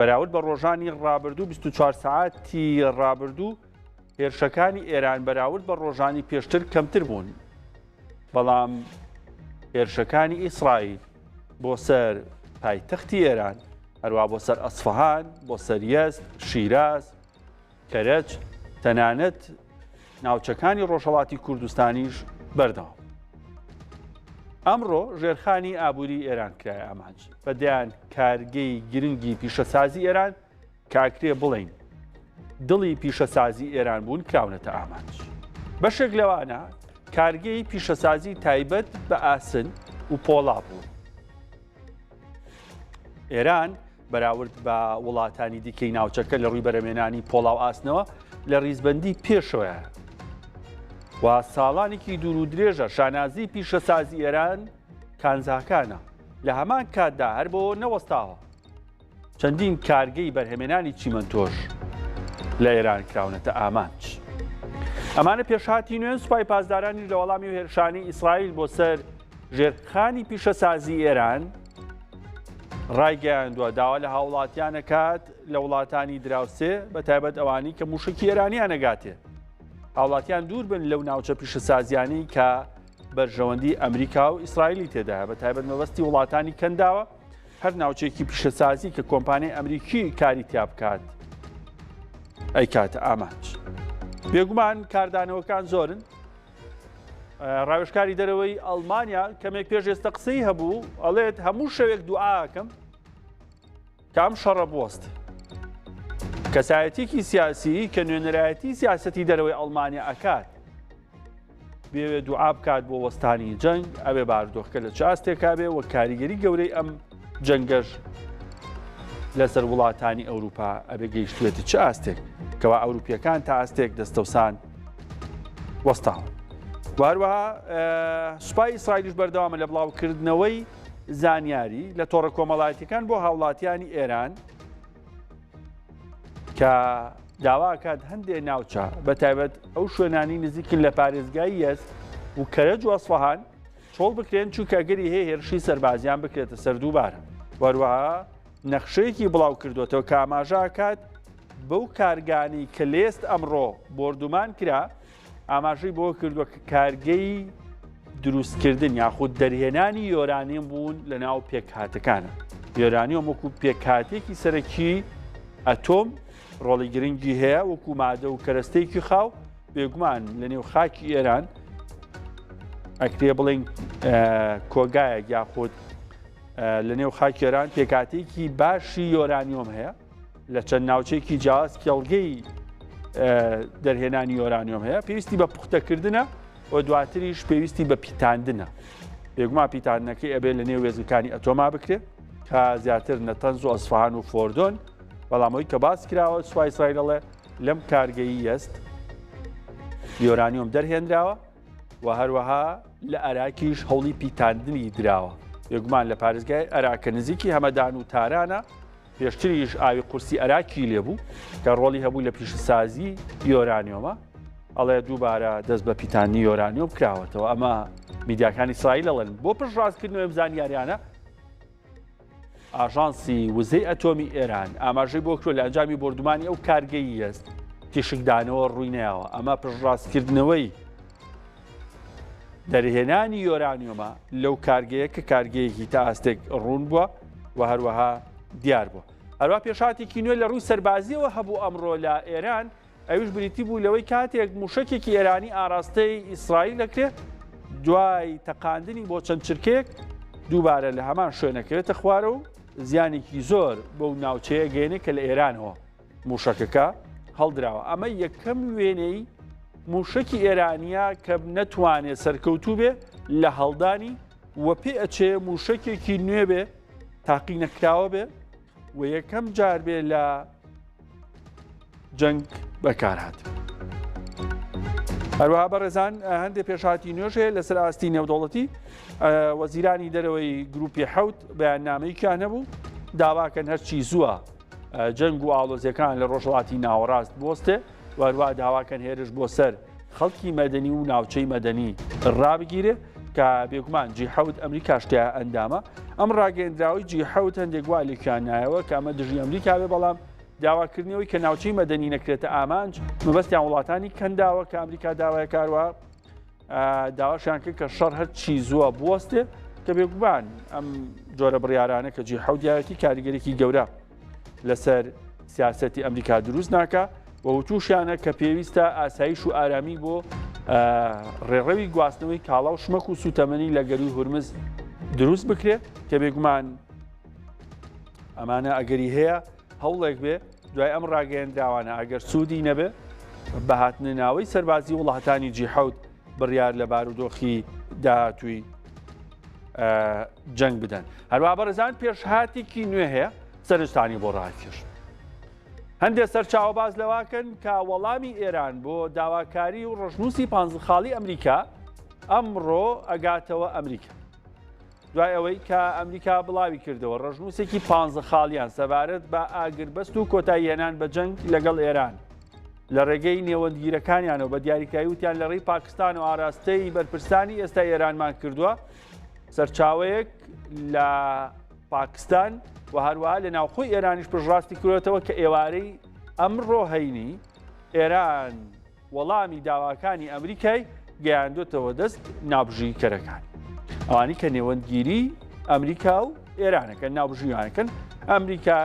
بەراورد بە ڕۆژانی ڕابردوو 24 ساعتی ڕابردوو هێرشەکانی ئێران بەراورد بە ڕۆژانی پێشتر کەمتر بوون، بەڵام هێرشەکانی ئیسرائیل بۆ سەر پایتەختی ئێران، هەروە بۆ سەر ئەسفەهان، بۆ سەر یەزد، شیراز، کەرەج، تەنانەت ناوچەکانی ڕۆژهەڵاتی کوردستانیش بەردەوام. ئەمڕۆ ژێرخانی ئابووری ئێران کرایە ئامانج بەدیان کارگەی گرنگی پیشەسازی ئێران کاکرێ بڵین دڵی پیشەسازی ئێران بوون کراونەتە ئامانج. بەشێک لەوانە کارگەی پیشەسازی تایبەت بە ئاسن و پۆڵا بوو. ئێران بەراورد بە وڵاتانی دیکەی ناوچەکە لە ڕووی بەرەمێنانی پۆڵا و ئاسنەوە لە ڕیزبەندی پێشەوەیە و ساڵانێکی دوور و درێژە شانازی پیشەسازی ئێران کانزاکانە. لە هەمان کاتدا هەر بۆ نەوەستاوە چەندین کارگەی بەرهەمێنانی چیمەنتۆش لە ئێران کراونەتە ئامانج. ئەمانە پێشهاتی نوێن سوپای پاسدارانی لە وەڵامی و هێرشانی ئیسرائیل بۆ سەر ژێرخانی پیشەسازی ئێران ڕایگەیاندووە داوا لە هاوڵاتیان نەکات لە وڵاتانی دراوسێ بە تایبەت ئەوانی کە موشکی ئێرانیان نەگاتێ. هاوڵاتیان دوور بن لەو ناوچە پیشەسازیانی کە بەرژەوەندی ئەمریکا و ئیسرائیلی تێدایە، بە تایبەت مەبەستی وڵاتانی کەنداوە هەر ناوچێکی پیشەسازی کە کۆمپانیای ئەمریکی کاری تیا بکات ئەی کاتە ئامانج. بێگومان کاردانەوەکان زۆرن. ڕاوێژکاری دەرەوەی ئەڵمانیا کەمێک پێش ئێستا قسەی هەبوو ئەڵێت هەموو شەوێک دوعاکەم کام شەڕە بوەست. کەسایەتێکی سیاسی کە نوێنەرایەتی سیاسەتی دەرەوەی ئەڵمانیا ئەکات بێوێ دوعا بکات بۆ وەستانی جەنگ، ئەبێ بارودۆخەکە لە چ ئاستێکا بێ و کاریگەری گەورەی ئەم جەنگەش لەسەر وڵاتانی ئەوروپا ئەبێ گەیشتوێتی چ ئاستێک کەوا ئەوروپیەکان تا ئاستێک دەستەوسان وەستاوە. هەروەها سوپای ئیسرائیلیش بەردەوامە لە بڵاوکردنەوەی زانیاری لە تۆڕە کۆمەڵایەتیەکان بۆ هاوڵاتیانی ئێران کە داواکات هەندێک ناوچە بە تایبەت ئەو شوێنانی نزیکن لە پارێزگای یەزد و کەرەج و ئەسفەهان چۆڵ بکرێن چونکە ئەگەری هەیە هێرشی سەربازیان بکرێتە سەر دووبارە. هەروەها نەخشەیەکی بڵاو کردوێتەوە کە ئاماژاکات بەو کارگانی کە لێست ئەمڕۆ بردومان کرا ئاماژەی بۆ کردووە کە کارگەی دروستکردن یاخود دەرهێنانی یۆرانیم بوون لە ناو پێکهاتەکانە. یۆرانیۆم وەکو پێکهاتێکی سەرەکی ئەتۆم ڕۆڵی گرنگی هەیە وەکو مادە و کەرەستەیەکی خاو. بێگومان لە نێو خاکی ئێران ئەکرێ بڵین کۆگایەک یاخود لە نێو خاکی ئێران پێکهاتێکی باشی یۆرانیۆم هەیە لە چەند ناوچەیەکی جیاواز کێڵگەی دەرهێنانی یۆرانیۆم هەیە. پێویستی بە پوختەکردنە و دواتریش پێویستی بە پیتاندنە. بێگومان پیتاندنەکەی ئەبێ لە نێو وێزەکانی ئەتۆما بکرێت کە زیاتر نەتەنز و ئەسفەهان و فۆردۆن. بەڵامەوەی کە باس کراوە سوپای ئیسرائیل دەڵێ لەم کارگەی یەزد یۆرانیۆم دەرهێنراوە و هەروەها لە عێراقیش هەوڵی پیتاندنی دراوە. بێگومان لە پارێزگای عێراق نزیکی هەمەدان و تارانە پێشتریش ئاوی قورسی عێراقی لێبوو کە ڕۆڵی هەبوو لە پیشەسازی یۆرانیۆمە. ئەڵێ دووبارە دەست بە پیتاندنی یۆرانیۆم کراوەتەوە. ئەمە میدیاکانی ئیسرائیل دەڵێن بۆ پشتڕاستکردنەوەی ئەم زانیاریانە ئاژانسی وزەی ئەتۆمی ئێران ئاماژەی بۆ کرۆ لە ئەنجامی بردومانی ئەو کارگەی یەزد تیشکدانەوە ڕووی نەیەوە. ئەمە پشتڕاستکردنەوەی دەرهێنانی یۆرانیۆمە لەو کارگەیە کە کارگەیەکی تا ئاستێک ڕوون بووە و هەروەها دیار بووە. هەروە پێشاتێکی نوێ لە ڕووی سەربازیەوە هەبوو ئەمڕۆ لە ئێران، ئەویش بریتی بوو لەوەی کاتێک موشکێکی ئێرانی ئاراستەی ئیسرائیل دەکرێت دوای تەقاندنی بۆ چەند چرکێک دووبارە لە هەمان شوێنەکەوێتە خوارە و زیانێکی زۆر بەو ناوچەیە گەێنێ کە لە ئێرانەوە موشکەکە هەڵدراوە. ئەمە یەکەم وێنەی موشکی ئێرانیا کە نەتوانێت سەرکەوتوو بێ لە هەڵدانی وە پێ ئەچێ موشکێکی نوێ بێ تاقی نەکراوە بێ و یەکەم جار بێ لە جەنگ بەکارهات. هەروەها بەڕێزان هەندێک پێشهاتی نوێژ هەیە لەسەر ئاستی نێودەوڵەتی. وەزیرانی دەرەوەی گروپی حەوت بەیاننامەیەکیان هەبوو داواکەن هەرچی زووە جەنگ و ئاڵۆزیەکان لە ڕۆژهەڵاتی ناوەڕاست بۆستێ و هەروەها داواکەن هێرش بۆ سەر خەڵکی مەدەنی و ناوچەی مەدەنی ڕابگیرێ کە بێگومان جی حەوت ئەمریکا شتیا ئەندامە. ئەم ڕاگەیەندراوی G7 هەندێک وا لێکیان نایەوە کە ئەمە دژی ئەمریکا بێ بەڵام داواکردنەوەی کە ناوچەی مەدەنی نەکرێتە ئامانج مەبەستیان وڵاتانی کەنداوە کە ئەمریکا داوای کاروە داواشیان کرد کە شەڕ هەرچی زووە بوەستێ کە بێگومان ئەم جۆرە بڕیارانە کە G7 دیارەتی کاریگەرێکی گەورە لەسەر سیاسەتی ئەمریکا دروست ناکە و وتوشیانە کە پێویستە ئاسایش و ئارامی بۆ ڕێڕەوی گواستنەوەی کاڵا و شمەک و سوتەمەنی لە گەروی هورمز دروست بکرێت کە بێگومان ئەمانە ئەگەری هەیە هەوڵێک بێ دوای ئەم ڕاگەیەندراوانە ئەگەر سوودی نەبێ بە هاتنەناوەی سەربازی وڵاتانی G7 بڕیار لە بارودۆخی داهاتووی جەنگ بدەن. هەروە بەڕێزان پێشهاتێکی نوێ هەیە سەرنجستانی بۆ ڕاکێش. هەندێک سەرچاوە باز لەواکەن کە وەڵامی ئێران بۆ داواکاری و ڕۆژنووسی پانزخاڵی ئەمریکا ئەمڕۆ ئەگاتەوە ئەمریکا. دوای ئەوەی کە ئەمریکا بڵاوی کردەوە ڕۆژنووسێکی پانزخاڵیان سەبارەت بە ئاگربەست و کۆتایی هێنان بە جەنگ لەگەڵ ئێران لە ڕێگەی نێوەندگیرەکانیانەوە بە دیاریکایی وتیان لە ڕێی پاکستان و ئاراستەی بەرپرسانی ئێستا ئێرانمان کردووە سەرچاوەیەک لە پاکستان و هەروەها لە ناوخۆی ئێرانیش پشڕاستی کردێتەوە کە ئێوارەی ئەمڕۆ هەینی ئێران وەڵامی داواکانی ئەمریکای گەیاندوێتەوە دەست ناوبژیکەرەکان ئەوانی کە نێوەندگیری ئەمریکا و ئێرانەکە ناوبژیوانەکەن ئەمریکا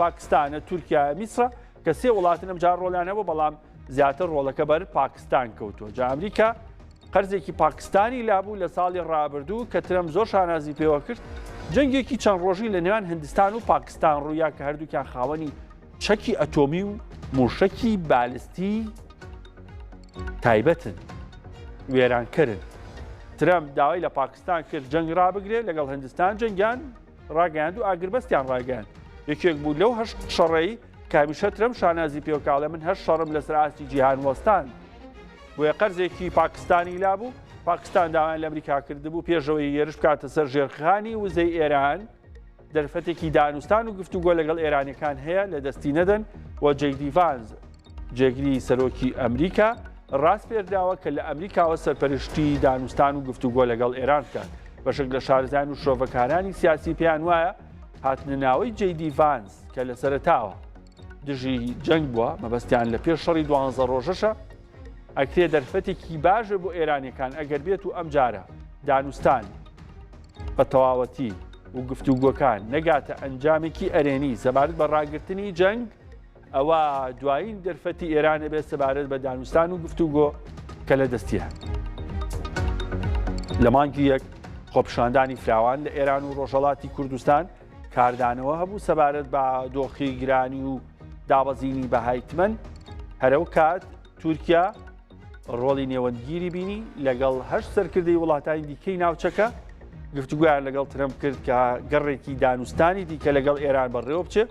پاکستانە تورکیا میسرە کە سێ وڵاتن ئەم جار ڕۆڵیانەوە بەڵام زیاتر ڕۆڵەکە بەر پاکستان کەوتووە جا ئەمریکا قەرزێکی پاکستانی لابوو لە ساڵی ڕابردوو کە ترەم زۆر شانازی پێوە کرد جەنگێکی چەند ڕۆژی لە نێوان هندستان و پاکستان ڕوویا کە هەردووکیان خاوەنی چەکی ئەتۆمی و موشەکی بالستی تایبەتن وێرانکەرن ترەم داوای لە پاکستان کرد جەنگ ڕابگرێت لەگەڵ هندستان جەنگیان ڕاگەیاند و ئاگربەستیان ڕاگەیاند یەکێک بوو لەو هەشت شەڕەی کامیشە ترەم شانازی پێوکاڵە من هەشت شەڕم لەسەر ئاستی جیهان وەستان بۆیە قەرزێکی پاکستانی لابوو پاکستان داوایان لە ئەمریکا کردبوو پێشەوەی هێرش بکاتە سەر ژێرخانی وزەی ئێران دەرفەتێکی دانوستان و گفتوگۆ لەگەڵ ئێرانیەکان هەیە لە دەستی نەدەن و جەیدی ڤانز جێگری سەرۆکی ئەمریکا ڕاست پێرداوە کە لە ئەمریکاوە سەرپەرشتی دانوستان و گفتوگۆ لەگەڵ ئێران بکات بەشێک لە شارزان و شۆڤەکارانی سیاسی پێیان وایە هاتنەناوەی جەیدی ڤانز کە لە سەرەتاوە دژی جەنگ بووە مەبەستیان لە پێش شەڕی 12 ڕۆژەشە ئەکرێ دەرفەتێکی باشە بۆ ئێرانیەکان ئەگەر بێت و ئەم جارە دانوستان بە تەواوەتی و گفتوگۆکان نەگاتە ئەنجامێکی ئەرێنی سەبارەت بە ڕاگررتنی جەنگ ئەوە دوایین دەرفەتی ئێرانە بێت سەبارەت بە دانوستان و گفتوگۆ کە لە دەستیە لە مانگی یەک خۆپشاندانی فراوان لە ئێران و ڕۆژهەڵاتی کوردستان کاردانەوە هەبوو سەبارەت بە دۆخی گرانی و دابەزینی بەهای هەرەو کات تورکیا ڕۆڵی نێوەندگیری بینی لەگەڵ هەشت سەرکردەی وڵاتانی دیکەی ناوچەکە گفتوگویان لەگەڵ ترەمپ کرد کە گەڕێکی دانوستانی دیکە لەگەڵ ئێران بەڕێوە بچێ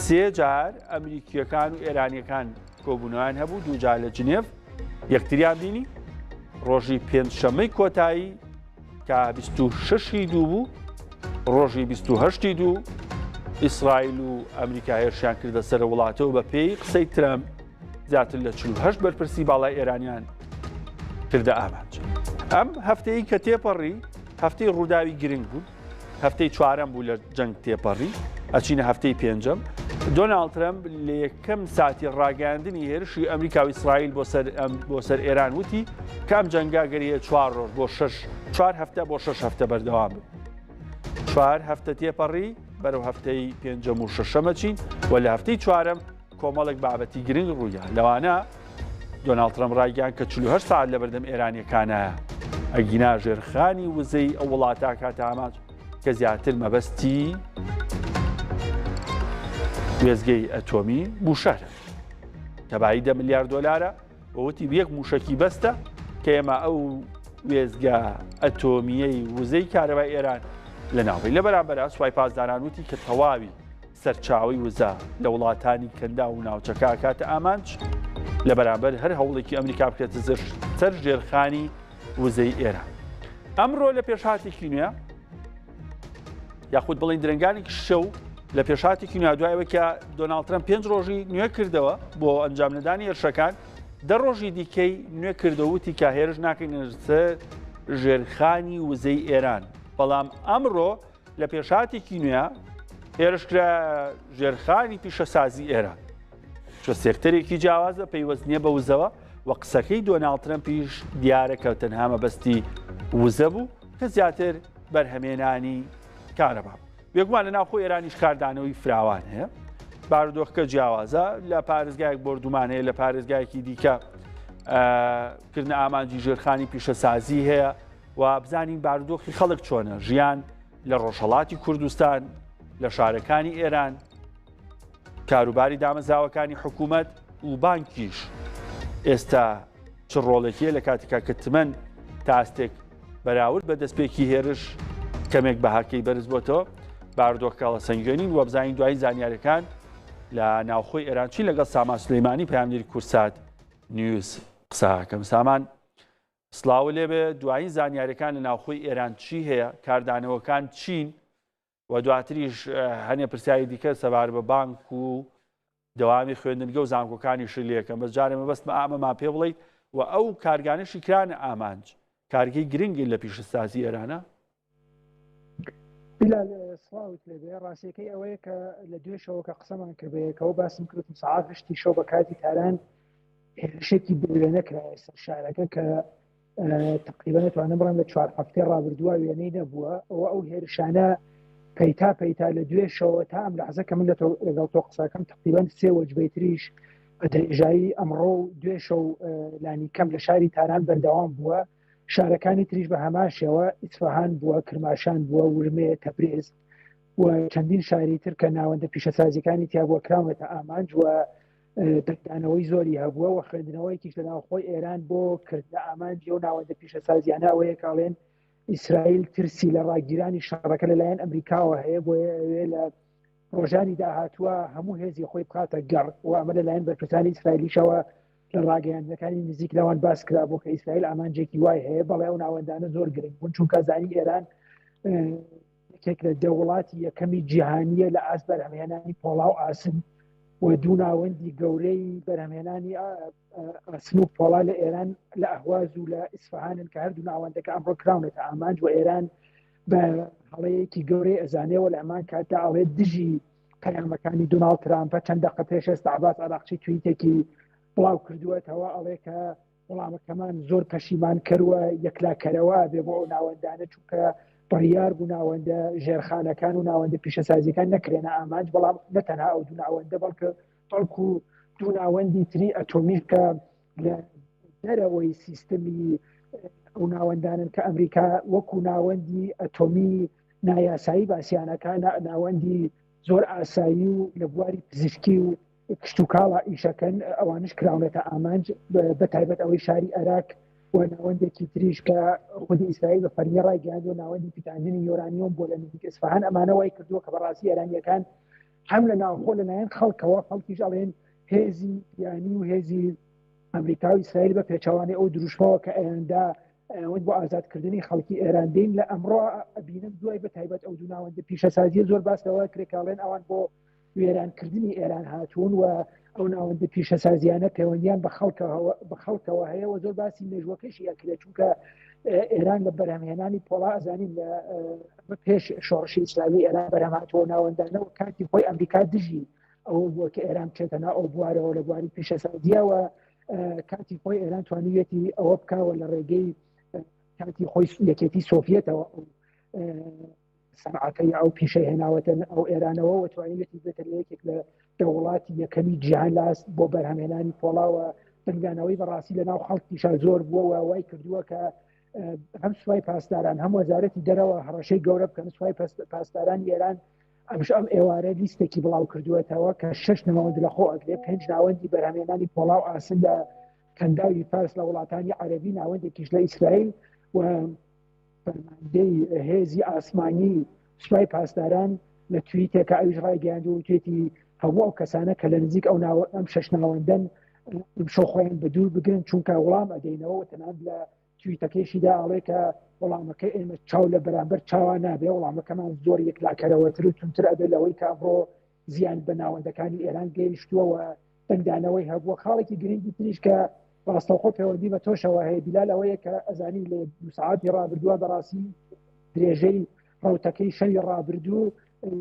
سێ جار ئەمریکیەکان و ئێرانیەکان کۆبوونەوەیان هەبوو دوو جار لە جنێڤ یەکتریان بینی ڕۆژی پێنجشەمەی کۆتایی کە 26 دوو بوو ڕۆژی 28 دوو ئیسرائیل و ئەمریکا هێرشیان کردە سەر وڵاتەوە بە پێی قسەی ترەمپ زیاتر لە 48 بەرپرسی باڵای ئێرانیان کردە ئامانج ئەم هەفتەیە کە تێپەڕی هەفتەی ڕووداوی گرنگ بوو هەفتەی چوارەم بوو لە جەنگ تێپەڕی ئەچینە هەفتەی پێنجەم دۆناڵد ترەمپ لە یەکەم ساتی ڕاگەاندنی هێرشی ئەمریکا و ئیسرائیل بۆ سەر ئێران وتی کام جەنگا گەریە 4 ڕۆژ بۆ 4 هەفتە بۆ 6 هەفتە بەردەوام بوو 4 هەفتە تێپەڕی بەرەو هەفتەی پێنجەم و شەشەمە چین و لە هەفتەی چوارەم کۆمەڵێک بابەتی گرنگ ڕوویە لەوانە دۆناڵد ترەمپ ڕایگەیاند کە 48 ساعت لە بەردەم ئێرانیەکانە ئەگینا ژێرخانی وزەی ئەو وڵاتە کاتە ئامانج کە زیاتر مەبەستی وێزگەی ئەتۆمی بوشەرە کە بای 10 ملیار دۆلارە بەوتی یەک موشەکی بەستە کە ئێمە ئەو وێزگە ئەتۆمیەی وزەی کارەبای ئێران لە ناوی لە بەرامبەرە سوپای پاسداران وتی کە تەواوی سەرچاوی وزە لە وڵاتانی کەندا و ناوچەکە کاتە ئامانج لە بەرامبەر هەر هەوڵێکی ئەمریکا بکرێتە سەر ژێرخانی وزەی ئێران ئەمڕۆ لە پێشهاتێکی نوێ یاخود بڵین درنگانێکی شەو لە پێشهاتێکی نوێ دوایەوە کە دۆناڵد ترەمپ 5 ڕۆژی نوێ کردەوە بۆ ئەنجام نەدانی هێرشەکان 10 ڕۆژی دیکەی نوێ کردەوە وتی کە هێرش ناکەین سەر ژێرخانی وزەی ئێران بەڵام ئەمڕۆ لە پێشاتێکی نوێ هێرشکرا ژێرخانی پیشەسازی ئێران چۆ سێکتەرێکی جیاوازە پەیوەست نییە بە وزەوە و قسەکەی دۆناڵد ترەمپیش دیارە کە تەنها مەبەستی وزە بوو کە زیاتر بەرهەمێنانی کارەبا بێگومان لە ناوخۆ ئێرانیش کاردانەوەی فراوان هەیە بارودۆخەکە جیاوازە لە پارێزگایەک بردومانەیە لە پارێزگایەکی دیکە کردنە ئامانجی ژێرخانی پیشەسازی هەیە و بزانین بارودۆخی خەڵک چۆنە ژیان لە ڕۆژهەڵاتی کوردستان لە شارەکانی ئێران کاروباری دامەزراوەکانی حکوومەت و بانکیش ئێستا چ ڕۆڵێکیە لە کاتێکا کە تمەن تا ئەستێک بەراورد بە دەستپێکی هێرش کەمێک بەهاکەی بەرز بۆتەوە بارودۆخکە لە سنگێنین وە بزانین دوای زانیاریەکان لە ناوخۆی ئێرانچی لەگەڵ سامان سلەیمانی پەیامدەری کورسات نیوز قساکەم سامان سڵاو لێبێ دوایی زانیاریەکان لە ناوخۆی ئێران چی هەیە کاردانەوەکان چین و دواتریش هەنێ پرسیاری دیکە سەبار بە بانک و دەوامی خوێندنگە و زانکۆکانی شلیەکەم بەس جارێ مەبەستمە ئامەمان پێ بڵیت و ئەو کارگانشی کرانە ئامانج کارگەی گرنگی لە پیشەسازی ئێرانە سڵاوت لێبێ ڕاستیەکەی ئەوەیە کە لە دوێشەوە کە قسەمان کردەوە باسم کردم سەعات هەشتی شەو بە کاتی تاران هێرشێکی بێ نەکرای سەر شارەکە کە تقریبا نتوانم بڵێم لە 4 هەفتەی ڕابردووە وێنەی نەبووە ئەو هێرشانە پەیتا لە دوێشەوە تا ئەم لەحزە کە من لەگەڵ تۆ قساکەم تقریبا 3 وەجبەی تریش بە درێژایی ئەمڕۆ و دوێشە و لانی کەم لە شاری تاران بەردەوام بووە شارەکانی تریش بە هەماشەوە ئیسفەهان بووە کرماشان بووە ورمێ تەبرێز و چەندین شاری تر کە ناوەندە پیشەسازیەکانی تیا بووە کرامەتە ئامانج و دەردانەوەی زۆری هەبووە و خوێندنەوەیکیش لە ناوخۆی ئێران بۆ کردنە ئامانجی و ناوەندە پیشەسازیانە ئەوەیە کاڵێن ئیسرائیل ترسی لە ڕاگیرانی شارەکە لەلایەن ئەمریکاوە هەیە بۆ لە ڕۆژانی داهاتووە هەموو هێزی خۆی بخاتە گەڕ و ئەمە لەلایەن بەرپرسانی ئیسرائیلیشەوە لە ڕاگەیاندنەکانی نزیک لەوان باس کرا بۆ کە ئیسرائیل ئامانجێکی وای هەیە بەڵێ ئەو ناوەندانە زۆر گرنگ بوون چونکە زانی ئێران یەکێک لە دەوڵاتی یەکەمی جیهانیە لە ئاست بەرهەمهێنانی پۆڵاو ئاسن و دوو ناوەندی گەورەی بەرهەمهێنانی ئاسن و پۆڵا لە ئێران لە ئەهواز و لە ئیسفەهانن کە هەردوو ناوەندەکە ئەمڕۆ کراونێتە ئامانج و ئێران بە هەڵەیەکی گەورەی ئەزانێەوە لە ئەمان کاتدا ئەڵێ دژی پەیامەکانی دۆناڵد ترامپە چەند دەقە پێش ئێستا عەباس عەراقچی توییتێکی بڵاو کردووەتەوە ئەڵێ کە وەڵامەکەمان زۆر پەشیمان کردووە یەکلاکەرەوە بێ بۆ ئەو ناوەندانە چونکە بڕیار بوو ناوەندە ژێرخانەکان و ناوەندە پیشەسازیەکان نەکرێنە ئامانج بەڵام نەتەنها ئەو دوو ناوەندە بەڵکە بەڵکو دوو ناوەندی تری ئەتۆمیش کە لە دەرەوەی سیستەمی ئەو ناوەندانن کە ئەمریکا وەکو ناوەندی ئەتۆمی نایاسایی باسییانەکان ناوەندی زۆر ئاسایی و لە بواری پزیشکی و کشتتوکاڵە ئیشەکەن ئەوانش کراونێتە ئامانج بە تایبەت ئەوەی شاری عێراق و ناوەندێکی تریش کە خودی ئیسرائیل بە فەرمی ڕایگەیاند و ناوەندی پیتاندنی یۆرانیۆم بۆ لە نزیک ئیسفەهان ئەمانەوەی کردووە کە بەڕاستی ئێرانیەکان هەم لە ناوخۆ لەلایەن خەڵکەوە خەڵکیش ئەڵێن هێزی یانی و هێزی ئەمریکا و ئیسرائیل بە پێچەوانەی ئەو دروشمەوە کە ئێراندا ئەوەی بۆ ئازادکردنی خەڵکی ئێراندین لە ئەمڕۆ ئەبینم دوای بە تایبەت ئەو دوو ناوەندە پیشەسازیە زۆر باسەوە کرێکاڵێن ئەوان بۆ وێرانکردنی ئێران هاتوون و ئەو ناوەندە پیشەسازیانە پەیوەندیان بە خەڵکەوە هەیە و زۆر باسی مێژوەکەشی ئەکرێت چونکە ئێران لە بەرهەمهێنانی پۆڵا ئەزانین لە پێش شۆڕشی ئیسلامی ئێران بەرهەمهاتەوە ناوەندانەوە کاتی خۆی ئەمریکا دژی ئەو بووە کە ئێران بچێتەنا ئەو بوارەوە لە بواری پیشەسازیەوە کاتی خۆی ئێران توانیوێتی ئەوە بکاوە لە ڕێگەی کاتی خۆی یەکێتی سۆڤیەتەوە سەنعەکەی ئەو پیشەی هێناوەتە ئەو ئێرانەوە و توانیوێتی بێتە یەکێک لە دەوڵاتی یەکەمی جیهان لاست بۆ بەرهەمهێنانی پۆڵاوە دەنگدانەوەی بەڕاستی لە ناو خەڵکیشا زۆر بووە و وای کردووە کە هەم سوپای پاسداران هەم وەزارەتی دەرەوە هەڕەشەی گەورە بکەن سوپای پاسداران ئێران ئەم ئێوارە لیستێکی بڵاو کردوێتەوە کە 6 ناوەند لەخۆ ئەگرێ 5 ناوەندی بەرهەمهێنانی پۆڵاو ئاسن لە کەنداوی فارس لە وڵاتانی عەرەبی ناوەندێکیش لە ئیسرائیل و فەرماندەی هێزی ئاسمانی سوپای پاسداران لە توییتێکە ئەویش ڕایگەیاند و توێتی هەموو ئەو کەسانە کە لە نزیک ئەم 6 ناوەندەن شۆ خۆیان بە دوور بگرن چونکە وەڵام ئەدەینەوە تەنانەت لە تویتەکەیشیدا ئەڵێ کە وەڵامەکەی ئێمە چاو لە بەرامبەر چاوە نابێ وەڵامەکەمان زۆر یەکلاکەرەوەتر و تونتر ئەبێ لەوەی کە ئەمڕۆ زیان بە ناوەندەکانی ئێران گەیشتووە دەنگدانەوەی هەبووە خاڵێکی گرنگی تریش کە ڕاستەوخۆ پەیوەندی بە تۆشەوە هەیە بیلال ئەوەیە کە ئەزانی لە 2 ساعاتی ڕابردووە بەڕاستی درێژەی ڕوتەکەی شەوی ڕابردوو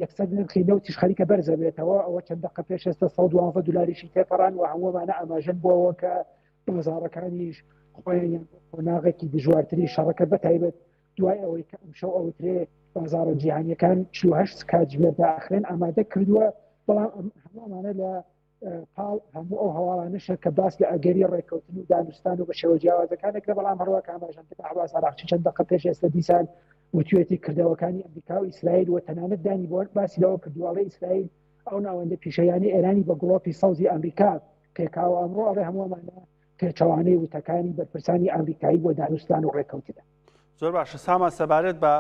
یەکسەد نرخی نەوتیش خەریکە بەرزە بێتەوە ئەوە چەند دقە پێش ئێستا 112 دلاریشی تێپەڕان و هەموومانە ئاماژەن بۆەوە کە بازاڕەکانیش خۆیان قۆناغێکی دژوارتری شەڕەکە بەتایبەت دوای ئەوەی کە ئەمشەو ئەوترێ بازاڕە جیهانیەکان 48 کاتژمێر داخرێن ئامادە کردووە بەڵام هەموومانە لە پاڵ هەموو ئەو هەواڵانەشە کە باس لە ئەگەری ڕێکەوتن و دانوستان و بە شێوە جیاوازەکانێکە بەڵام هەروە ئاماژەندە عباس عراقچی چەند دقە پێش ئێستا دیسان وتوێتی کردەوەکانی ئەمریکا و ئیسرائیل و تەنانەت دانی بۆ باسی لەوە کردووەڵی ئیسرائیل ئەو ناوەندە پیشەیانی ئێرانی بە گڵۆپی سەوزی ئەمریکا پێکاوە ئەمڕۆ ئەڵێ هەموومانە پێچەوانەی وتەکانی بەرپرسانی ئەمریکایی بۆ دانوستان و ڕێکەوتنە. زۆر باشە سامان سەبارەت بە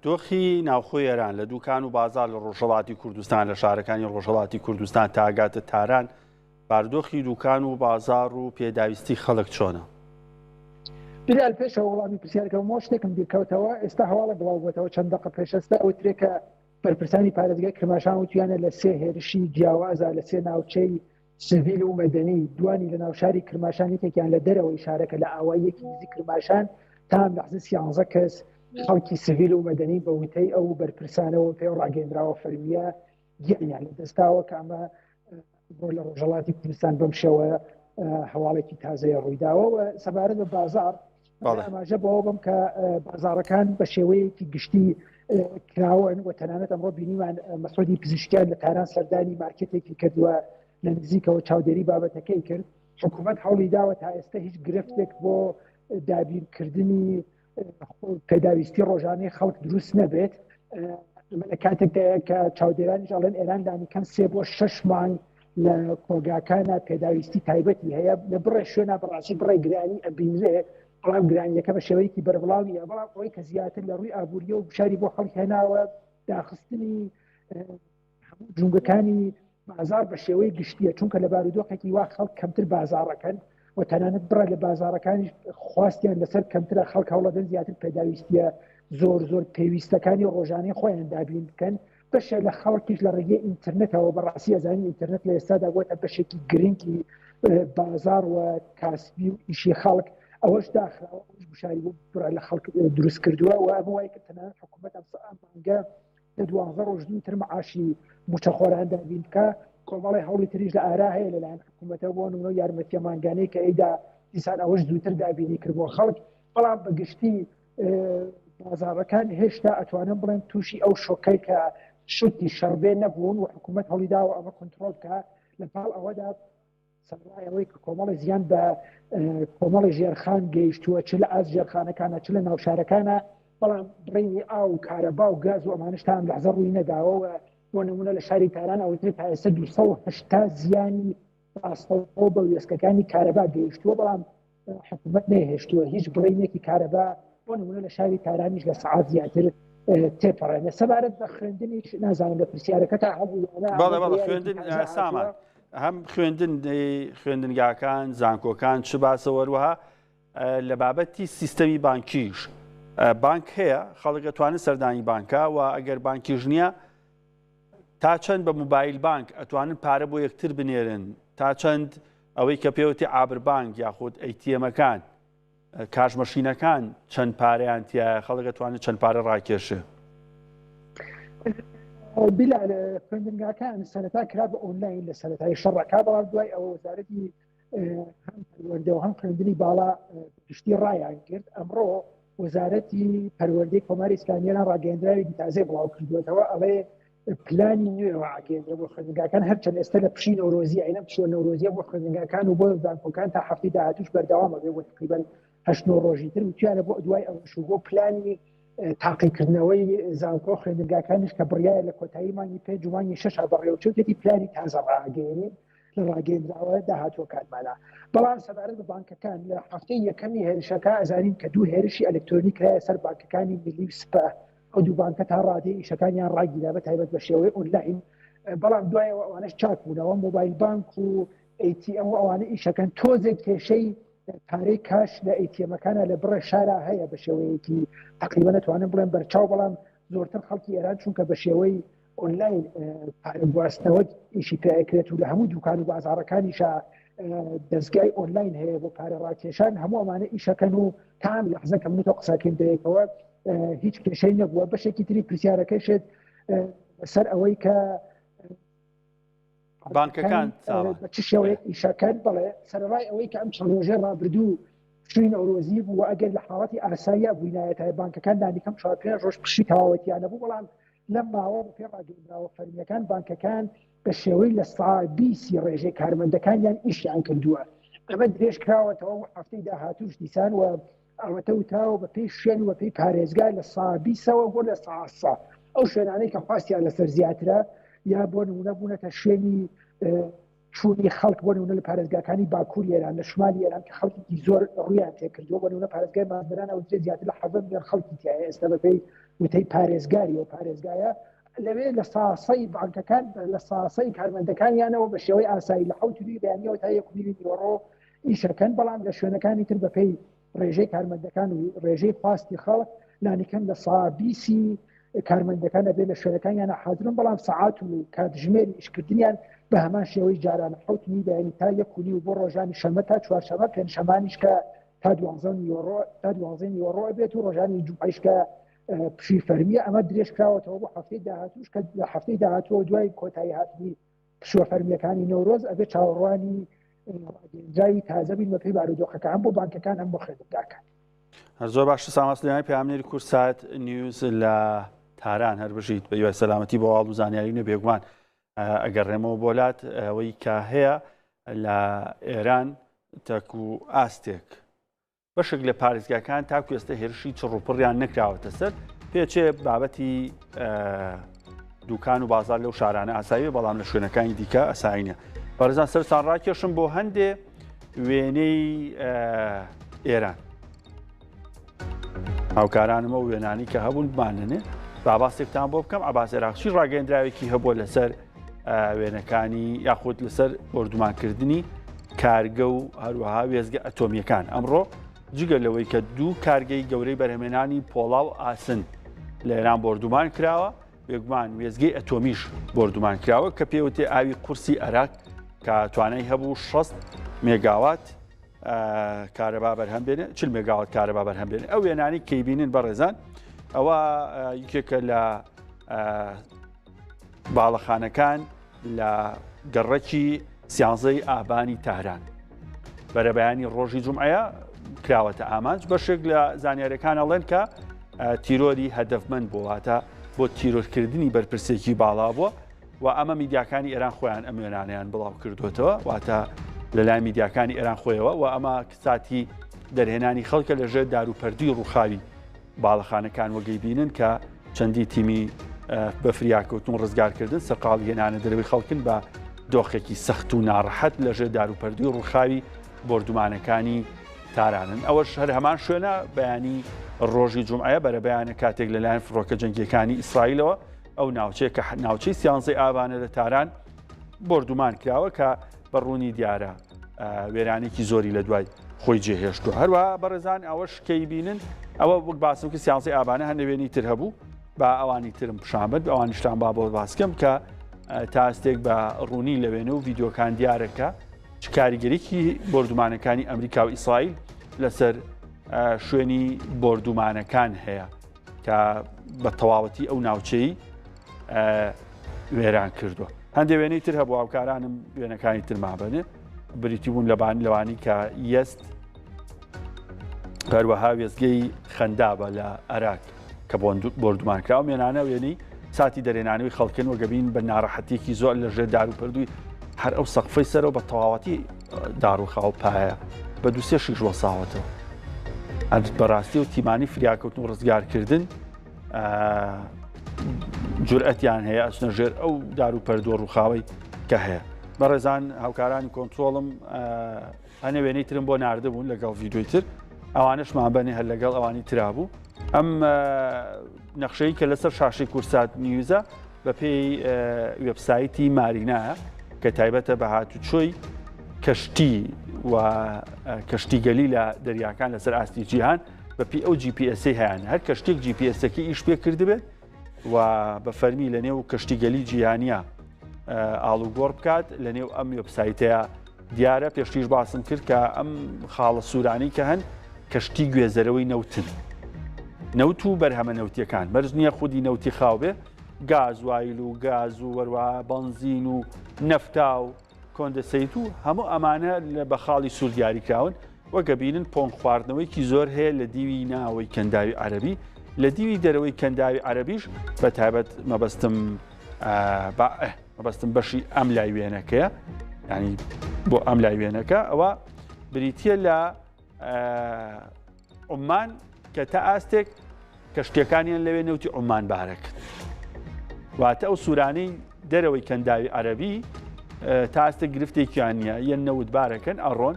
دۆخی ناوخۆی ئێران لە دوکان و بازار لە ڕۆژهەڵاتی کوردستان لە شارەکانی ڕۆژهەڵاتی کوردستان تاگاتە تاران باردۆخی دوکان و بازار و پێداویستی خەڵک چۆنە؟ بلال پێشەوە وەڵامی پرسیارەکەەوە شتێکم بیرکەوتەوە ئێستا هەواڵە بڵاو بۆتەوە چەند دقە پێشەستا ئەوترێ کە بەرپرسانی پارێزگای کرماشان وتیانە لە 3 هێرشی جیاوازە لە 3 ناوچەی سڤیل و مەدەنی دوانی لە ناوشاری کرماشان یەکێکیان لە دەرەوەی شارەکە لە ئاواییەکی نزیک کرماشان تا لەحزە 11 کەس خەڵکی سڤیل و مەدەنی بە وتەی ئەو بەرپرسانەوە پێ ڕاگەندراوە فەرمیە گیانیان لە دەستاوە کە ئەمە بۆ لە ڕۆژهەڵاتی کوردستان بەم شێوە هەواڵێکی تازەیە ڕوویداوە سەبارەت بە بازار ئاماژە بەوە بم کە بازارەکان بە شێوەیەکی گشتی کراون و تەنانەت ئەمڕۆ بینیمان مەسعودی پزیشکیان لە تاران سەردانی مارکێتێکی کردووە لە نزیکەوە چاودێری بابەتەکەی کرد حکوومەت هەوڵی داوە تا ئێستا هیچ گرفتێک بۆ دابینکردنی پێداویستی ڕۆژانەی خەڵک دروست نەبێت لە کاتێکدا کە چاودێرانیش ئەڵێن ئێران دانیکەم 3 بۆ 6 مانگ لە کۆگاکانە پێداویستی تایبەتی هەیە لە بڕێ شوێنە بەڕاستی بڕێ گرانی ئەبینرێ بەڵام گرانیەکە بە شێوەیەکی بەربڵاویە بەڵام ئەوەی کە زیاتر لە ڕووی ئابوووریە و بشاری بۆ خەڵک هێناوە داخستنی هەموو جونگەکانی بازار بە شێوەی گشتیە چونکە لە بارودۆخێکی وا خەڵک کەمتر بازارەکەن و تەنانەت بڕە لە بازارەکانی خواستیان لەسەر کەمترە خەڵک هەوڵەدەن زیاتر پێداویستیە زۆر پێویستەکانی ڕۆژانەی خۆیان دابین بکەن بەشێ لە خەڵکیش لە ڕێگەی ئینترنێتەوە بەڕاستی ئەزانی ئینترنێت لە ئێستادا بۆتە بەشێکی گرنگی بازار و کاسبی و ئیشی خەڵک ئەوەش داخراوە بشاری بۆ بڕە لە خەڵک دروست کردووە و ئەمە وایە کە تەنانەت حکوومەت ئەمانگە لە 12 ڕۆژ دووتر معاشی موچەخۆران دابین بکە کۆمەڵی هەوڵی تریش لە ئارا هەیە لەلایەن حکوومەتەوە بۆ نمونە یارمەتیە ماگانەی کە ئەیدا دیسان ئەوەش زووتر دابینی کرد بۆ خەڵک بەڵام بەگشتی بازارەکان هێشتا ئەتوانن بڵێن تووشی ئەو شۆکەی کە شتی شەڕبێ نەبوون و حکوومەت هەڵی داوە ئەمە کۆنتڕۆل بکە لە پاڵ ئەوەدا سەرایەوەی کە کۆمەڵی زیان بە کۆمەڵی ژێرخان گەیشتووە چ لە ئاز ژێرخانەکانە چ لە ناوشارەکانە بەڵام بڕینی ئاو و کارەبا و گاز و ئەمانش تا ئەم لەحزە ڕووی نەداوە بۆ نمونە لە شاری تاران ئەوترێت تا ئێستا 280 زیانی ڕاستەوخۆ بە وێستگەکانی کارەبا گەیشتووە بەڵام حکوومەت نەهێشتووە هیچ بڕینێکی کارەبا بۆ نمونە لە شاری تارانیش لە سەعات زیاتر تێپەڕێنە سەبارەت بە خوێندنیش نازانم لە پرسیارەکە تا هەبوو خوێندن سامان هەم خوێندنگاکان زانکۆکان چ باسە وەروەها لە بابەتی سیستەمی بانکیش بانک هەیە خەڵک ئەتوانێت سەردانی بانکە و ئەگەر بانکیش نییە تا چەند بە موبایل بانک ئەتوانن پارە بۆ یەکتر بنێرن تا چەند ئەوەی کە پێوتی ئابربانک یاخود ئەیتیەمەکان کاشمەشینەکان چەند پارەیان تایە خەڵک ئەتوانێت چەند پارە ڕاکێشێ بلا لە خوێندنگاکان سەرەتا کرا بە ئۆنلاین لە سەرەتای شەڕەکە بەڵام دوای ئەوە وەزارەتی هەم پەروەردە و هەم خوێندنی باڵا گشتی ڕایان کرد ئەمڕۆ وەزارەتی پەروەردەی کۆماری ئیسلامییان ڕاگەیەندراوی تازە بڵاو کردوێتەوە ئەڵێ پلانی نوێەوە ئاگەیەندرا بۆ خوێندنگاکان هەرچەند ئێستا لە پشی نەورۆزی ئەینە پشوە نەورۆزیە بۆ خوێندنگاکان و بۆ بانکۆکان تا هەفتەی داهاتووش بەردەوامە بێ بۆ تقریبەن 8 ڕۆژی تر وتیانە بۆ دوای ئەوەش بۆ پلانی تاقیکردنەوەی زانکۆ خوێندنگاکانیش کە بڕیایە لە کۆتایی مانگی 5 جوانی 6 بەڕێوەچوتێتی پلانی تازە ڕاگەیەنی لە ڕاگەیەندراوە داهاتوەکانمانە بەڵام سەبارەت بە بانکەکان لە هەفتەی یەکەمی هێرشەکە ئەزانین کە 2 هێرشی ئەلکترۆنی کرایە سەر بانکەکانی ملی سپە ئەو دوو بانکە تا ڕادەی ئیشەکانیان ڕاگیرا بە تایبەت بە شێوەی ئۆنلاین بەڵام دوایەوە ئەوانەش چاک بوونەوە مۆبایل بانک و ATM و ئەوانە ئیشەکەن تۆزێک کێشەی پارەی کاش لە ئەیتیەمەکانە لە بڕێ شارە هەیە بە شێوەیەکی تقریبا نتوانن بڵێن بەرچاو بەڵام زۆرتر خەڵکی ئێران چونکە بە شێوەی ئۆنلاین پارەگواستنەوە ئیشی پێکرێت و لە هەموو دوکان و بازارەکانیشە دەستگای ئۆنلاین هەیە بۆ پارە ڕاکێشان هەموو ئەمانە ئیشەکەن و تام لەحزە کە من تۆ قساکەین دەیەکەوە هیچ کێشەی نەبووە بەشێکی تری پرسیارەکەشێت سەر ئەوەی کە بانکەکان بە چ شێوەیەک ئیشەکەن بڵێ سەرڕای ئەوەی کە ئەم چەند ڕۆژێ ڕابردوو شوین ئەوڕۆزی بوو ئەگەر لە حاڵەتی ئاساییە بووینایەتە بانکەکان دانیکەم 4 ڕۆژ پشتی تەواوەتیانە بوو بەڵام لەم ماوە بە پێ ڕاگەیاندراوە فەرمیەکان بانکەکان بە شێوەی لە ساعت 20 ڕێژەی کارمەندەکانیان ئیشیان کردووە ئەمە درێژ کراوەتەوە هەفتەی داهاتووش دیسان و ئەوەتە وتاوە بە پێی شوێن و پێی پارێزگای لە ساعت 20ەوە بۆ لە ساعت ئەو شوێنانەی کە خواستیان لەسەر زیاترە یا بۆ نمونە بوونەتە شوێنی چوونی خەڵک بۆ نمونە لە پارێزگاکانی باکوور ئێران لە شمالی ئێران کە خەڵکی زۆر ڕویان تێکردووە بۆ نمونە پارێزگای مازندران ئەو زیاتر لە 7 ملیۆن خەڵکی تایە ئێستا بەپێی وتەی پارێزگاری و پارێزگایە لەوێ لە ساسەی بانکەکان لە ساسەی کارمەندەکانیانەوە بە شێوەی ئاسایی لە 7 بەیانیەوە تا 1 میلیۆن یۆڕۆ ئیشەکەن بەڵام لە شوێنەکانی تر بەپێی ڕێژەی کارمەندەکان و ڕێژەی خواستی خەڵک لانیکەن لە ساعت 20 کارمەندەکانە بێ لە شوێنەکانیانە حاضرن بەڵام سەعات و کاتژمێری ئیشکردنیان بە هەمان شێوەی جاران 7 بەیانی تا 1 و بۆ ڕۆژانی شەمە تا چوارشەمە پێنجشەمانیش کە تا 12 یۆڕۆ بێت و ڕۆژانی جومعەیش کە پشی فەرمیە ئەمە درێژ کراوەتەوە بۆ هەفتەی داهاتووش کە لە هەفتەی داهاتووە دوای کۆتایی هاتنی پشوە فەرمیەکانی نەورۆز ئەبێ چاوەڕوانی جاوی تازە بین بە پێی بارودۆخەکە هەم بۆ بانکەکان هەم بۆ خێزەکان. زۆر باش ساماسلیانی پامنێری کورسات نیوز لە تاران هەر بژیت بە یوای سەلامەتی بۆ واڵ و زانیاری نە بێگومان ئەگەڕێمەوە بۆلات ئەوەی کە هەیە لە ئێران تەکو ئاستێک بەشێک لە پارێزگاکان تاکو ئێستا هێرشی چڕوپڕیان نەکراوەتە سەر پێچێ بابەتی دوکان و بازار لەو شارانە ئاسایی بەڵام لە شوێنەکانی دیکە ئەساینە بەڕێزان سەرتان ڕاکێشم بۆ هەندێ وێنەی ئێران هاوکارانمە و وێنانی کە هەبوون بماننێ باباسێکتان بۆ بکەم عەباس عێراقچی ڕاگەیەندراوێکی هەبووە لەسەر وێنەکانی یاخود لەسەر بردومانکردنی کارگە و هەروەها وێزگە ئەتۆمیەکان ئەمڕۆ جگە لەوەی کە 2 کارگەی گەورەی بەرهەمێنانی پۆڵاو ئاسن لە ئێران بردومان کراوە بێگومان وێزگەی ئەتۆمیش بردومان کراوە کە پێوتێ ئاوی قورسی عێراق کە توانای هەبوو 6 مێگاوات کارەبا بەرهەم بێنێ 40 مێگاوات کارەبا بەرهەم بێنێ ئەو وێنانی کەیبینن بەڕێزان ئەوە یەکێکە لە باڵەخانەکان لە گەڕەکی 13 ئابانی تاران بەرەبەیانی ڕۆژی جومعەیە کراوەتە ئامانج بەشێک لە زانیاریەکان ئەڵێن کە تیرۆری هەدەفمەند بوواتە بۆ تیرۆرکردنی بەرپرسێکی باڵا بووە و ئەمە میدیاکانی ئێران خۆیان ئەم وێنانیان بڵاو کردوێتەوە واتە لەلای میدیاکانی ئێران خۆیەوە و ئەمە کساتی دەرهێنانی خەڵکە لەژێر داروپەردوی ڕووخاوی باڵەخانەکان وەگەی بینن کە چەندی تیمی بە فریاکەوتن ڕزگارکردن سەرقاڵ هێنانە دەرەوەی خەڵکن بە دۆخێکی سەخت و ناڕەحەت لەژێر داروپەردوی ڕووخاوی بردومانەکانی تارانن ئەوەش هەر هەمان شوێنە بەیانی ڕۆژی جومعەیە بەرەبەیانە کاتێک لەلایەن فڕۆکە جەنگیەکانی ئیسرائیلەوە ئەو ناوچەیە کە ناوچەی 13 ئابانە لە تاران بردومان کراوە کە بەڕوونی دیارە وێرانێکی زۆری لە دوای خۆی جێهێشتووە هەروە بەڕێزان ئەوەش کەی بینن ئەوە وەک باسم کە 13 ئابانە هەندێوێنی تر هەبوو با ئەوانی ترم شامل ئەوانیشتان با بۆ باسکەم کە تاستێک بە ڕوونی لەوێنە و ڤیددیۆکان دیارەکە چ کاریگەریکی بردومانەکانی ئەمریکا و ئیسرائیل لەسەر شوێنی بردومانەکان هەیە کە بە تەواوەتی ئەو ناوچەی وێران کردووە هەندێک وێنەی تر هەبوو هاوکارانم وێنەکانی تر مابنێ بریتی بوون لەوانی کە یەست هەروەها وێزگەی خەندابە لە عێراق کە بردومانکراوە مێنانە وێنەی ساتی دەرێنانەوەی خەڵکن وەگەبین بە ناڕەحەتێکی زۆر لەژێر داروپەردووی هەر ئەو سەقفەی سەرەوە بە تەواوەتی داڕوخاو پایە بە دووسێشیش وەساوەتەوە بەڕاستی و تیمانی فریاکەوتن و ڕزگارکردن جورئەتیان هەیە ئەچنە ژێر ئەو داروپەردووە ڕووخاوەی کە هەیە بەڕێزان هاوکارانی کۆنتترۆڵم هەنێ وێنەی ترم بۆ ناردەبوون لەگەڵ ڤیددیۆی تر ئەوانشمان بەنێ هەر لەگەڵ ئەوانی ترابوو ئەم نەخشەی کە لەسەر شاشی کورسات نیوزە بە پێی وێبسایتی مارینایە کە تایبەتە بە هاتوچۆی کەشتی و کەشتیگەلی لە دەریاکان لەسەر ئاستی جیهان بەپی ئەو GPS هەیەیان هەر کەشتێک GPSەکە ئیش پێ کردبێت و بە فەرمی لە نێو کەشتیگەلی جیهانیە ئاڵوگۆڕ بکات لە نێو ئەم وێبسایتەیە دیارە پێشتیش باسم کرد کە ئەم خاڵە سوورانی کە هەن کەشتی گوێزەرەوەی نەوتن نەوت و بەرهەمە نەوتیەکان بەرز نییە خودی نەوتی خاو بێ گاز وایل و گاز و وەروە بەنزین و نەفتا و کۆندەسەیت و هەموو ئەمانە بە خاڵی سوور دیاریکراون وەگە بینن پۆن خواردنەوەیکی زۆر هەیە لە دیوی ناوەی کەنداوی عەرەبی لە دیوی دەرەوەی کەنداوی عەرەبیش بە تایبەت مەبەستم بەشی ئەم لای وێنەکەیە ینی بۆ ئەم لای وێنەکە ئەوە بریتە لە عومان کە تا ئاستێک کە شتەکانیان لەوێ نەوتی عومان بارەکە واتە ئەو سوورانەی دەرەوەی کەنداوی عەرەبی تا ئاستێک گرفتێکیان نییە یەن نەوت بارەکەن ئەڕۆن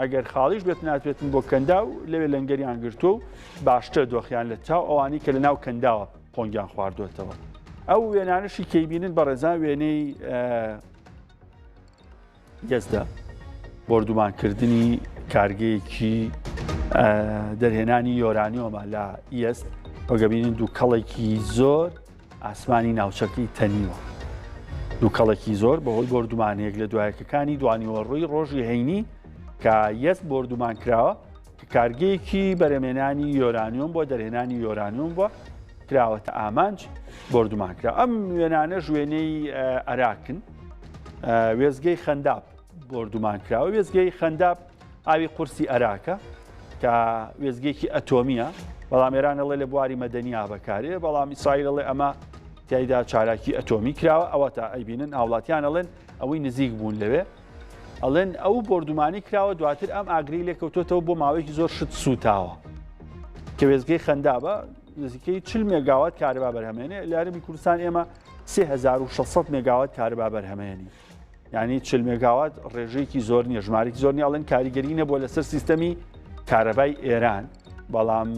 ئەگەر خاڵیش بێت ناتوێتن بۆ کەندا و لەوێ لەنگەریان گرتووە و باشتر دۆخیان لە چاو ئەوانی کە لە ناو کەنداوە پۆنگیان خواردوێتەوە ئەو وێنانشی کەیبینن بە ڕێزان وێنەی گەزدا بردومانکردنی کارگەیەکی دەرهێنانی یۆرانیۆمە لە ئیست وەگەبینین دوو کەڵێکی زۆر ئاسمانی ناوچەکەی تەنیوە دوو کەڵێکی زۆر بەهۆی بردومانەیەک لە دوایەکەکانی دوانیوە ڕووی ڕۆژی هەینی کە یەست بردومان کراوە کە کارگەیەکی بەرەمێنانی یۆرانیۆم بۆ دەرهێنانی یۆرانیۆم بۆ کراوەتە ئامانج بردومان کرا ئەم وێنانە وێنەی عێراقن وێزگەی خەنداب بردومان کراوە وێزگەی خەنداب ئاوی قورسی عێراقە کە وێزگەیەکی ئەتۆمیە بەڵام ئێران ئەڵێ لە بواری مەدەنیا بەکارێ بەڵام ئیسرائیل ئەڵێ ئەمە تایدا چالاکی ئەتۆمی کراوە ئەوە تا ئەیبینن هاوڵاتیان ئەڵێن ئەوەی نزیک بوون لەوێ ئەڵێن ئەو بردومانی کراوە دواتر ئەم ئاگری لێکەوتۆتەوە بۆ ماوەیەکی زۆر شت سوتاوە کە وێزگەی خەندابە نزیکەی 40 مێگاوات کارەبا بەرهەمێنێ لە هەرێمی کوردستان ئێمە 3600 مێگاوات کارەبا بەرهەمێنی یعنی 40 مێگاوات ڕێژەیەکی زۆر نییە ژمارەی زۆر نیە ئەڵێن کاریگەرینە بۆ لەسەر سیستەمی کارەبای ئێران بەڵام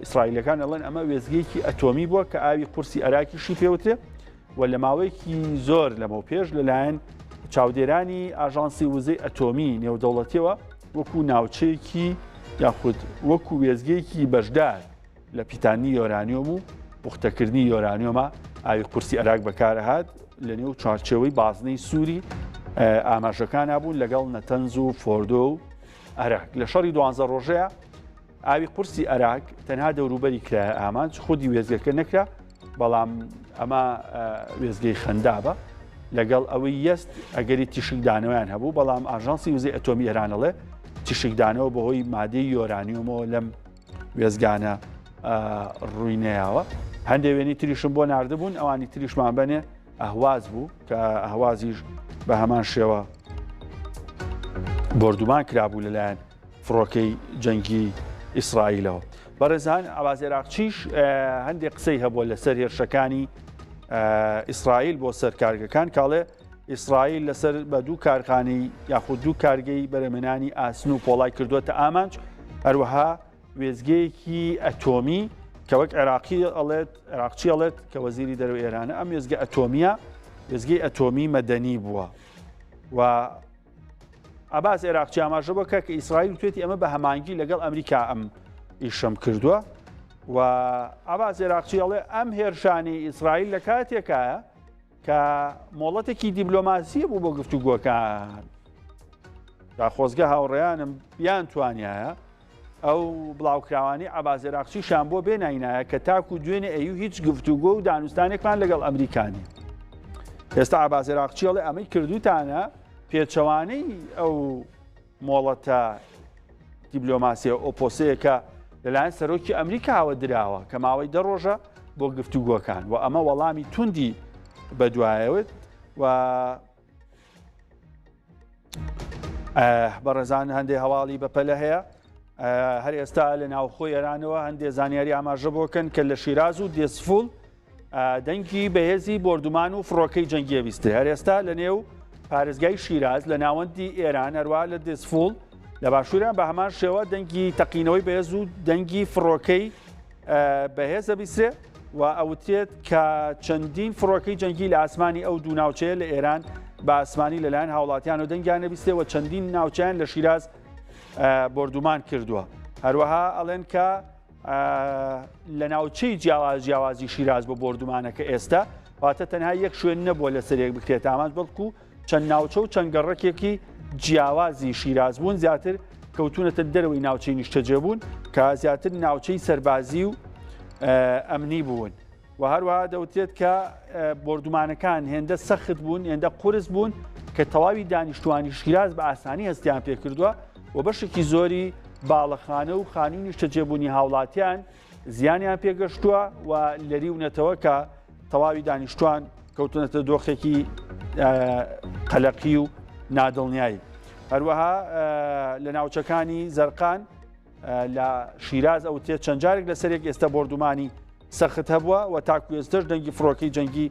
ئیسرائیلەکان ئەڵێن ئەمە وێزگەیەکی ئەتۆمی بووە کە ئاوی قورسی عێراقیشی پێوترێ و لە ماوەیەکی زۆر لەمەو پێش لەلایەن چاودێرانی ئاژانسی وزەی ئەتۆمی نێودەوڵەتیەوە وەکو ناوچەیەکی یاخود وەکو وێزگەیەکی بەشدار لە پیتانی یۆرانیۆم و پوختەکردنی یۆرانیۆمە ئاوی قورسی عێراق بەکارهات لە نێو چارچێوەی بازنەی سووری ئاماژەکان بوون لەگەڵ نەتەنز و فۆردۆ و عێراق لە شەڕی 12 ڕۆژەیە ئاوی قورسی عێراق تەنها دەوروبەری کرایە ئامانج خودی وێزگەکە نەکرا بەڵام ئەمە وێزگەی خەندابە لەگەڵ ئەوەی یەست ئەگەری تیشکدانەوەیان هەبوو بەڵام ئاژانسی وزەی ئەتۆمی ئێرانەڵێ تیشکدانەوە بەهۆی مادەی یۆرانیۆمەوە لەم وێزگانە ڕووی نەیاوە هەندێک وێنی تریشم بۆ ناردبوون ئەوانی تریشمان بەنێ ئەهواز بوو کە ئەهوازیش بە هەمان شێوە بردومان کرابوو لەلایەن فڕۆکەی جەنگی ئیسرائیلەوە بەڕێزان ئاواز عێراقچیش هەندێک قسەی هەبووە لەسەر هێرشەکانی ئیسرائیل بۆ سەرکارگەکان کاڵێ ئیسرائیل لەسەر بە دوو کارخانەی یاخود دوو کارگەی بەرەمێنانی ئاسن و پۆڵای کردووەتە ئامانج هەروەها وێزگەیەکی ئەتۆمی کە وەک عێراقچی ئەڵێت کە وەزیری دەرەوەی ئێرانە ئەم وێزگە ئەتۆمیە وێزگەی ئەتۆمی مەدەنی بووە و ئاباس عێراقچی ئاماژە بکە کە ئیسرائیل توێتی ئەمە بە هەمانگی لەگەڵ ئەمریکا ئەم ئیشەم کردووە و ئاباس عێراقچی ئەڵێ ئەم هێرشانی ئیسرائیل لە کاتێکایە کە مۆڵەتێکی دیبلۆماسی بوو بۆ گفتوگۆکان خۆزگە هاوڕێیانم بیان توانایە ئەو بڵاوکراوانی ئاباس عێراقچیشان بۆ بێناینایە کە تاکو دوێنێ ئەیو هیچ گفتوگۆ و دانوستانێکمان لەگەڵ ئەمریکانی ئێستا ئاباس عێراقچی ئەڵێ ئەمەی کردوتانە پێچەوانەی ئەو مۆڵەتە دیبلۆماسیە ئۆپۆسەیەکە لەلایەن سەرۆکی ئەمریکاوە دراوە کە ماوەی 10 ڕۆژە بۆ گفتوگۆکان و ئەمە وەڵامی توندی بەدوایەوت و بەڕێزان هەندێک هەواڵی بەپەلە هەیە هەر ئێستا لە ناوخۆی ئێرانەوە هەندێک زانیاری ئاماژە بۆکەن کە لە شیراز و دێسفول دەنگی بەهێزی بردومان و فڕۆکەی جەنگیە بیستێ هەر ئێستا لە نێو پارێزگای شیراز لە ناوەندی ئێران هەروە لە دێسفول لە باشووریان بە هەمان شێوە دەنگی تەقینەوەی بەهێز و دەنگی فڕۆکەی بەهێزە بیستێ و ئەوتێت کە چەندین فڕۆکەی جەنگی لە ئاسمانی ئەو دوو ناوچەیە لە ئێران بە ئاسمانی لەلایەن هاوڵاتیان و دەنگیانە بیستێ و چەندین ناوچیان لە شیراز بردومان کردووە هەروەها ئەڵێن کە لە ناوچەی جیاوازی شیراز بۆ بردومانەکە ئێستا واتە تەنها یەک شوێن نەبووە لەسەرێک بکرێت ئامانج بەڵکو چەند ناوچە و چەند گەڕەکێکی جیاوازی شیراز بوون زیاتر کەوتونەتە دەرەوەی ناوچەی نیشتەجێ بوون کە زیاتر ناوچەی سەربازی و ئەمنی بوون و هەروەها دەوترێت کە بردومانەکان هێندە سەخت بوون هێندە قورس بوون کە تەواوی دانیشتوانی شیراز بە ئاسانی هەستیان پێکردووە و بەشێکی زۆری باڵەخانە و خانووی نیشتەجێبوونی هاوڵاتیان زیانیان پێگەشتووە و لەری ونەتەوە کە تەواوی دانیشتوان کەوتونەتە دۆخێکی قەلەقی و نادڵنیایی. هەروەها لە ناوچەکانی زەرقان لە شیراز ئەوتێت چەند جارێک لەسەرێک ئێستا بردومانی سەخت هەبووە و تاکو ئێستش دەنگی فڕۆکەی جەنگی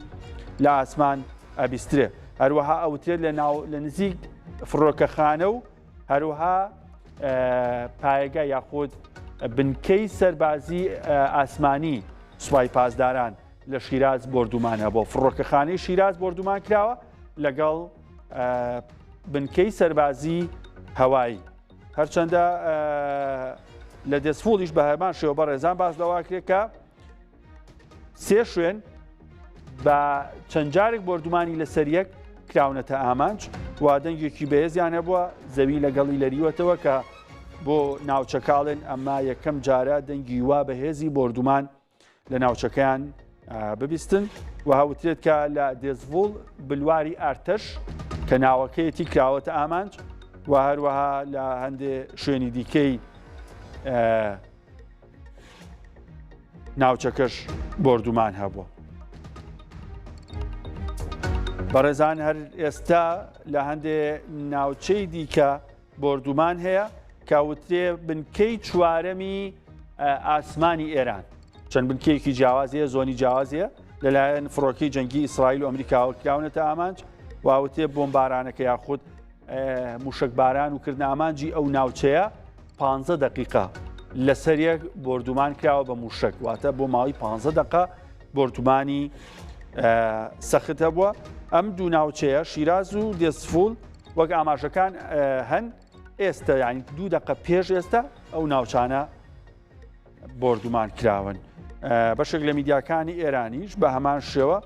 لە ئاسمان ئەبیسترێ. هەروەها ئەوتێت لە نزیک فڕۆکەخانە و هەروەها پایەگە یاخود بنکەی سەربازی ئاسمانی سوپای پاسداران لە شیراز بردومانە بۆ فڕۆکەخانەی شیراز بردومان کراوە لەگەڵ بنکەی سەربازی هەوایی. هەرچەندە لە دەسفوڵیش بە هەمان شێوە بە ڕێزان باس لەواکرێت کە سێ شوێن بە چەند جارێک بردومانی لەسەر یەک کراونەتە ئامانج و دەنگێکی بەهێزیان هەبووە زەوی لەگەڵی لەریوەتەوە کە بۆ ناوچەکاڵێن ئەمما یەکەم جارە دەنگی وا بەهێزی بردومان لە ناوچەکەیان ببیستن و هەوترێت کە لە دێزڤڵ بلواری ئارتەش کە ناوەکەیەتی کراوەتە ئامانج و هەروەها لە هەندێ شوێنی دیکەی ناوچەکەش بردومان هەبووە. بەڕێزان هەر ئێستا لە هەندێ ناوچەی دیکە بردومان هەیە کەوترێ بنکەی چوارەمی ئاسمانی ئێران چەند بنکەیەکی جیاوازیە زۆنی جیاوازیە لەلایەن فڕۆکەی جەنگی ئیسرائیل و ئەمریکاوە کراونەتە ئامانج واوتێ بۆمبارانەکە یاخود موشکباران و کردن ئامانجی ئەو ناوچەیە 15 دقیقە لەسەر یەک بردومان کراوە بە موشک واتە بۆ ماوەی 15 دقیقە بردومانی سەخت هەبووە. ئەم دوو ناوچەیە شیراز و دێسفوڵ وەک ئاماژەکان هەن ئێستا یانی 2 دقیقە پێش ئێستا ئەو ناوچانە بردومان کراون. بەشێک لە میدیاکانی ئێرانیش بە هەمان شێوە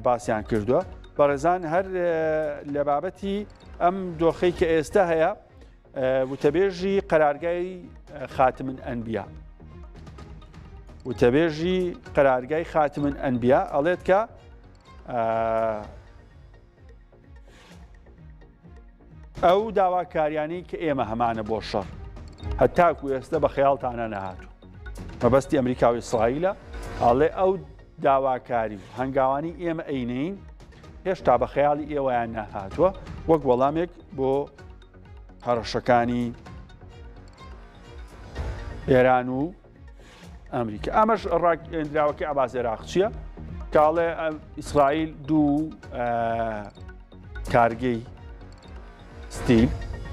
باسییان کردووە. بەڕێزان هەر لە بابەتی ئەم دۆخەی کە ئێستا هەیە وتەبێژی قەرارگای خاتمن ئەنبیا وتەبێژی قەرارگای خاتمن ئەنبیا ئەڵێت کە ئەو داواکاریانەی کە ئێمە هەمانە بۆ شەڕ هەتاکو ئێستا بە خەیاڵتانە نەهاتوو مەبەستی ئەمریکا و ئیسرائیلە ئەڵێ ئەو داواکاری و هەنگاوانی ئێمە ئەینین هێشتا بە خەیاڵی ئێوەیان نەهاتووە وەک وەڵامێک بۆ هەڕەشەکانی ئێران و ئەمریکا. ئەمەش ڕاگەندراوەکەی عەباس عێراقچیە کاڵێ ئیسرائیل دوو کارگەی ستیل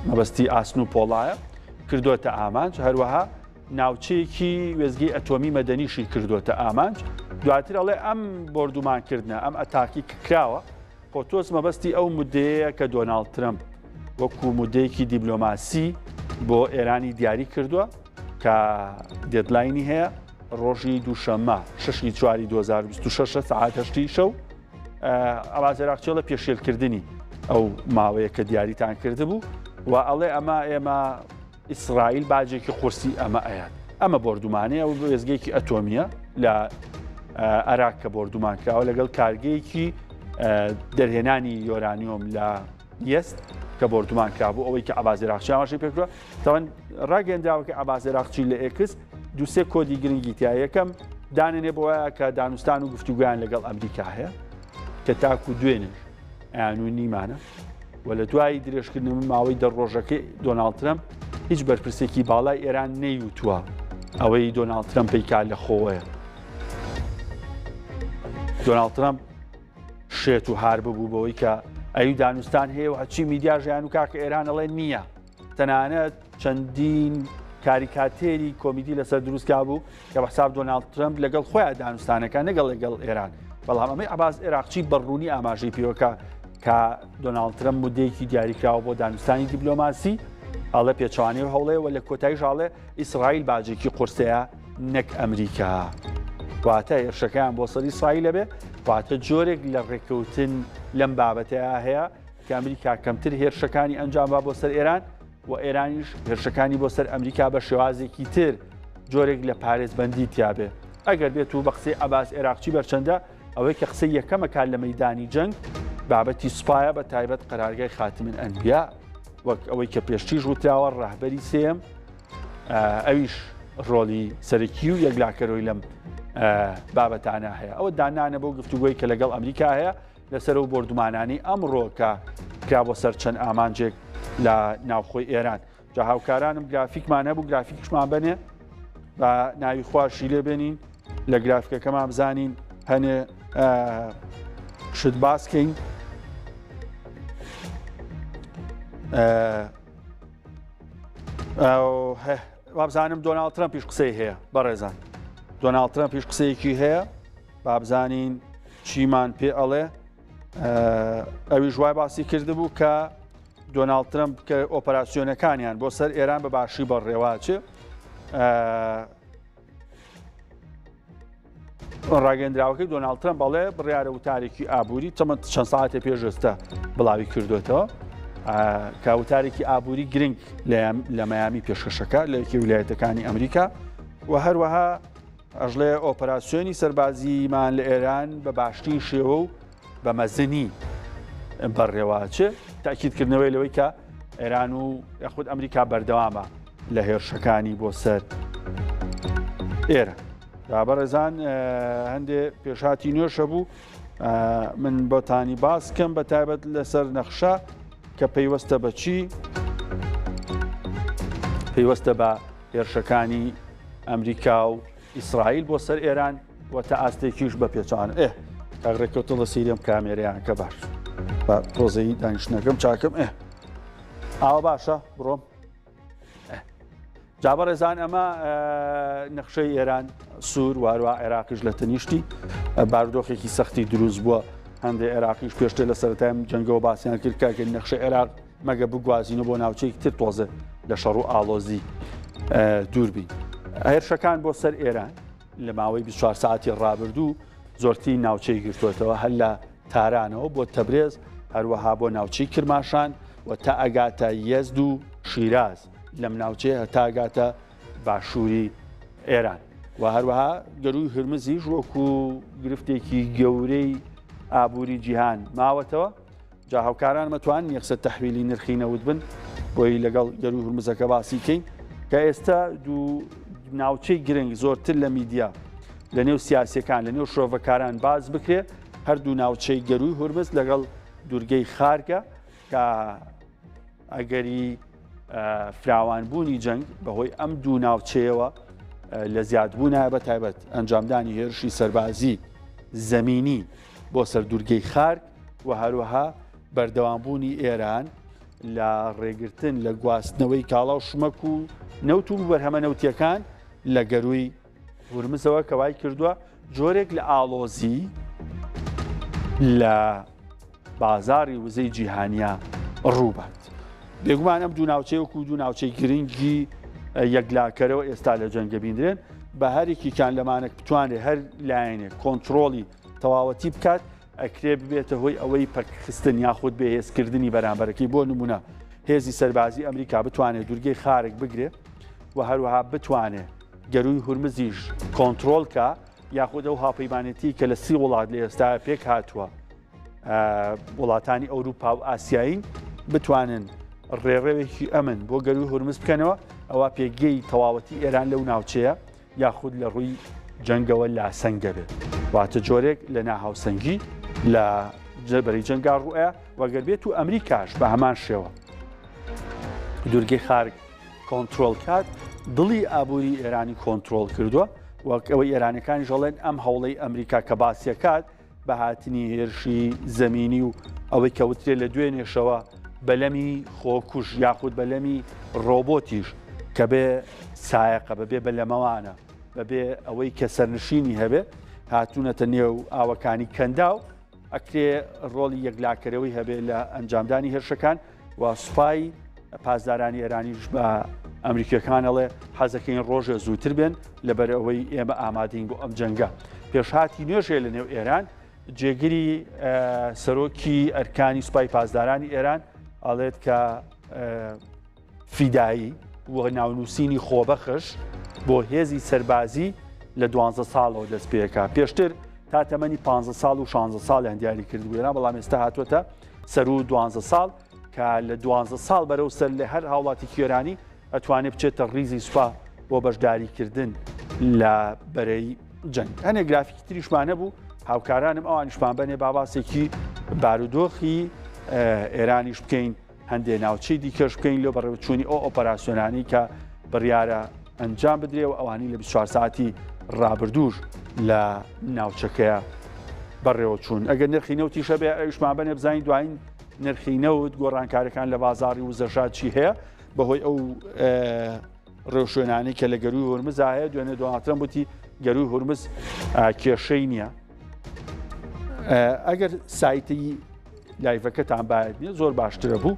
مەبەستی ئاسن و پۆڵایە کردوتە ئامانج هەروەها ناوچەیەکی وێزگی ئەتۆمی مەدەنیشی کردوتە ئامانج. دواتر ئەڵێ ئەم بردومانکردنە ئەم ئەتاکی کراوە خۆتۆس مەبەستی ئەو مودەیە کە دۆناڵد ترەمپ وەکو مودەیەکی دیبلۆماسی بۆ ئێرانی دیاری کردووە کە دێدلاینی هەیە ڕۆژی دووشەممە 6/4/2026 سەعات 8 شەو. عەباس عێراقچی لە پێشێلکردنی ئەو ماوەیە کە دیاریتان کرده بوو و ئەڵێ ئێمە ئیسرائیل باجێکی قورسی ئەمە ئەیات ئەمە بردومانەیە و وێزگەیەکی ئەتۆمیە لە عێراق کە بردومان کراوە لەگەڵ کارگەیەکی دەرهێنانی یۆرانیۆم لە یەست کە بردومان کرابوو ئەوەی کە عەباس عێراقچی ئاماژەی پێکردووە. تاوان ڕاگەندراوەکە عەباس عێراقچی لە ئێکس دووسێ کۆدی گرنگی تیا یەکەم دانێنێ بۆیە کە دانوستان و گفتوگویان لەگەڵ ئەمریکا هەیە کە تاکو دوێنش ئەیان و نیمانە و لە دوای درێژکردن ماوەی دەڕۆژەکەی دۆناڵد ترەمپ هیچ بەرپرسێکی باڵای ئێران نەیوتووە ئەوەی دۆناڵد ترەمپ پێیکا لە خۆوەیە. دۆناڵد ترەمپ شێت و هار ببوو بەوەی کە ئەی دانوستان هەیە و هەچی میدیا ژیان و کاکە ئێران ئەڵێ نییە. تەنانەت چەندین کاریکاتێری کۆمیدی لەسەر دروستکا بوو کە بەحساب دۆناڵد ترەمپ لەگەڵ خۆیان دانوستانەکان لەگەڵ ئێران بەڵام ئەمەی عەباس عێراقچی بەڕوونی ئاماژەی پێوەکە کە دۆناڵد ترەمپ مودەیەکی دیاریکراوە بۆ دانوستانی دیبلۆماسی ئەڵێ پێچوانەی و هەوڵەیە و لە کۆتاییش ئاڵێ ئیسرائیل باجێکی قورسەیە نەک ئەمریکا واتە هێرشەکەیان بۆ سەر ئیسرائیلە بێ واتە جۆرێک لە ڕێکەوتن لەم بابەتەیە هەیە کە ئەمریکا کەمتر هێرشەکانی ئەنجام با بۆ سەر ئێران و ئێرانیش هێرشەکانی بۆ سەر ئەمریکا بە شێوازێکی تر جۆرێک لە پارێزبەندی تیابێ ئەگەر بێت و بە قسەی عەباس عێراقچی بەرچەندە ئەوەی کە قسەی یەکەمەکان لە مەیدانی جەنگ بابەتی سوپایە بە تایبەت قەرارگای خاتمین ئەنبیا وەک ئەوەی کە پێشتیش وتراوە ڕاهبەری سێم ئەویش ڕۆلی سەرەکی و یەکلاکەرۆی لەم بابەتانە هەیە ئەوە دانانە بۆ گفتوگۆی کە لەگەڵ ئەمریکا هەیە لەسەر و بردومانانی ئەمڕۆ کە کرا بۆ سەر چەند ئامانجێک لە ناوخۆی ئێران جا هاوکارانم گرافیکمان هەبوو گرافیکشمان بنێ بە ناوی خواشی لێ بێنین لە گرافیکەکەمان بزانین هەنێ شت باسکەین وابزانم دۆناڵد ترەمپیش قسەی هەیە بەڕێزان دۆناڵد ترەمپیش قسەیەکی هەیە بابزانین چیمان پێ ئەڵێ ئەوی ژوای باسی کردبوو کە دۆناڵد ترەمپ کە ئۆپەراسیۆنەکانیان بۆ سەر ئێران بە باشی بەڕێواچێ ڕاگەندراوەکەی دۆناڵد ترەمپ بەڵێ بڕیارە وتارێکی ئابووری چەند ساعتێ پێشێستا بڵاوی کردوێتەوە کە وتارێکی ئابووری گرنگ لە مەیامی پێشکەشەکە لە یەکی ویلایەتەکانی ئەمریکا و هەروەها ئەژڵێ ئۆپەراسیۆنی سەربازیمان لە ئێران بە باشترین شێوە و بە مەزنی بەڕێواچێ تاکیدکردنەوەی لەوەی کە ئێران و یاخود ئەمریکا بەردەوامە لە هێرشەکانی بۆ سەر ئێرە بەڕێزان هەندێ پێشاتی نوێشە بوو من بۆتانی باسکەم بە تایبەت لەسەر نەخشە کە پەیوەستە بە چی پەیوەستە بە هێرشەکانی ئەمریکا و ئیسرائیل بۆ سەر ئێران و تا ئاستێکیش بە پێچوان کاغڕێکەوتە لە سیریم کامێرەیان کە باش بە پرۆزەی دانیشتنەکەم چاکەم ئاوە باشە بڕۆم جا بەڕێزان ئەمە نەخشەی ئێران سوور وارووا عێراقیش لە تەنیشتی بارودۆخێکی سەختی دروست بووە هەندێک عێراقیش پێشتر لە سەرەتایم جەنگەوە باسییان کرد کاکە نەخشەی عێراق مەگە بگوازینە بۆ ناوچەیەکی تر تۆزە لە شەڕ و ئاڵۆزی دووربین هێرشەکان بۆ سەر ئێران لە ماوەی 24 ساعتی ڕابردوو زۆرتی ناوچەی گرتوێتەوە هەر لە تارانەوە بۆ تەبرێز هەروەها بۆ ناوچەی کرماشان و تا ئەگاتە یەزد و شیراز لەم ناوچەیە هەتا ئەگاتە باشووری ئێران و هەروەها گەروی هرمزیش وەکو گرفتێکی گەورەی ئابووری جیهان ماوەتەوە جا هاوکاران مەتوان یەکسە تەحویلی نرخی نەوت بن بۆی لەگەڵ گەروی هرمزەکە باسی کەین کە ئێستا دوو ناوچەی گرنگ زۆرتر لە میدیا لە نێو سیاسیەکان لە نێو شۆڤەکاران باز بکرێ هەردوو ناوچەی گەروی هورمز لەگەڵ دوورگەی خارگە کە ئەگەری فراوانبوونی جەنگ بەهۆی ئەم دوو ناوچەیەوە لە زیادبوونە بە تایبەت ئەنجامدانی هێرشی سەربازی زەمینی بۆ سەر دوورگەی خارگ و هەروەها بەردەوامبوونی ئێران لە ڕێگرتن لە گواستنەوەی کاڵا و شمەک و نەوت و بەرهەمە نەوتیەکان لە گەروی هورمزەوە کەوای کردووە جۆرێک لە ئاڵۆزی لە بازاڕی وزەی جیهانیا ڕووبات بێگومان ئەم دوو ناوچەی وەکو دوو ناوچەی گرنگی یەکلاکەرەوە ئێستا لە جەنگە بیندرێن بە هەرێکیان لەمانە بتوانێت هەر لایەنێک کۆنتترۆلی تەواوەتی بکات ئەکرێ ببێتە هۆی ئەوەی پەرخستن یاخود بەهێزکردنی بەرامبەرەکەی بۆ نمونە هێزی سەربازی ئەمریکا بتوانێت دوورگەی خارگ بگرێت و هەروەها بتوانێت گەروی هورمزیش کۆنتترۆلکە یاخود ئەو هاپەیمانەتی کە لە 30 وڵات لە ئێستا پێک هاتووە وڵاتانی ئەوروپا و ئاسیایی بتوانن ڕێڕێوێکی ئەمن بۆ گەروی هورمز بکەنەوە ئەوە پێگەی تەواوەتی ئێران لەو ناوچەیە یاخود لە ڕووی جەنگەوە لاسەنگە بێت واتە جۆرێک لە ناهاوسەنگی لە جەبەری جەنگا ڕوئە وەگەر بێت و ئەمریکاش بە هەمان شێوە دوورگەی خارگ کۆنتترۆل کات دڵی ئابووری ئێرانی کۆنتترۆل کردووە وەک ئەوەی ئێرانەکانی ژەڵێن ئەم هەوڵەی ئەمریکا کە باسیەکات بە هاتنی هێرشی زەمینی و ئەوەی کەوترێ لە دوێنێشەوە بەلەمی خۆکوش یاخود بەلەمی ڕۆبۆتیش کە بێ سایەقە بەبێ بەلەمەوانە بەبێ ئەوەی کە سەرنشینی هەبێ هاتوونەتە نێو ئاوەکانی کەندا و ئەکرێ ڕۆڵی یەکلاکەرەوەی هەبێ لە ئەنجامدانی هێرشەکان و سوپای پاسدارانی ئێرانیش بە ئەمریکەکانەڵێ حەزەکەین ڕۆژە زووتر بێن لەبەر ئەوەی ئێمە ئامادەین بۆ ئەم جەنگە پێشهاتی نوێژێ لە نێو ئێران جێگیری سەرۆکی ئەرکانی سوپای پاسدارانی ئێران ئەڵێت کە فیدایی وە ناونووسینی خۆبەخش بۆ هێزی سەربازی لە 12 ساڵەوە دەست پێەکە پێشتر تا تەمەنی 15 ساڵ و 16 ساڵیان دیاری کردبووێنە بەڵام ئێستا هاتووەتە سەر و 12 ساڵ کە لە 12 ساڵ بەرەو سەر لە هەر هاوڵاتی کێرانی ئەتوانێت بچێتە ڕیزی سوپا بۆ بەشداریکردن لە بەرەی جەنگ. هەنێک گرافیکی تریشمانە بوو هاوکارانم ئەوانیشمان بەنێ باباسێکی بارودۆخی ئێرانیش بکەین هەندێک ناوچەی دیکەش بکەین لێ بەڕێوەچوونی ئەو ئۆپەراسیۆنانی کە بڕیارە ئەنجام بدرێ و ئەوانی لە 24 ساعتی ڕابردوش لە ناوچەکەیە بەڕێوە چوون. ئەگەر نرخی نەوتیشە بێ ئەویشمان بەنێ بزانین دوایین نرخی نەوت گۆڕانکارەکان لە بازاڕی وزەشات چی هەیە بەهۆی ئەو ڕێوشوێنانی کە لە گەروی هورمز هەیە دوێنێ دواترم وتی گەروی هورمز کێشەی نییە. ئەگەر سایتی لایڤەکەتان باید نیە زۆر باشترە بوو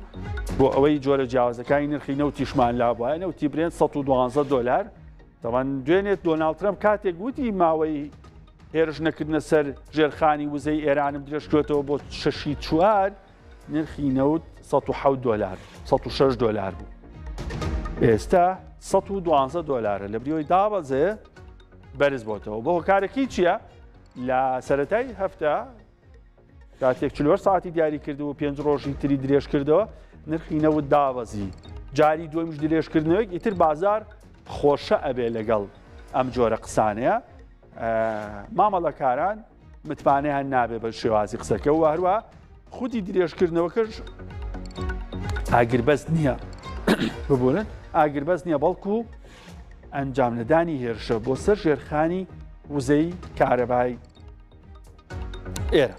بۆ ئەوەی جۆرە جیاوازەکانی نرخی نەوتیشمان لا بووە نەوتی برێن $112 دەوان دوێنێت دۆناڵد ترەمپ کاتێک گوتی ماوەی هێرش نەکردنە سەر ژێرخانی وزەی ئێرانم درێژکرێتەوە بۆ 6.4 نرخی نەوت $107 $106 بوو. ئێستا $112 لە بریۆی دابەزێ بەرز بۆتەوە بۆ هۆکارەکەی چییە؟ لە سەرەتای هەفتە کاتێک 40 ساعتی دیاری کردەوە 5 ڕۆژی تری درێژ کردەوە نرخی نەوت دابەزی جاری دومیش درێژکردنەوەی ئیتر بازار خۆشە ئەبێ لەگەڵ ئەم جۆرە قسانەیە مامەڵەکاران متمانەیان نابێ بە شێوازی قسەکە و هەروە خودی درێژکردنەوەکەش ئاگربەست نییە ببوورن ئاگربەست نییە بەڵکو ئەنجام نەدانی هێرشە بۆ سەر ژێرخانی وزەی کارەبای ئێرە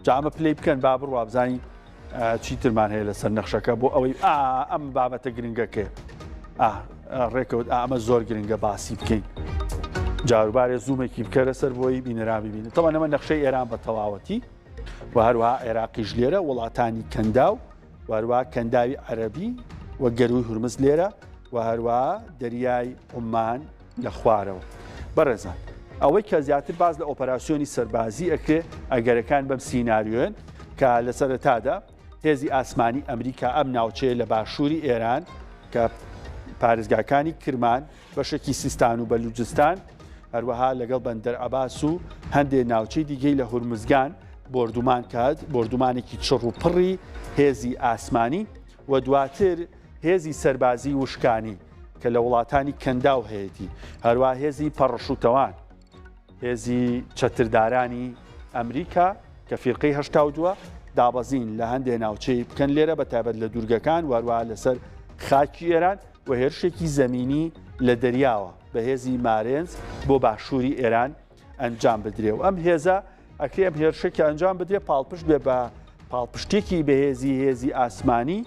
جامە پلەی بکەن با بڕوا بزانی چیترمان هەیە لەسەر نەخشەکە بۆ ئەوەی ئەم بابەتە گرنگەکە ڕێکەوت ئەمە زۆر گرنگە باسی بکەین جاروبارێ زوومێکی بکەرە سەر بۆی بینەرا ببینێت تەوە نەمە نەخشەی ئێران بە تەواوەتی و هەروەها عێراقیش لێرە وڵاتانی کەنداو و هەروەها کەنداوی عەرەبی و گەروی هورمز لێرە و هەروەها دەریای عومان لە خوارەوە. بەڕێزان ئەوەی کە زیاتر باز لە ئۆپەراسیۆنی سەربازی ئەکرێ ئەگەرەکان بەم سیناریۆن کە لە سەرەتادا هێزی ئاسمانی ئەمریکا ئەم ناوچەیە لە باشووری ئێران کە پارێزگاکانی کرمان بەشێکی سیستان و بەلوجستان هەروەها لەگەڵ بەندەر عەباس و هەندێک ناوچەی دیگەی لە هورمزگان بردومان کات بردومانێکی چڕ و پڕی هێزی ئاسمانی و دواتر هێزی سەربازی وشکانی کە لە وڵاتانی کەنداو هەیەی هەروە هێزی پەڕەشوتەوان هێزی چەتردارانی ئەمریکا کە فیرقەی 82 دابەزین لە هەندێک ناوچەی بکەن لێرە بە تایبەت لە دوورگەکان وەروە لەسەر خاکی ئێران و هێرشێکی زەمینی لە دەریاوە بە هێزی مارێنز بۆ باشووری ئێران ئەنجام بدرێ و ئەم هێزە ئەکرێ ئەم هێرشێکی ئەنجام بدرێ پاڵپشت بێ بە پاڵپشتێکی بەهێزی ئاسمانی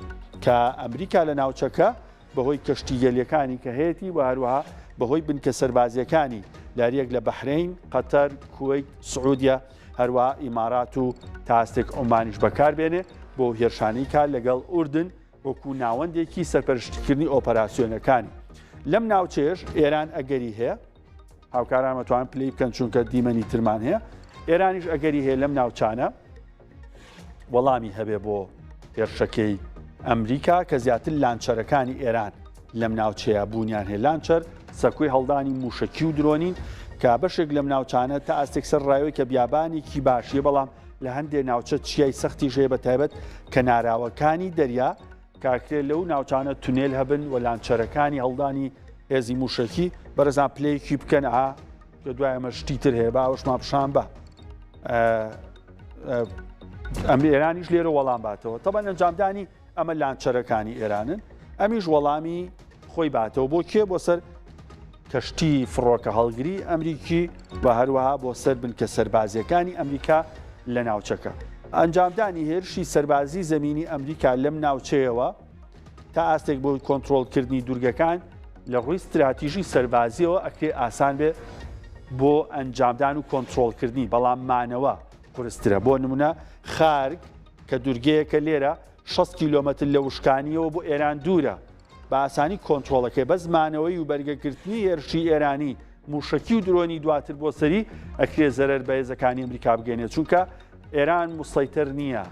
کە ئەمریکا لە ناوچەکە بەهۆی کەشتی گەلیەکانی کە هەیەی و هەروەها بەهۆی بنکە سەربازیەکانی لاریەک لە بەحرین قەتەر کوێیت سعودیا هەروە ئیمارات و تاستێک عومانیش بەکاربێنێ بۆ هێرشانەی کار لەگەڵ ئوردن وەکو ناوەندێکی سەرپەرشتکردنی ئۆپەراسیۆنەکانی لەم ناوچێش ئێران ئەگەری هەیە هاوکاران مەتوان پلەی بکەن چونکە دیمەنی ترمان هەیە ئێرانیش ئەگەری هەیە لەم ناوچانە وەڵامی هەبێ بۆ هێرشەکەی ئەمریکا کە زیاتر لانچەرەکانی ئێران لەم ناوچەیە بوونیان هەیە لانچەر سەکوی هەڵدانی موشکی و درۆنین کە بەشێک لەم ناوچانە تا ئاستێک سەر ڕایەوەی کە بیابانێکی باشیە بەڵام لە هەندێک ناوچە چیای سەختی ژێ بە تایبەت کە ناراوەکانی دەریا کاکرێ لەو ناوچانە تونێل هەبن و لانچەرەکانی هەڵدانی هێزی موشکی بەرەزان پلەیەکی بکەن کە دوای ئەمە شتیتر هەیە باوەشمان پیشان بە ئەم ئێرانیش لێرە وەڵام باتەوە تەبەن ئەنجامدانی ئەمە لانچەرەکانی ئێرانن ئەمیش وەڵامی خۆی باتەوە بۆ کێ بۆ سەر کەشتی فڕۆکە هەڵگری ئەمریکی و هەروەها بۆ سەر بنکە سەربازیەکانی ئەمریکا لە ناوچەکە ئەنجامدانی هێرشی سەربازی زەمینی ئەمریکا لەم ناوچەیەوە تا ئاستێک بۆ کۆنتترۆلکردنی دوورگەکان لە ڕووی استراتیژی سەربازیەوە ئەکرێ ئاسان بێ بۆ ئەنجامدان و کۆنتترۆلکردنی بەڵام مانەوە قورسترە بۆ نمونە خارگ کە دوورگەیەکە لێرە 6 کیلۆمەتر لە وشکانیەوە بۆ ئێران دوورە بە ئاسانی کۆنتترۆلەکەی بە زمانەوەی و بەرگەگرتنی هێرشی ئێرانی موشکی و درۆنی دواتر بۆ سەری ئەکرێ زەرەر بە هێزەکانی ئەمریکا بگەێنێت چونکە ئێران موسڵیتر نییە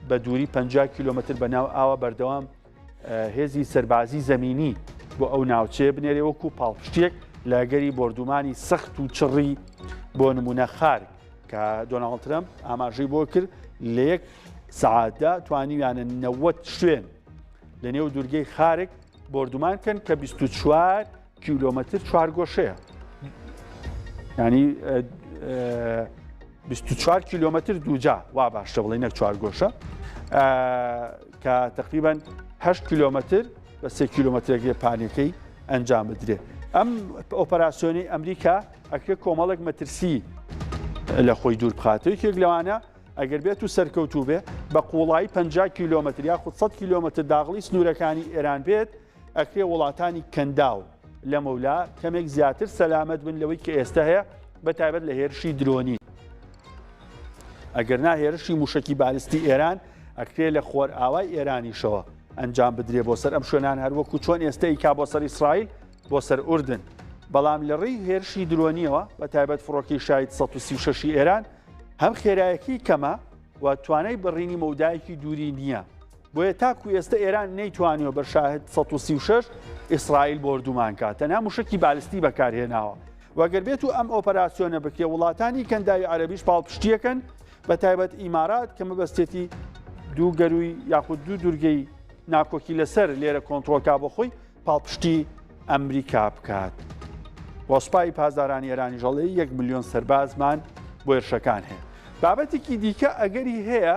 بە دووری 50 کیلۆمەتر بەناو ئاوە بەردەوام هێزی سەربازی زەمینی بۆ ئەو ناوچەیە بنێرێ وەکو پاڵپشتێک لەگەری بردومانی سەخت و چڕی بۆ نمونە خارک کە دۆناڵد ترەمپ ئاماژەی بۆ کرد لە یەک سەعاتدا توانیویانە 90 شوێن لە نێو دوورگەی خارک بردومان کەن کە 24 کیلۆمەتر چوارگۆشەیە، ینی 24 کیلۆمەتر دووجا وا باشتە بڵێ نەک چوارگۆشە کە تقریبان 8 کیلۆمەتر بە 3 کیلۆمەترێک پانەکەی ئەنجام بدرێت. ئەم ئۆپەراسیۆنی ئەمریکا ئەکرێت کۆمەڵێک مەترسی لە خۆی دوور بخاتەوە. یەکێک لەوانە ئەگەر بێت و سەرکەوتوو بێ بە قوڵایی 50 کیلۆمەتر یاخود 100 کیلۆمەتر داغڵی سنوورەکانی ئێران بێت، ئەکرێ وڵاتانی کەنداو لە مەولا کەمێک زیاتر سەلامەت بن لەوەی کە ئێستا هەیە، بەتایبەت لە هێرشی درۆنی. ئەگەر نا هێرشی موشکی بالستی ئێران ئەکرێ لە خۆر ئاوای ئێرانیشەوە ئەنجام بدرێ بۆ سەر ئەم شوێنان هەروەکو چۆن ئێستا ئیکا بۆ سەر ئیسرائیل بۆ سەر ئوردن. بەڵام لە ڕێی هێرشی درۆنیەوە بەتایبەت فڕۆکەی شایت 136 ئێران هەم خێرایەکی کەمە و توانای بڕینی مەودایەکی دووری نییە، بۆیە تاکو ئێستا ئێران نەیتوانیەوە بە شاهد 136 ئیسرائیل بردومان کات، تەنها موشکی بالستی بەکارهێناوە. وەگەر بێت و ئەم ئۆپەراسیۆنە بکرێ وڵاتانی کەنداوی عەرەبیش پاڵپشتیەکەن، بەتایبەت ئیمارات کە مەبەستێتی دوو گەروی یاخود دوو دوورگەی ناکۆکی لەسەر لێرە کۆنتڕۆلکا بۆ خۆی پاڵپشتی ئەمریکا بکات. وەسپای پازارانی ئێرانی ژەڵێ 1 ملیۆن سەربازمان بۆ هێرشەکان هەیە. بابەتێکی دیکە ئەگەری هەیە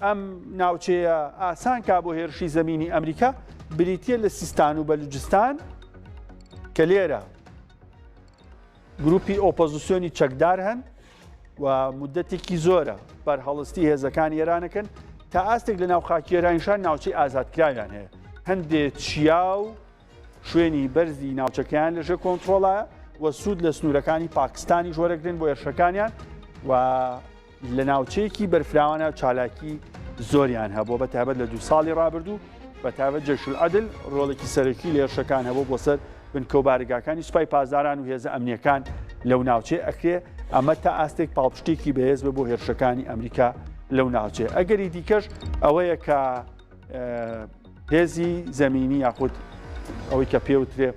ئەم ناوچەیە ئاسان کا بۆ هێرشی زەمینی ئەمریکا بریتە لە سیستان و بەلوجستان کە لێرە گروپی ئۆپۆزیسیۆنی چەکدار هەن و مدەتێکی زۆرە بەرهەڵستی هێزەکان ئێرانەکەن تا ئاستێک لە ناو خاکی ئێرانیشان ناوچەی ئازادکراویان هەیە. هەندێک چیا و شوێنی بەرزی ناوچەکەیان لەژێر کۆنتڕۆڵایە و سوود لە سنوورەکانی پاکستانی ژۆرەگرن بۆ هێرشەکانیان و لە ناوچەیەکی بەرفراوانە چالاکی زۆریان هەبوو بەتایبەت لە 2 ساڵی ڕابردوو بەتایبەت جەشول عەدل ڕۆڵێکی سەرەکی لە هێرشەکان هەبوو بۆ سەر بنکە و بارگاکانی سوپای پازاران و هێزە ئەمنیەکان لەو ناوچەیە ئەکرێ ئەمە تا ئاستێک پاڵپشتێکی بەهێز بە بۆ هێرشەکانی ئەمریکا لەو ناوچێ. ئەگەری دیکەش ئەوەیە کە هێزی زەمینی یاخود ئەوەی کە پێوترێ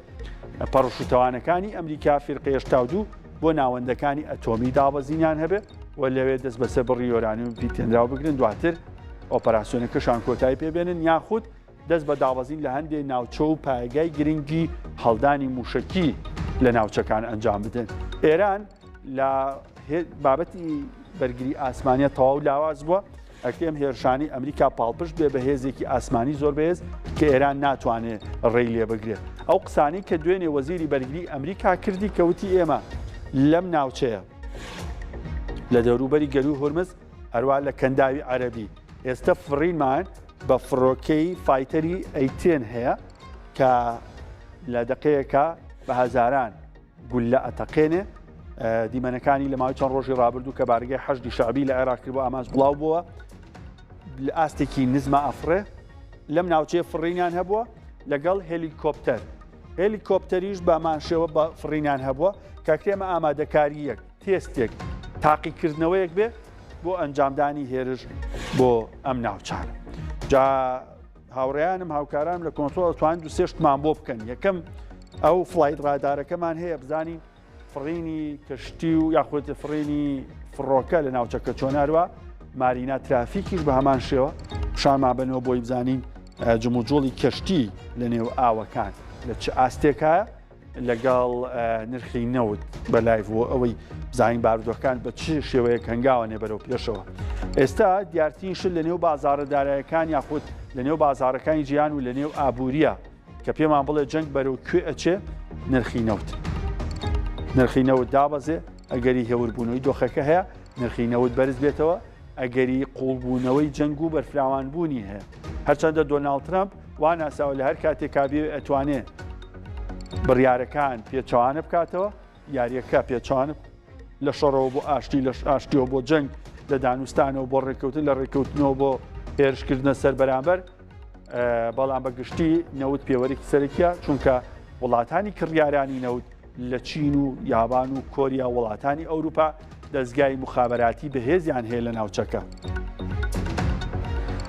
پەڕۆشوتەوانەکانی ئەمریکا فیرقەی 82 بۆ ناوەندەکانی ئەتۆمی دابەزینیان هەبێ و لەوێ دەست بەسەر بڕی یۆرانیوم پیتێنراوە بگرن، دواتر ئۆپەراسیۆنەکەشان کۆتایی پێبێنن یاخود دەست بە دابەزین لە هەندێک ناوچە و پایگای گرنگی هەڵدانی موشکی لە ناوچەکان ئەنجام بدەن. ئێران لە بابەتی بەرگری ئاسمانیە تەواو لاواز بووە، ئەکرێم هێرشانی ئەمریکا پاڵپشت بێ بە هێزێکی ئاسمانی زۆر بەهێز کە ئێران ناتوانێت ڕێی لێ بگرێت. ئەو قسانی کە دوێنێ وەزیری بەرگری ئەمریکا کردی کەوتی ئێمە لەم ناوچەیە لە دەوروبەری گەلوی هورمز هەروە لە کەنداوی عەرەبی ئێستا فڕینمان بە فڕۆکەی فایتەری ئەیتێن هەیە کە لە دقەیەکە بە هەزاران گولە ئەتەقێنێ. دیمەنەکانی لە ماوەی چەند ڕۆژی ڕابردوو کە بارگەی حەشدی شەعبی لە عێراق کرد بۆ ئامانج بڵاو بووە لە ئاستێکی نزمە ئەفرێ لەم ناوچەیە فڕینیان هەبووە لەگەڵ هێلیکۆپتەر. هێلیکۆپتەریش بە ماشێوە بە فڕینیان هەبووە کە کرێمە ئامادەکاریەک تێستێک تاقیکردنەوەیەک بێ بۆ ئەنجامدانی هێرش بۆ ئەم ناوچانە. جا هاوڕێیانم هاوکاران لە کۆنتڕۆڵ توان 2 شتمان بۆ بکەن. یەکەم ئەو فڵایت ڕادارەکەمان هەیە بزانین فڕینی کەشتی و یاخود فڕینی فڕۆکە لە ناوچەکە چۆناروە مارینە ترافیکیش بە هەمان شێوە پیشانمان بنەوە بۆی بزانین جموجۆڵی کەشتی لە نێو ئاوەکان لە چ ئاستێکە لەگەڵ نرخی نەوت بە لایڤەوە ئەوەی بزانین بارودۆکان بە چ شێوەیە هەنگاوانێ بەرەو پێشەوە. ئێستا دیارترینشت لە نێو بازاڕەدارایەکان یاخود لە نێو بازاڕەکانی جیهان و لە نێو ئابووریە کە پێمان بڵێ جەنگ بەرەو کوێ ئەچێ نرخی نەوت. نرخی نەوت دابەزێ ئەگەری هێوربوونەوەی دۆخەکە هەیە نرخی نەوت بەرز بێتەوە، ئەگەری قوڵبوونەوەی جەنگ و بەرفراوانبوونی هەیە. هەرچەندە دۆناڵد ترامپ وا ناساوە لە هەر کاتێکا بێ ئەتوانێت بڕیارەکان پێچەوانە بکاتەوە، یاریەکە پێچوانە لە شەڕەوە بۆ ئاشتی لە ئاشتیەوە بۆ جەنگ لە دانوستانەوە بۆ ڕێککەوتن لە ڕێککەوتنەوە بۆ هێرشکردنە سەر بەرامبەر، بەڵام بەگشتی نەوت پێوەرێکی سەرەکیە چونکە وڵاتانی کڕیارانی نەوت لە چین و یابان و کۆریا وڵاتانی ئەوروپا دەستگای مخابەراتی بەهێزیان هەیە لە ناوچەکە.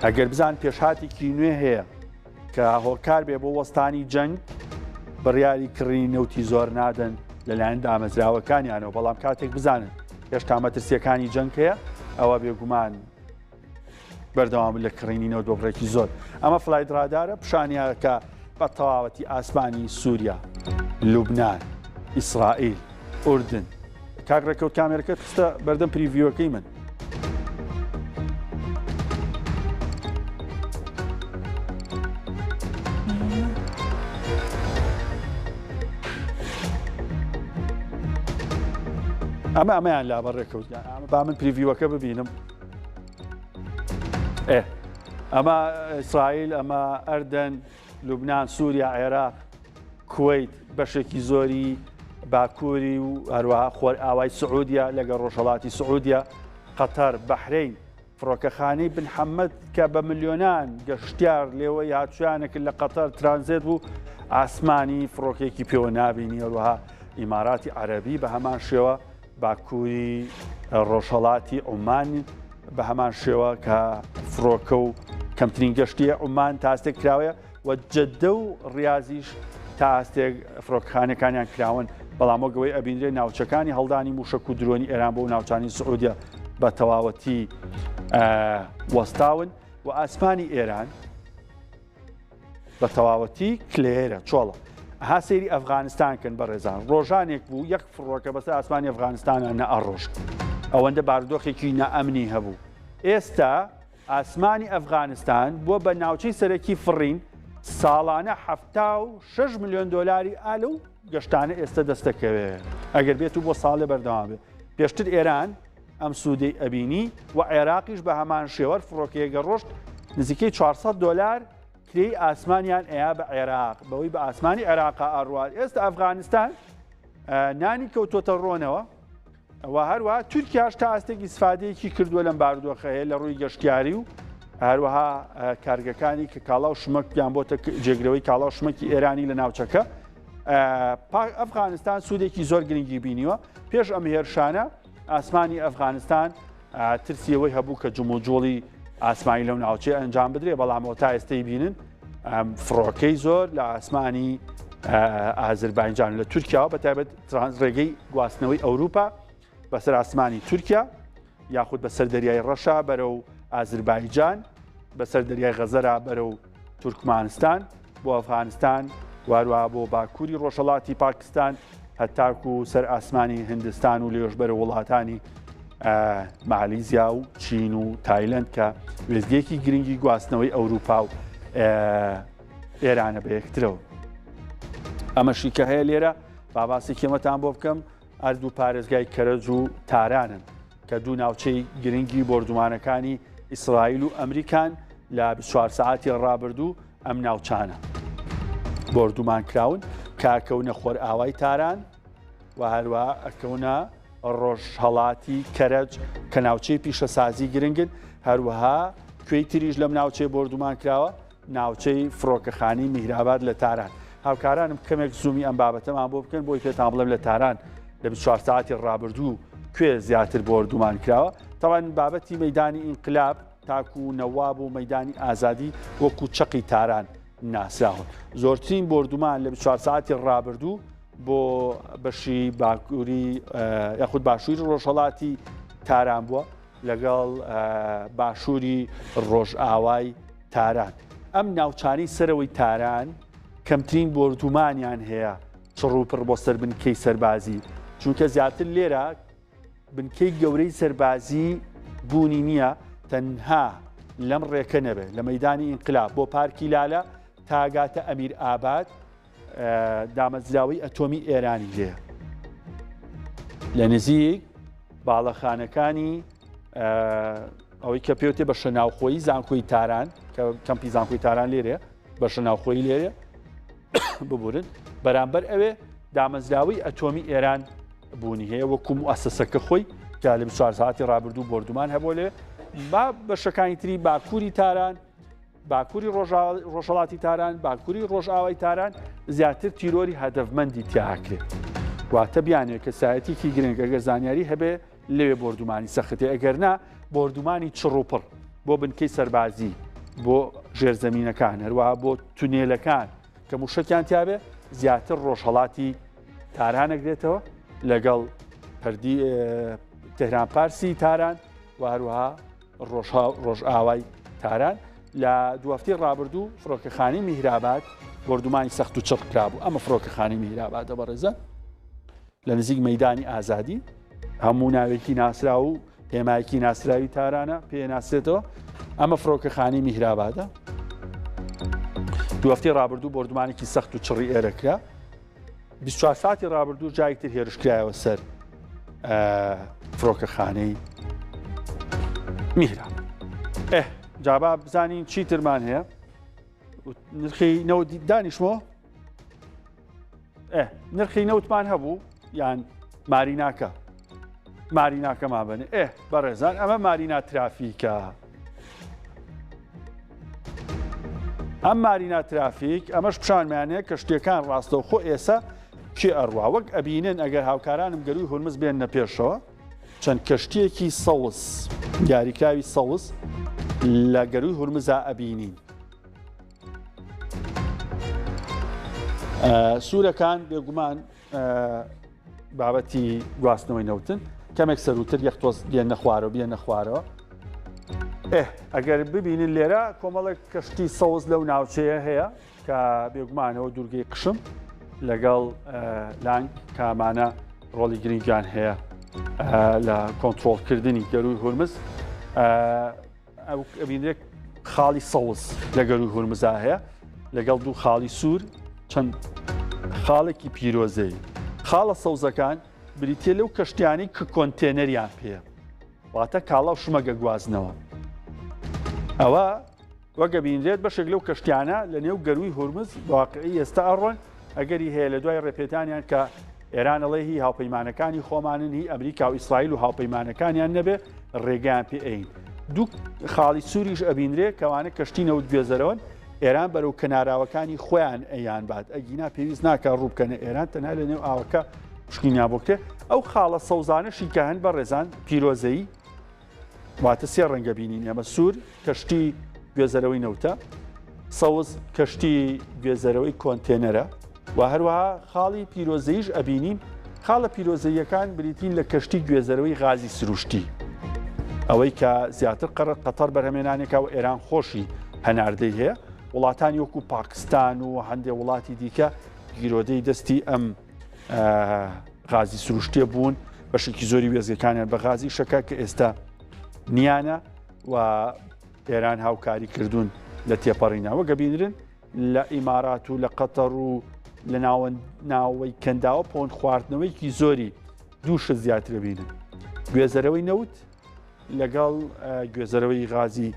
ئەگەر بزان پێشهاتێکی نوێ هەیە کە هۆکار بێ بۆ وەستانی جەنگ بڕیاری کڕینی نەوتی زۆر نادەن لەلایەن دامەزراوەکانیانەوە بەڵام کاتێک بزانن هێشتا مەترسیەکانی جەنگ هەیە ئەوە بێگومان بەردەوام لە کڕینینەوە دۆبڕێکی زۆر ئەمە فلایت ڕادارە پیشانیاکە بە تەواوەتی ئاسمانی سووریا لوبنان ئیسرائیل ئوردن کاگڕێکەوت کامێرەکەت خستە بەردەم پریڤیۆکەی من ئەمەیان لا بەڕێکەوت با من پریڤیوەکە ببینم ئەمە ئیسرائیل ئەمە ئەردەن لوبنان سووریا عێراق کوێیت بەشێکی زۆری باکووری و هەروەها خۆر ئاوای سعودیا لەگەڵ ڕۆژهەڵاتی سعودیا قەتەر بەحرەین فڕۆکەخانەی بن حەمەد کە بە ملیۆنان گەشتیار لێوەی هاتوویانەکرد لە قەتەر ترانزێت بوو ئاسمانی فڕۆکێکی پێوە نابینی هەروەها ئیماراتی عەرەبی بە هەمان شێوە باکووری ڕۆژهەڵاتی عومان بە هەمان شێوە کە فڕۆکە و کەمترین گەشتیە عومان تا ئەستێک کراوەیە و جەددە و ڕیازیش تا ئەستێک فڕۆکەخانەکانیان کراون بەڵام وەگەوەی ئەبینرێ ناوچەکانی هەڵدانی موشک و درۆنی ئێران بۆ ناوچانی سعودیا بە تەواوەتی وەستاون و ئاسمانی ئێران بە تەواوەتی کلێرە چۆڵە ها سەیری ئەفغانستانکەن بە ڕێزان ڕۆژانێک بوو یەک فڕۆکە بەسەر ئاسمانی ئەفغانستانە نەئەڕۆژ ئەوەندە بارودۆخێکی نەئەمنی هەبوو ئێستا ئاسمانی ئەفغانستان بۆ بە ناوچەی سەرەکی فڕین ساڵانە 76 ملیۆن دۆلاری ئالە و گەشتانە ئێستا دەستەکەوێت ئەگەر بێت و بۆ ساڵێ بەردەوام بێت پێشتر ئێران ئەم سوودەی ئەبینی و عێراقیش بە هەمان شێوە فڕۆکەیەگە ڕۆشت نزیکەی 400 دۆلار کرێی ئاسمانیان ئەیە بە عێراق بەوەی بە ئاسمانی عێراقا ئەڕوات ئێستا ئەفغانستان نانی کەوتۆتە ڕۆنەوە و هەروەها تورکیاش تا ئاستێکی سفادەیەکی کردووە لەم بارودۆخە هەیە لە ڕووی گەشتیاری و هەروەها کارگەکانی کە کاڵاو شمەکیان بۆتە جێگرەوەی کاڵاو شمەکی ئێرانی لە ناوچەکە ئەفغانستان سوودێکی زۆر گرنگی بینیوە پێش ئەم هێرشانە ئاسمانی ئەفغانستان ترسیەوەی هەبوو کە جموجۆڵی ئاسمانی لەو ناوچەیە ئەنجام بدرێ بەڵامەوە تا ئێستای بینن فڕۆکەی زۆر لە ئاسمانی ئازربایجان لە تورکیاوە بەتایبەت ڕێگەی گواستنەوەی ئەوروپا بەسەر ئاسمانی تورکیا یاخود بەسەر دەریای ڕەشا بەرەو ئازربایجان بەسەر دەریای غەزەرا بەرەو تورکمانستان بۆ ئەفغانستان واروها بۆ باکووری ڕۆژهەڵاتی پاکستان هەتاکو سەر ئاسمانی هندستان و لێژ بەرە وڵاتانی مالیزیا و چین و تایلند کە وێزگەیەکی گرنگی گواستنەوەی ئەوروپا و ئێرانە بە یەکترەوە ئەمەشی کە هەیە لێرە باباسی کێمەتان بۆ بکەم ئەرد و پارێزگای کەرەج و تارانن کە دوو ناوچەی گرنگی بۆردومانەکانی ئیسرائیل و ئەمریکان لە 24 ساعتی ڕابردوو ئەم ناوچانە بۆردومان کراون کاکەونە خۆر ئاوای تاران و هەروە ئەکەونە ڕۆژهەڵاتی کەرەج کە ناوچەی پیشەسازی گرنگن هەروەها کوێی تریش لەم ناوچەی بۆردومان کراوە ناوچەی فڕۆکەخانی میهراباد لە تاران هاوکارانم کەمێک زوومی ئەم بابەتەمان بۆ بکەن بۆی پێتان بڵێم لە تاران لە 24 ساعتی ڕابردوو کوێ زیاتر بۆردومان کراوە تاوان بابەتی مەیدانی ئینقلاب تاکو و نەواب و مەیدانی ئازادی وەکو چەقی تاران ناسراون زۆرترین بۆردومان لە 24 ساعتی ڕابردوو بۆ بەشی باکووری یاخود باشووری ڕۆژهەڵاتی تاران بووە لەگەڵ باشووری ڕۆژئاوای تاران ئەم ناوچانی سەرەوەی تاران کەمترین بۆردومانیان هەیە چڕوپڕ بۆ سەر بنکەی سەربازی چونکە زیاتر لێرە بنکەی گەورەی سەربازی بوونی نییە تەنها لەم ڕێکە نەبێت لە مەیدانی ئینقلاب بۆ پارکی لالە تاگاتە ئەمیر ئاباد دامەزراوەی ئەتۆمی ئێرانی لێە لە نزیک باڵەخانەکانی ئەوەی کە پێوتێ بە شەناوخۆیی زانکۆی تاران کە کەمپی زانکۆی تاران لێرە بە شەناوخۆیی لێرە ببورن بەرامبەر ئەوێ دامەزراوەی ئەتۆمی ئێران بوونی هەیە وەکو موئەسسەسەکە خۆی کە لە 24 ساعتی ڕابردوو بۆردومان هەبوو لێ با بەشەکانی تری باکووری تاران باکووری ڕۆژهەڵاتی تاران باکووری ڕۆژئاوای تاران زیاتر تیرۆری هەدەفمەندی تیاکرێت واتە بیانێت کە سایەتێکی گرنگ ئەگەر زانیاری هەبێ لەوێ بۆردومانی سەختێ ئەگەرنا بۆردومانی چڕوپڕ بۆ بنکەی سەربازی بۆ ژێرزەمینەکان هەروەها بۆ تونێلەکان کە موشکیان تیابێ زیاتر ڕۆژهەڵاتی تاران ئەگرێتەوە لەگەڵ پەردی تهران پارسی تاران و هەروەها ڕۆژ ئاوای تاران لە دو هەفتەی ڕابردوو فڕۆکەخانەی میهراباد گۆردومانی سەخت و چڕ کرابوو. ئەمە فڕۆکەخانەی میهرابادە بەڕێزە لە نزیک مەیدانی ئازادی هەموو ناوێکی ناسرا و هێمایەکی ناسراوی تارانە پێ ناسرێتەوە. ئەمە فڕۆکەخانەی میهرابادە. دو هەفتەی ڕابردوو گۆردومانێکی سەخت و چڕی ئێرەکرا. 24 ساتی ڕابردوو جایەکتر هێرشکرایەوە سەر فڕۆکەخانەی میهراب. جابا بزانین چی ترمان هەیە؟ نرخی نەوت دانیشمەوە؟ نرخی نەوتمان هەبوو یان ماریناکە ماریناکەمان بنێ. بەڕێزان ئەمە مارینا ترافیکە. ئەم مارینا ترافیک ئەمەش پیشانمانەیە کە شتێکان ڕاستەوخۆ ئێستا کێ ئەڕوا وەک ئەبینن ئەگەر هاوکارانم گەروی هورمز بێننە پێشەوە چەند کەشتێکی سەوز یاریکراوی سەوز لە گەروی هورمزا ئەبینین. سوورەکان بێگومان بابەتی گواستنەوەی نەوتن کەمێک سەروتر یەختۆز بێنە خوارەوە بێنە خوارەوە. ئەگەر ببینین لێرە کۆمەڵێک کەشتی سەوز لەو ناوچەیە هەیە کە بێگومانەوە دوورگەی قشم لەگەڵ لانگ کامانە ڕۆڵی گرنگیان هەیە لە کۆنتترۆلکردنی گەروی هورمز. ئەبینێک خاڵی سەوز لە گەروی هورمزا هەیە لەگەڵ دوو خاڵی سوور چەند خاڵێکی پیرۆزەی. خاڵە سەوزەکان بریتە لەو کەشتیانی کە کۆنتێنەریان پێ واتە کاڵا و شمەگە گوازنەوە. ئەوە وەگە بینرێت بەشێک لەو کەشتیانە لە نێو گەروی هورمز واقعی ئێستا ئەڕۆن ئەگەری هەیە لە دوای ڕێپێتانیان کە ئێرانەڵێ هی هاوپەیمانەکانی خۆمانن هی ئەمریکا و ئیسرائیل و هاوپەیمانەکانیان نەبێ ڕێگەیان پێ ئەین. دوو خاڵی سووریش ئەبینرێ کەوانە کەشتی نەوت گوێزەرەوەن ئێران بەرەو کەناراوەکانی خۆیان ئەیان بات ئەگینا پێویست ناکە ڕووبکەنە ئێران تەنها لە نێو ئاوەکە شکینیا بۆکتێ. ئەو خاڵە سەوزانەشی کە هەن بە ڕێزان پیرۆزەی واتە سێ ڕەنگە بینین ئێمە سوور کەشتی گوێزەرەوەی نەوتە، سەوز کەشتی گوێزەرەوەی کۆنتێنەرە و هەروەها خاڵی پیرۆزەیش ئەبینین. خاڵە پیرۆزەیەکان بریتین لە کەشتی گوێزەرەوەی غازی سروشتی ئەوەی کە زیاتر قەتەر بەرهەمێنانێکا و ئێران خۆشی هەناردەی هەیە. وڵاتانی وەکو پاکستان و هەندێک وڵاتی دیکە گیرۆدەی دەستی ئەم غازی سروشتیە بوون بەشێکی زۆری وێزگەکانیان بە غازی شەکە کە ئێستا نیانە و ئێران هاوکاری کردوون لە تێپەڕینەوە گەبینرن لە ئیمارات و لە قەتەر و لە ناوەی کەنداوە پۆن خواردنەوەیکی زۆری دووشە زیاترە بینن گوێزەرەوەی نەوت لەگەڵ گوێزەرەوەی غازی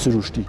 سروشتی.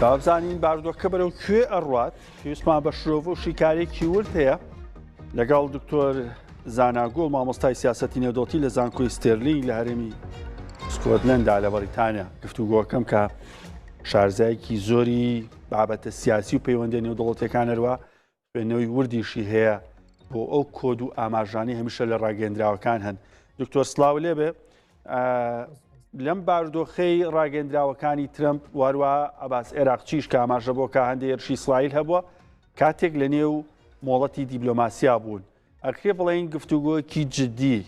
بابزانین باردۆکە بەرەو کوێ ئەڕوات پێویستمان بە شرۆڤ و شیکارێکی ورد هەیە لەگەڵ دکتۆر زاناگۆڵ مامۆستای سیاسەتی نێودۆڵی لە زانکۆی ستێرلینگ لە هەرێمی سکۆتلەندا لە بەریتانیا گفتوگۆکەم کە شارزایەکی زۆری بابەتە سیاسی و پەیوەندی نێودوڵەتیەکان هەروە خوێندنەوەی وردیشی هەیە بۆ ئەو کۆد و ئاماژانەی هەمیشە لە ڕاگەیەندراوەکان هەن. دکتۆر سڵاو لێبێ لەم باردۆخەی ڕاگەیەندراوەکانی ترەمپ وەروە ئەباس عێراقچیش کە ئاماژە بۆ کە هەندێک هێرشی ئیسرائیل هەبووە کاتێک لە نێو مۆڵەتی دیبلۆماسیا بوون ئەکرێ بڵێن گفتوگۆیەکی جددی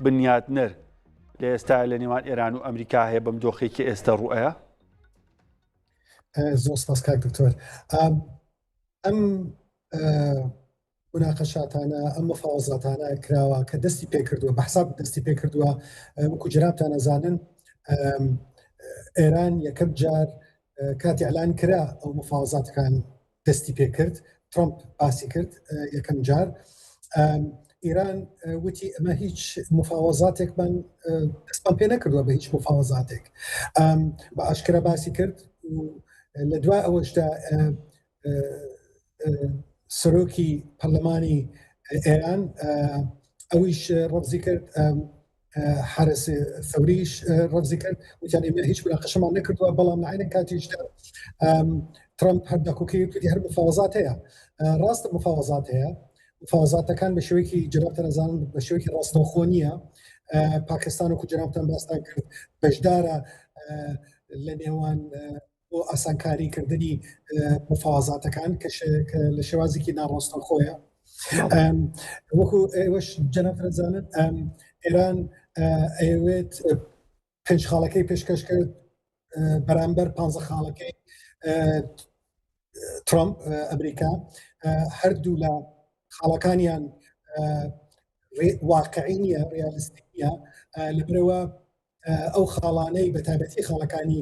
بنیادنەر لە ئێستا لە نێوان ئێران و ئەمریکا هەیە بەم دۆخێکی ئێستا ڕوئەیە؟ زۆر سپاس کاک دکتۆر. ئەم مناقەشاتانە ئەم مفاوەزاتانە کراوە کە دەستی پێ کردووە بە حساب دەستی پێ کردووە وەکو جرابتان ئەزانن ئێران یەکەم جار کاتی ئەلان کرا ئەو مفاوەزاتەکان دەستی پێ کرد ترامپ باسی کرد یەکەم جار ئیران وتی ئەمە هیچ مفاوەزاتێکمان دەستمان پێ نەکردووە بە هیچ مفاوەزاتێک بە ئاشکرا باسی کرد لە دوای ئەوەشدا سەرۆکی پەرلەمانی ئێران ئەویش ڕەبزی کرد حارس ثەوریش ڕەبزی کرد وتیان ئێمە هیچ مناقەشەمان نەکردووە بەڵام لە عینە کاتیشدا ترامپ هەرداکۆکەی وتی هەر مفاوەزات هەیە ڕاستە مفاوەزات هەیە مفاوەزاتەکان بە شێوەیەکی جەنابتان ئەزانن بە شێوەیەکی ڕاستەوخۆ نییە پاکستان وەکو جەنابتان باستان کرد بەشدارە لە نێوان بۆ ئاسانکاریکردنی مفاوەزاتەکان کە لە شێوازێکی ناڕاستەوخۆیە وەکو ئێوەش جەنابتان ئەزانن ئێران ئەوێت 5 خاڵەکەی پێشکەش کرد بەرامبەر 15 خاڵەکەی ترامپ ئەمریکا هەردوو لە خاڵەکانیان واقعی نیە ڕیالیستی نیە لەبەرەوە ئەو خاڵانەی بە تایبەتی خاڵەکانی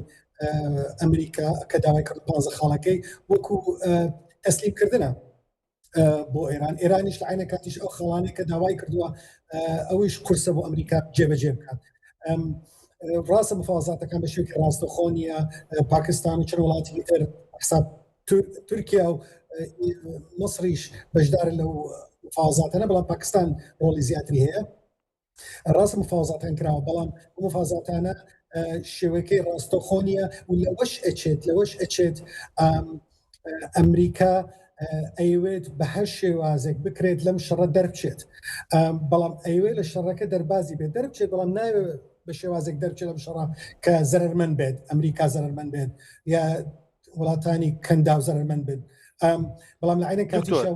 ئەمریکا کە داوای کرد 15 خاڵەکەی وەکو تەسلیمکردنە بۆ ئێرانیش لە عینە کاتیش ئەو خاڵانەی کە داوای کردووە ئەویش کورسە بۆ ئەمریکا جێبەجێ بکات ڕاستە مفاوەزاتەکان بە شێوەیەکی ڕاستەوخۆ نیە پاکستان و چەند وڵاتی تر حساب تورکیا و مەسریش بەشدارن لەو مفاوەزاتانە بەڵام پاکستان ڕۆڵی زیاتری هەیە ڕاست مفاوەزاتان کراوە بەڵام مفاوەزاتانە شێوەیەکی ڕاستەوخۆ نیە و لەوەش ئەچێت ئەمریکا ئەیوێت بە هەر شێوازێک بکرێت لەم شەڕە دەربچێت بەڵام ئەیوێت لە شەڕەکە دەربازی بێت دەربچێت بەڵام ناوێت بە شێوازێک دەربچێت لەم شەڕە کە زەرمەند بێت ئەمریکا زەرمەند بێت یا وڵاتانی کەنداو زەرمەند بێت بەڵام لە عینە کاتیشە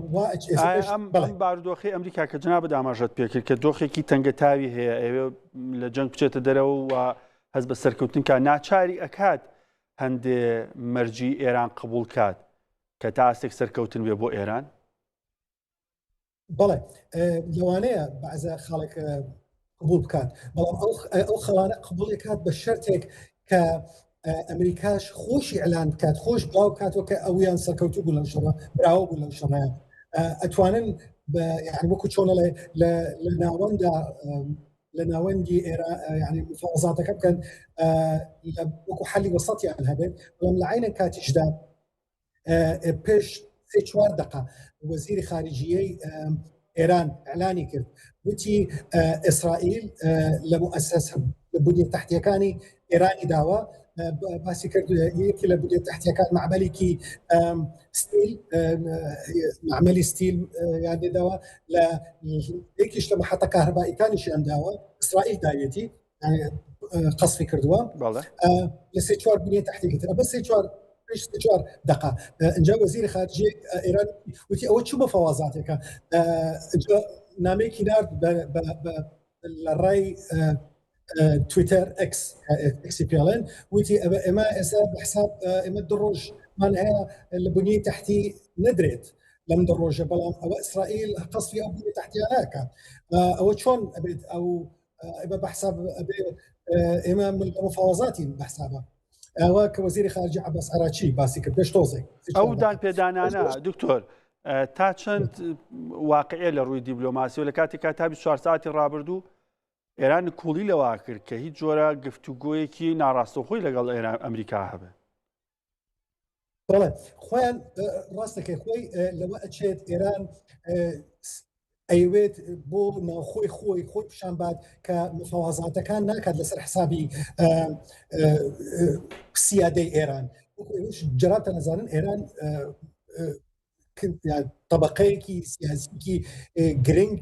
بارودۆخی ئەمریکا کە جناب ئاماژەت پێکرد کە دۆخێکی تەنگەتاوی هەیە ئەوێ لە جەنگ بچێتە دەرەوە و هەست بە سەرکەوتنکە ناچاری ئەکات هەندێ مەرجی ئێران قبول کات کە تا ئاستێک سەرکەوتن بێ بۆ ئێران بەڵێ لەوانەیە بەعزە خاڵێک قبول بکات بەڵام ئەو خەڵانە قبولی کات بە شەرتێک کە ئەمریکاش خۆشی ئەلان بکات خۆش بڵاو کاتەوە کە ئەویان سەرکەوتو بوو لەم شەڕە براوە بوو لەم شەڕەیە ئەتوانن وەکو چۆنەڵێ لە ناوەندی ینی مفاوەزاتەکە بکەن وەکو حەلی وەسەطیان هەبێت بەڵام لە عینە کاتیشدا پێش 3-4 دقه وەزیری خارجیەی ئێران ئەعلانی کرد وتی ئیسرائیل لە مؤسسە بودجێ تەحتیەکانی ئێرانی داوە باسی کرد یەکی لە بودجێ تەحتیەکان معمەلێکی ستیل معمەلی ستیل یان داوە لە یەکیش لە محەتە کارەباییەکانیشیان داوە ئیسرائیل داوێتی قەسفی کردووە لە 3-4 بودجێ تەحتیەکە بە 3-4 دقه اینجا وزیر خارجیه ایران وتی ئەوە چوو مفاوەزاتێکە نامەیەکی نارد لە ڕای تویتەر ئەکسی پێڵێن وتی ئێمە ئێستا بەحساب ئێمە 2 ڕۆژمان هەیە لە بنیەی تەحتی نەدرێت لەم 2 ڕۆژە بەڵام ئەوە ئیسرائیل قەسفی ئەو بنیەی تەحتیە ناکات ئەوە چۆن ئەبێت ئەو ئێمە بەحساب ئێمە مفاوەزاتی بەحسابە ئەوە کە وەزیری خارجی عەباس عەراقچی باسی کرد پێش تۆزێک ئەو دانپێدانانە دکتۆر تا چەند واقعە لە ڕووی دیبلۆماسی و لە کاتێکا تا 24 ساعتی ڕابردوو ئێران کوڵی لەوا کرد کە هیچ جۆرە گفتوگۆیەکی ناڕاستەوخۆی لەگەڵ ئەمریکا هەبێ بەڵێ خۆیان ڕاستەکەی خۆی لەوە ئەچێت ئێران ئەیوێت بۆ ناوخۆی خۆی پیشان بات کە مفاوەزاتەکان ناکات لەسەر حسابی سیادەی ئێران جەنابتان ئەزانن ئێران طبقەیەکی سیاسیکی گرنگ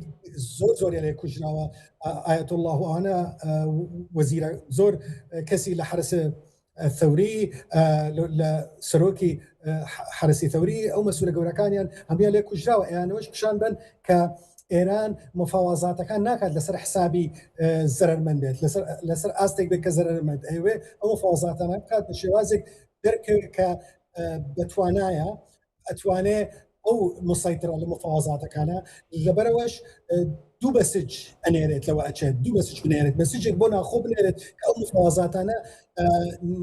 زۆر لێ کوژراوە ئایەت الله ئەوانە وەزیرە زۆر کەسی لە حرس ثەوری لە سەرۆکی حرسی ثەوری ئەو مەسوولە گەورەکانیان هەمیان لێ کوژراوە ئەیانەوەش پیشان بن کە ئێران مفاوەزاتەکان ناکات لەسەر حسابی زەرمەند بێت لەسەر ئاستێک بێت کە زەرمەند ئەوێ ئەو مفاوەزاتانە بکات بە شێوازێک دەرکەوێت کە بەتوانایە ئەتوانێت ئەو مسەیترە لە مفاوەزاتەکانە لەبەرەوەش 2 بەسج ئەنێرێت لەوە ئەچێت 2 بەسج بنێرێت مەسیجێک بۆ ناخۆ بنێرێت کە ئەو مفاوەزاتانە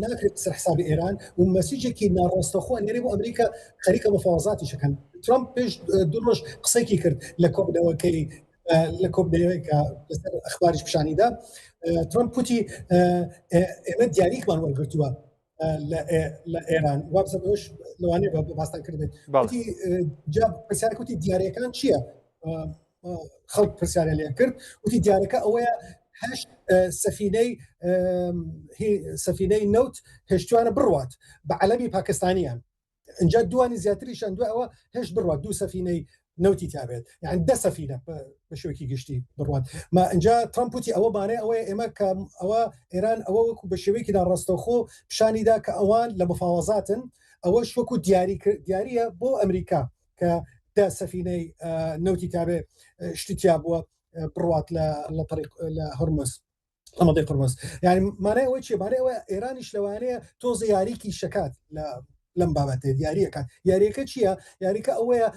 ناکرێت سەر حسابی ئێران و مەسیجێکی ناڕاستەخۆ ئەنێرێ بۆ ئەمریکا خەریکە مفاوەزاتی شەکەن ترامپ پێش 2 ڕۆژ قسەیەکی کرد لە کۆبنەوەکەی لە کۆبنەوەیەکە لەسەر ئەخباریش پیشانیدا ترامپ وتی ئێمە دیاریکمان وەرگرتووە لە ئێران وابزەش لەوانەیە بە باستان کردێت وتی جا پرسیارێک وتی دیاریەکان چییە خەڵک پرسیارە لێ کرد وتی دیارەکە ئەوەیە هەشت سەفینەی نەوت هێشتوانە بڕوات بە عەلەمی پاکستانیان اینجا دوانی زیاتریشان دوای ئەوە هێشت بڕوات دوو سەفینەی نەوتی تابێت یعنی 10 سەفینە بە شێوەیەکی گشتی بڕوات ما اینجا ترامپ وتی ئەوە مانای ئەوەیە ئێمە کە ئەوە ئێران ئەوە وەکو بە شێوەیەکی ناڕاستەوخۆ پیشانیدا کە ئەوان لە مفاوەزاتن ئەوەش وەکو دیاریە بۆ ئەمریکا کە 10 سەفینەی نەوتی تابێ شتیا بووە بڕوات لە هەرمز ئەمەدەی قرمز یعنی مانای ئەوە چیە مانای ئەوە ئێرانیش لەوانەیە تۆزە یاریکی شەکات لەم بابەتێ دیاریەکان یاریەکە چییە یاریکە ئەوەیە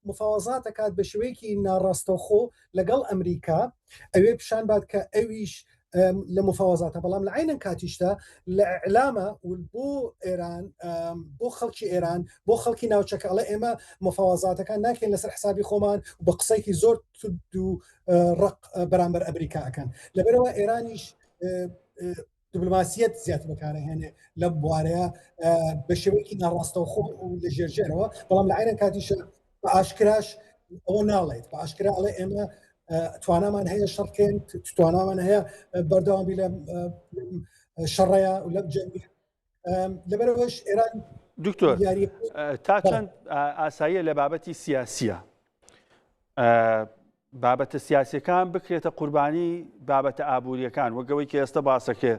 مفاوەزاتەکات بە شێوەیەکی ناڕاستەوخۆ لەگەڵ ئەمریکا ئەوێ پیشان بات کە ئەویش لە مفاوەزاتە بەڵام لە عینەن کاتیشتا لە ئەعلامە بۆ ئێران بۆ خەڵکی ئێران بۆ خەڵکی ناوچەکە ئەڵێ ئێمە مفاوەزاتەکان ناکەین لەسەر حسابی خۆمان بە قسەیەکی زۆر ڕق بەرامبەر ئەمریکاکەن لەبەرەوە ئێرانیش دیبلۆماسیەت زیاتر بەکارهێنێ لە بوارەیە بە شێوەیەکی ناڕاستەوخۆ لە ژێرژێرەوە بەڵام لە عینەن کاتیشە بە ئاشکراش ئەوە ناڵێت بە ئاشکرا ئەڵێ ئێمە توانامان هەیە شەڕکەین توانامان هەیە بەردەوامی لە شەڕەیە و لەم جەنگی لەبەرەوەش ئێران دکتۆر تا چەند ئاساییە لە بابەتی سیاسیە بابەتە سیاسیەکان بکرێتە قوربانی بابەتە ئابوووریەکان وەگەوەی کە ئێستا باسەکە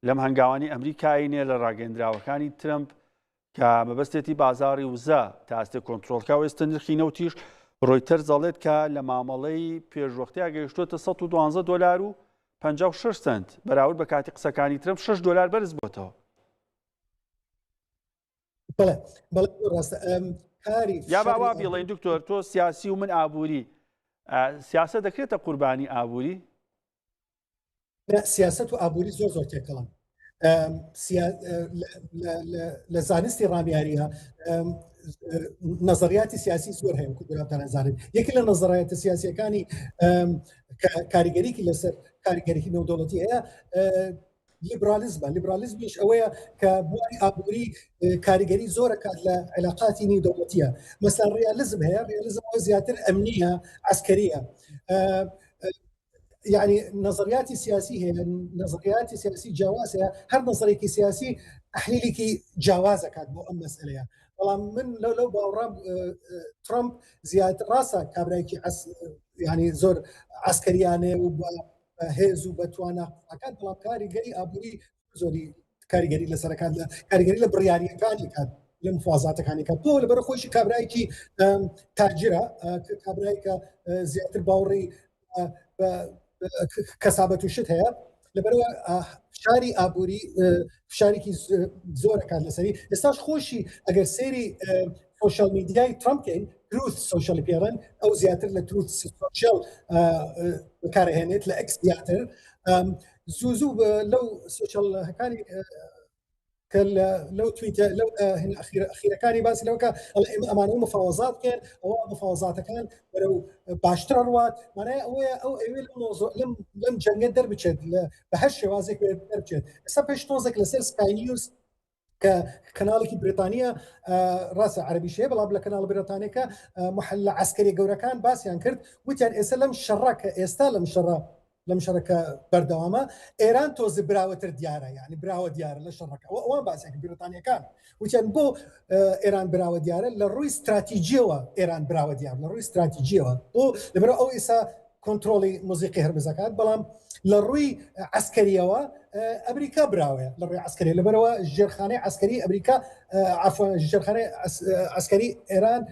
لەم هەنگاوانی ئەمریکاینێ لە ڕاگەندراوەکانی ترمپ کە مەبەستێتی بازاڕی وزە تا ئەستێ کۆنتترۆلکە و ئێستا نرخی نەوتیش ڕۆیتەر زەڵێت کە لە مامەڵەی پێشوەختەیە گەیشتوتە $112 و 56 سنت بەراورد بە کاتی قسەکانی ترمپ $6 بەرز بۆتەوە. بەڵێ ڕاستە کاری یا باوا بڵێن دکتۆر تۆ سیاسی و من ئابووری سیاسە دەکرێتە قوربانی ئابووری؟ سیاست و ئابووری زۆر تێکەڵن لە زانستی ڕامیاریە نظریاتی سیاسی زۆر هەیە کوراپدانەزانین یەکی لە نظریاتە سیاسیەکانی کاریگەریکی لەسەر کاریگەریکی نێودەوڵەتی هەیە لیبرالیزمیش ئەوەیە کە بواری ئابووری کاریگەری زۆرە کات لە علاقاتی نێودەوڵەتیە مەسەلا ڕیالیزم هەیە ڕیالیزم زیاتر ئەمنیە عسکەریە يعني نظريات سياسية هي نظريات سياسية جوازها هر نظرية سياسي تحليلك جوازها كانت مو مسألة والله من لو باورام ترامب زيادة راسه كابرايكي يعني زور عسكريانه وهيز وبتوانا كانت بلا كاريغري ابوري زوري كاريغري لسركان كاريغري لبرياري كان لمفاوضات كان تو لبر خوش كابرايكي تاجره كابرايكا زيادة باوري کەسابەت و شت هەیە لەبەرەوە فشاری ئابووری فشارێکی زۆرەکات لەسەری ئێستاش خۆشی ئەگەر سێری سۆشیال میدیای ترامپکەین تروث سۆشیال پێڕن ئەو زیاتر لە تروث سۆشیال بەکارهێنێت لە ئەکس زیاتر زوو لەو سۆشیالەکانی لو تويتر لو هنا اخيرا كان باس لو كان امانه مفاوضات كان او مفاوضات كان ولو باشتر الوات معناها او الموضوع لم جنگ در بچد بهش وازك دربچد سبش توزك لسر سكاي نيوز كقنالك بريطانيا راس عربي شيء بلا قناه بريطانيا محل عسكري جوركان باس ينكرت وتان اسلم شرك استلم شرك لم شركة بردوامة إيران توز براوتر ديارة يعني براوة ديارة للشركة وما بس يعني بريطانيا كان وكان بو إيران براوة ديارة للروي استراتيجية إيران براوة ديارة للروي استراتيجية بو لبرا أو إسا كنترولي موسيقي هربزاكات بلام للروي عسكرية أمريكا براوة للروي عسكرية لبرا الجرخانة عسكري أمريكا عفوا الجرخانة عسكري إيران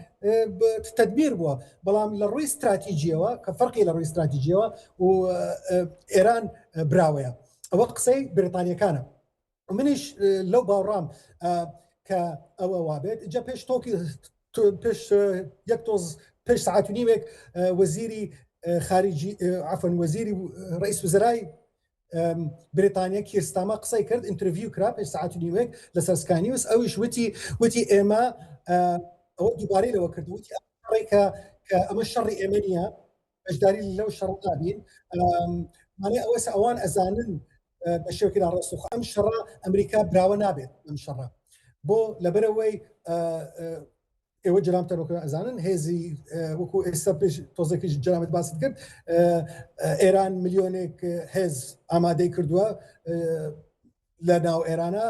بتدبير بوا بلام للروي استراتيجية كفرقي للروي استراتيجية وإيران براوة وقصي بريطانيا كان ومنش لو باورام كأو وابد جا بيش توكي بيش يكتوز بيش ساعات ونيمك وزيري خارجي عفوا وزيري رئيس وزراء بريطانيا كير ستاما قصي كرد انترفيو كراب بيش ساعات ونيمك لسرسكانيوس اوش وتي اما او دوباري لو كرد وتي امريكا كاما الشر ايمانيه اجداري لو الشر طابين ماني اوس اوان ازانن بشوكي على الرسوخ ام شرا امريكا براو نابت ام شرا بو لبروي ئێوە جرامتەرۆکە ئەزانن هێزی وەکو ئێستا پێش تۆزێکی جرامت باست کرد ئێران ملیۆنێک هێز ئامادەی کردووە لە ناو ئێرانە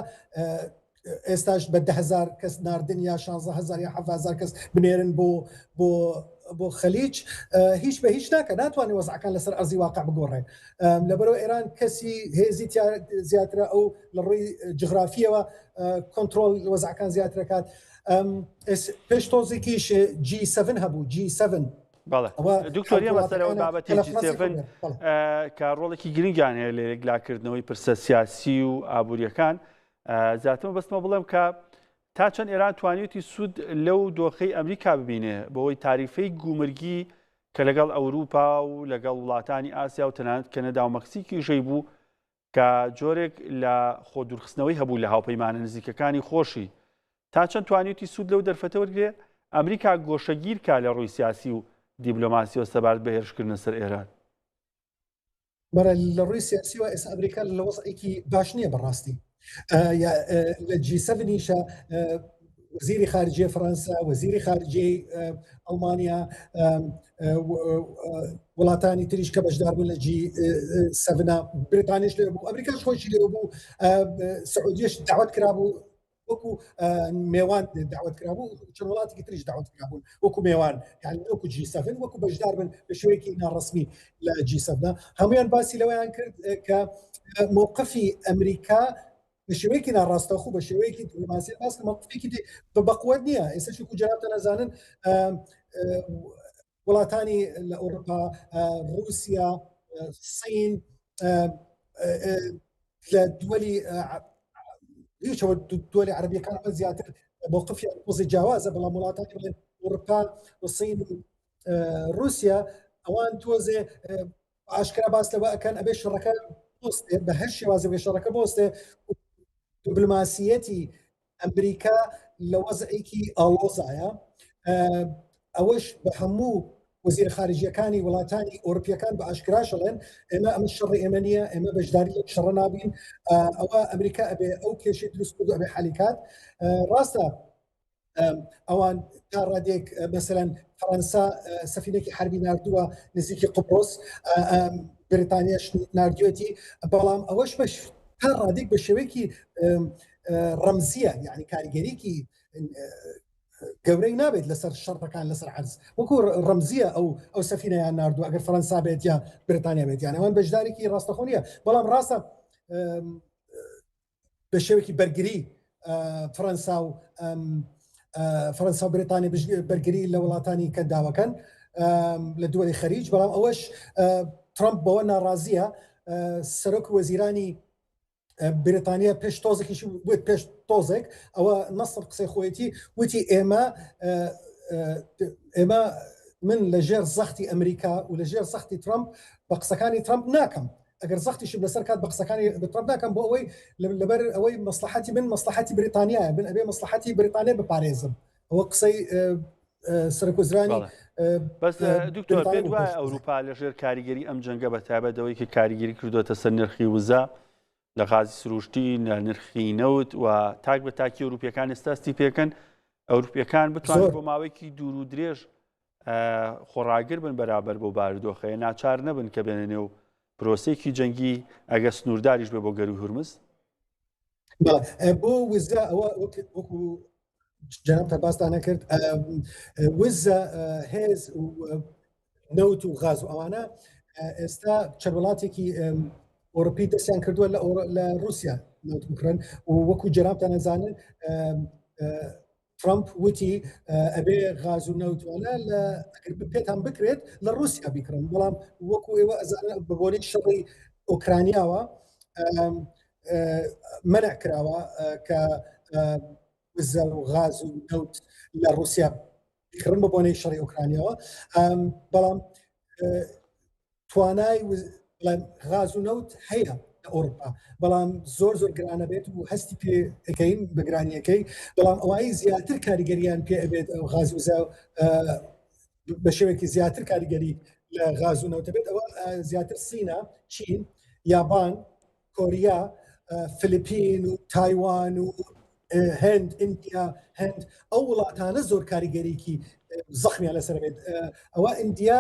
ئێستاش بە 10,000 کەس ناردن یا 16,000 یا 7,000 کەس بنێرن بۆ خەلیج هیچ بە هیچ ناکە ناتوانێت وەزعەکان لەسەر ئەرزی واقع بگۆڕێ لەبەرەوە ئێران کەسی هێزی زیاترە ئەو لە ڕووی جغرافیەوە کۆنتترۆل وەزعەکان زیاترەکات پێش تۆزێکیش G7 هەبوو G7 دکتۆری مەسەرەوە بابەتی G7 کە ڕۆڵێکی گرنگیان هەیە لە یەکلاکردنەوەی پرسە سیاسی و ئابوووریەکان زیاترمە بەستمە بڵێم کە تا چەند ئێران توانیوتی سوود لەو دۆخەی ئەمریکا ببینێ بەوەی تاریفەی گومرگی کە لەگەڵ ئەوروپا و لەگەڵ وڵاتانی ئاسیا و تەنانەت کەنەدا و مەکسیکی ژەی بوو کە جۆرێک لە خۆ دوورخستنەوەی هەبوو لە هاوپەیمانە نزیکەکانی خۆشی تا چەند توانیوتی سوود لەو دەرفەتە وەرگێ ئەمریکا گۆشەگیر کا لە ڕووی سیاسی و دیبلۆماسی و سەبارەت بە هێرشکردنە سەر ئێران بەرە لە ڕووی سیاسیەوە ئێستا ئەمریکا لە وەزعێکی باش نییە بەڕاستی لە G7نیشە وەزیری خارجیە فەرەنسا وەزیری خارجیەی ئەڵمانیا وڵاتانی تریش کە بەشدار بوون لە G7 بریتانیش لێ بوو ئەمریکاش خۆشی لێ بوو سعودیش داوت کرابوو وەکو میوان داوت کرابوو چەند وڵاتێکی تریش داوت کرابوون وەکو میوان یعنی وەکو G7 وەکو بەشدار بن بە شێوەیەکی ناڕەسمی لە G7 هەمویان باسی لەوەیان کرد کە موقفی ئەمریکا بە شێوەیەکی ناڕاستەخۆ بە شێوەیەکی دیپلۆماسی باس موقفێکی بەقووەت نییە ئێستا شکو جەنابتان ئەزانن وڵاتانی لە ئەوروپا رووسیا سین لە دووەلی هیچەوە دووەلی عەرەبیەکان زیاتر موقفی پۆزی جیاوازە بەڵام وڵاتانی بڵێن ئەوروپا و سین رووسیا ئەوان تۆزێ ئاشکرا باس لەوە ئەکەن ئەبێ شەڕەکە بۆستێ بە هەر شێوازە بێ شەڕەکە بۆستێ دیپلۆماسیەتی ئەمریکا لە وەزعێکی ئاڵۆزایە ئەوەش بە هەموو وەزیر خارجیەکانی وڵاتانی ئەوروپیەکان بە ئاشکراشەڵێن ئێمە ئەمە شەڕی ئێمە نییە ئێمە بەشداری لە شەڕە نابین ئەوە ئەمریکا ئەبێ ئەو کێشەی دروست کرد ئەبێ حەلیکات ڕاستە ئەوان تا ڕادێک مەسەلەن فەرەنسا سەفینێکی حربی ناردووە نزیکی قوپڕۆس بریتانیاش ناردوێتی بەڵام ئەوەش بەش تا ڕادێک بە شێوەیەکی ڕەمزیە یعنی کاریگەریکی گەورەی نابێت لەسەر شەڕەکان لەسەر عەرز وەکو ڕەمزیە ئەو سەفینەیان ناردووە ئەگەر فەرەنسا بێت یا بریتانیا بێت یان ئەوان بەشدارێکی ڕاستەخۆ نییە بەڵام ڕاستە بە شێوەیەکی بەرگری فەرەنسا و بریتانیا بەرگری لە وڵاتانی کەنداوەکەن لە دووەلی خەریج بەڵام ئەوەش ترامپ بەوە ناڕازیە سەرۆک وەزیرانی بریتانیا پێش تۆزێکیشی وت پێش تۆزێک ئەوە نەسر قسەی خۆیەتی وتی ئێمە من لە ژێر زەختی ئەمریکا و لە ژێر زەختی ترامپ بە قسەکانی ترامپ ناکەم ئەگەر زەختیشم لەسەر کات بە قسەکانی ترامپ ناکەم بۆ ئەوەی لەبەر ئەوەی مەسلحەتی من مەسلحەتی بریتانیایە بن ئەبێ مەسلحەتی بریتانیا بپارێزم ئەوە قسەی سەرۆک وەزیرانی بەس دکتۆر پێت وایە ئەوروپا لەژێر کاریگەری ئەم جەنگە بە تایبەتەوەی کە کاریگەری کردووەتە سەر نرخی وزە لە غازی سروشتی نرخی نەوت و تاک بە تاکی ئەوروپیەکان ئێستاستی پێکەن ئەوروپیەکان بتوانن بۆ ماوەیەکی دوور و درێژ خۆڕاگر بن بەرابەر بۆ بارودۆخەیە ناچار نەبن کە بێنە نێو پرۆسێکی جەنگی ئەگە سنوورداریش بێ بۆ گەروی هورمز بۆ وزە ئەوە وەکو جەنابتان باستان نەکرد وزە هێز نەوت و غاز و ئەوانە ئێستا چەند وڵاتێکی ئۆروپی دەستیان کردووە لە رووسیا نەوت بکڕن و وەکو جەنابتان ئەزانن ترامپ وتی ئەبێ غاز و نەوتوانە ئەگەر پێتان بکرێت لە رووسیا بیکڕن بەڵام وەکو ئێوە ئەزانە بە بۆنەی شەڕی ئۆکرانیاوە مەنع کراوە کە وزە و غاز و نەوت لە رووسیا بیکڕن بە بۆنەی شەڕی ئۆکرانیاوە بەڵام توانای غاز و نەوت هەیە لە ئەوروپا بەڵام زۆر گرانە بێت و هەستی پێ ئەەکەین بەگرانیەکەی بەڵام ئەوایی زیاتر کاریگەریان پێ ئەبێت ئەو غاز وزە بە شێوەیەکی زیاتر کاریگەری لە غاز و نەوتە بێت ئەوە زیاتر سینە چین یابان کۆریا فلیپین و تایوان و هند ئیندیا هند ئەو وڵاتانە زۆر کاریگەریکی زەخمیان لەسەر بێت ئەوە ئیندیا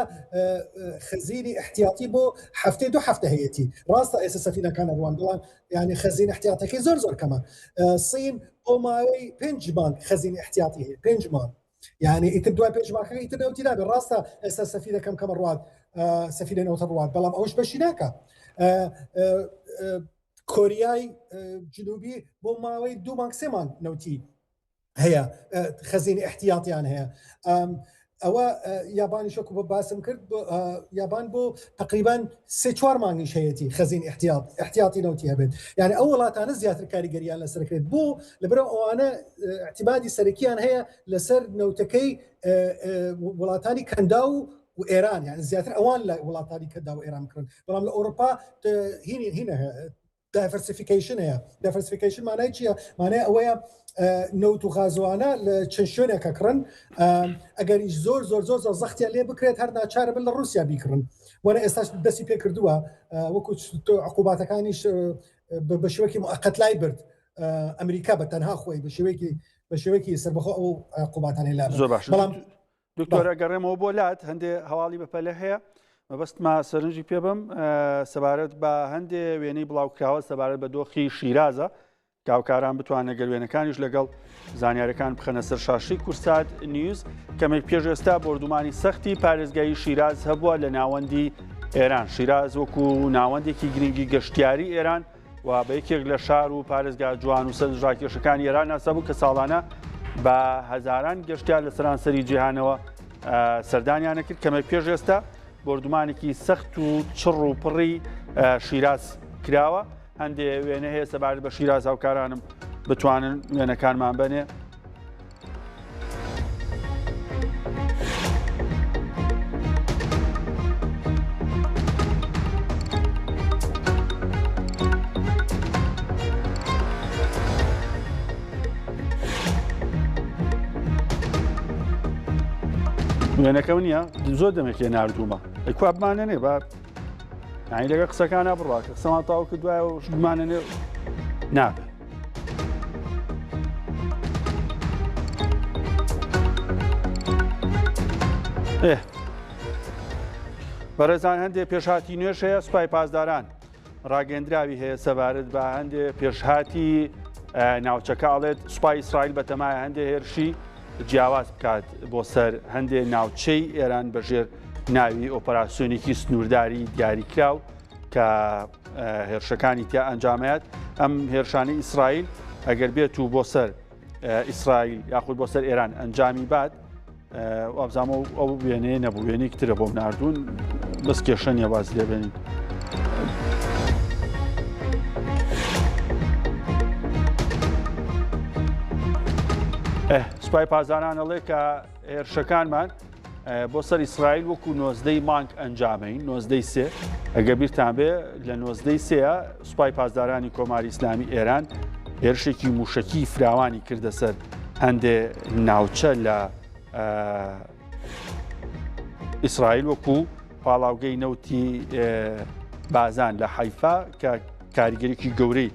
خەزینی احتیاطی بۆ هەفتەی 2 هەفتە هەیەی ڕاستە ئێستا سەفینەکانە ڕوان بڵان یعنی خەزین احتیاطەکەی زۆر کەمە سین بۆ ماوەی 5 مانگ خەزینی احتیاطی هەیە 5 مانگ یعنی ئیتر دوای 5 مانگەکە ئیتر نەوتی نابێت ڕاستە ئێستا سەفینەکەم کەمە ڕوات سەفینە نەوتە ڕوات بەڵام ئەوش بەشی ناکە کۆریای جنوبی بۆ ماوەی 2 مانگ 3 مانگ نەوتی هەیە خەزینی احتیاطیان هەیە ئەوە یابانی شۆکو بۆ باسم کرد یابان بۆ تقریبان 3-4 مانگیش هەیەی خەزین احتیاطی نەوتی هەبێت یعنی ئەو وڵاتانە زیاتر کاریگەریان لەسەرکرێت بۆ لەبەرەوە ئەوانە اعتیمادی سەرەکیان هەیە لەسەر نەوتەکەی وڵاتانی کەندا و ئێران یعنی زیاتر ئەوان لە وڵاتانی کەندا و ئێران کردن بەڵام لە ئەوروپا هینە دایڤەرسیفیکیشن هەیە دایڤەرسیفیکیشن مانای چییە؟ مانای ئەوەیە نەوت و غازوانە لە چەند شوێنێکە کڕن ئەگەریش زۆر زەختیان لێ بکرێت هەر ناچارە بن لە رووسیا بیکڕن وەرە ئێستاش دەستی پێ کردووە وەکو عقوباتەکانیش بە شێوەیەکی موقەت لای برد ئەمریکا بە تەنها خۆی بە شێوەیەکی سەربەخۆ ئەو عقوباتانی لا زۆر باش بەڵام دکتۆرە گەڕێمەوە بۆ لات هەندێ هەواڵی بەپەلە هەیە مەبەستما سەرنجی پێ بم سەبارەت بە هەندێ وێنەی بڵاوکراوە سەبارەت بە دۆخی شیرازە کاوکاران بتوانە گەروێنەکانیش لەگەڵ زانیاریەکان بخەنە سەر شاشی کورسات نیوز کەمێک پێش ئێستا بردومانی سەختی پارێزگایی شیراز هەبووە لە ناوەندی ئێران شیراز وەکو ناوەندێکی گرنگی گەشتیاری ئێران و بە یەکێک لە شار و پارێزگا جوان و سەرنجڕاکێشەکانی ئێران ناسا بوو کە ساڵانە بە هەزاران گەشتیار لە سەرانسەری جیهانەوە سەردانیانە کرد کەمێک پێش ئێستا بردومانێکی سەخت و چڕ و پڕی شیراز کراوە هەندێ وێنە هەیە سەبارەت بە شیراز هاوکارانم بتوانن وێنەکانمان بنێ وێنەکە نییە زۆر دەمێکێ نردوومە ئەیکوا بمانە نێ بە نانی لەگە قسەکانە بڕوا کە قسەمان تاو کە دوایە و بمانە نێ نابێت بەڕێزان هەندێک پێشهاتی نوێش هەیە سوپای پاسداران ڕاگەندراوی هەیە سەبارەت بە هەندێک پێشهاتی ناوچەکە ئەڵێت سوپای ئیسرائیل بەتەمایە هەندێک هێرشی جیاواز بکات بۆ سەر هەندێک ناوچەی ئێران بەژێر ناوی ئۆپەراسیۆنێکی سنوورداری دیاریکراو کە هێرشەکانی تیا ئەنجامەیەت ئەم هێرشانەی ئیسرائیل ئەگەر بێت و بۆ سەر ئیسرائیل یاخود بۆ سەر ئێران ئەنجامی بات ئەبزانمە ئەو وێنەیە نەبوو وێنەی ترە بۆم نردوون بەس کێشە نیە باز لێبێنین سوپای پازانان ئەڵێ کە هێرشەکانمان بۆ سەر ئیسرائیل وەکو 19 مانگ ئەنجامەین 19 ئەگە بیرتان بێ لە 19 سوپای پاسدارانی کۆماری ئیسلامی ئێران هێرشێکی موشکی فراوانی کردە سەر هەندێ ناوچە لە ئیسرائیل وەکو پاڵاوگەی نەوتی بازان لە حەیفا کە کاریگەریکی گەورەی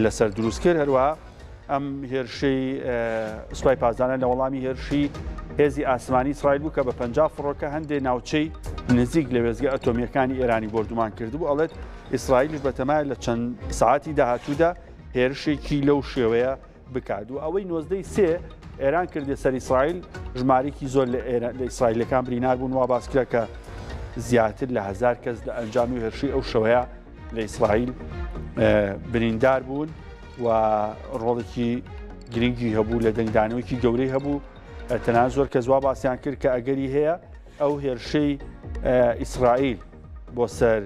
لەسەر دروست کرد هەروە ئەم هێرشەی سوپای پاسداران لە وەڵامی هێرشی هێزی ئاسمانی ئیسرائیل بوو کە بە 50 فڕۆکە هەندێک ناوچەی نزیک لە وێزگە ئەتۆمیەکانی ئێرانی بردومان کردبوو ئەڵێت ئیسرائیلیش بەتەمایە لە چەند ساعتی داهاتوودا هێرشێکی لەو شێوەیە بکات و ئەوەی 19 ئێران کردێ سەر ئیسرائیل ژمارێکی زۆر لە ئیسرائیلەکان برینار بوون وا باس کرا کە زیاتر لە 1000 کەس لە ئەنجامی هێرشی ئەو شەوەیە لە ئیسرائیل بریندار بوون و ڕۆڵێکی گرنگی هەبوو لە دەنگدانەوەیکی گەورەی هەبوو تەنها زۆر کە زوا باسییان کرد کە ئەگەری هەیە ئەو هێرشەی ئیسرائیل بۆ سەر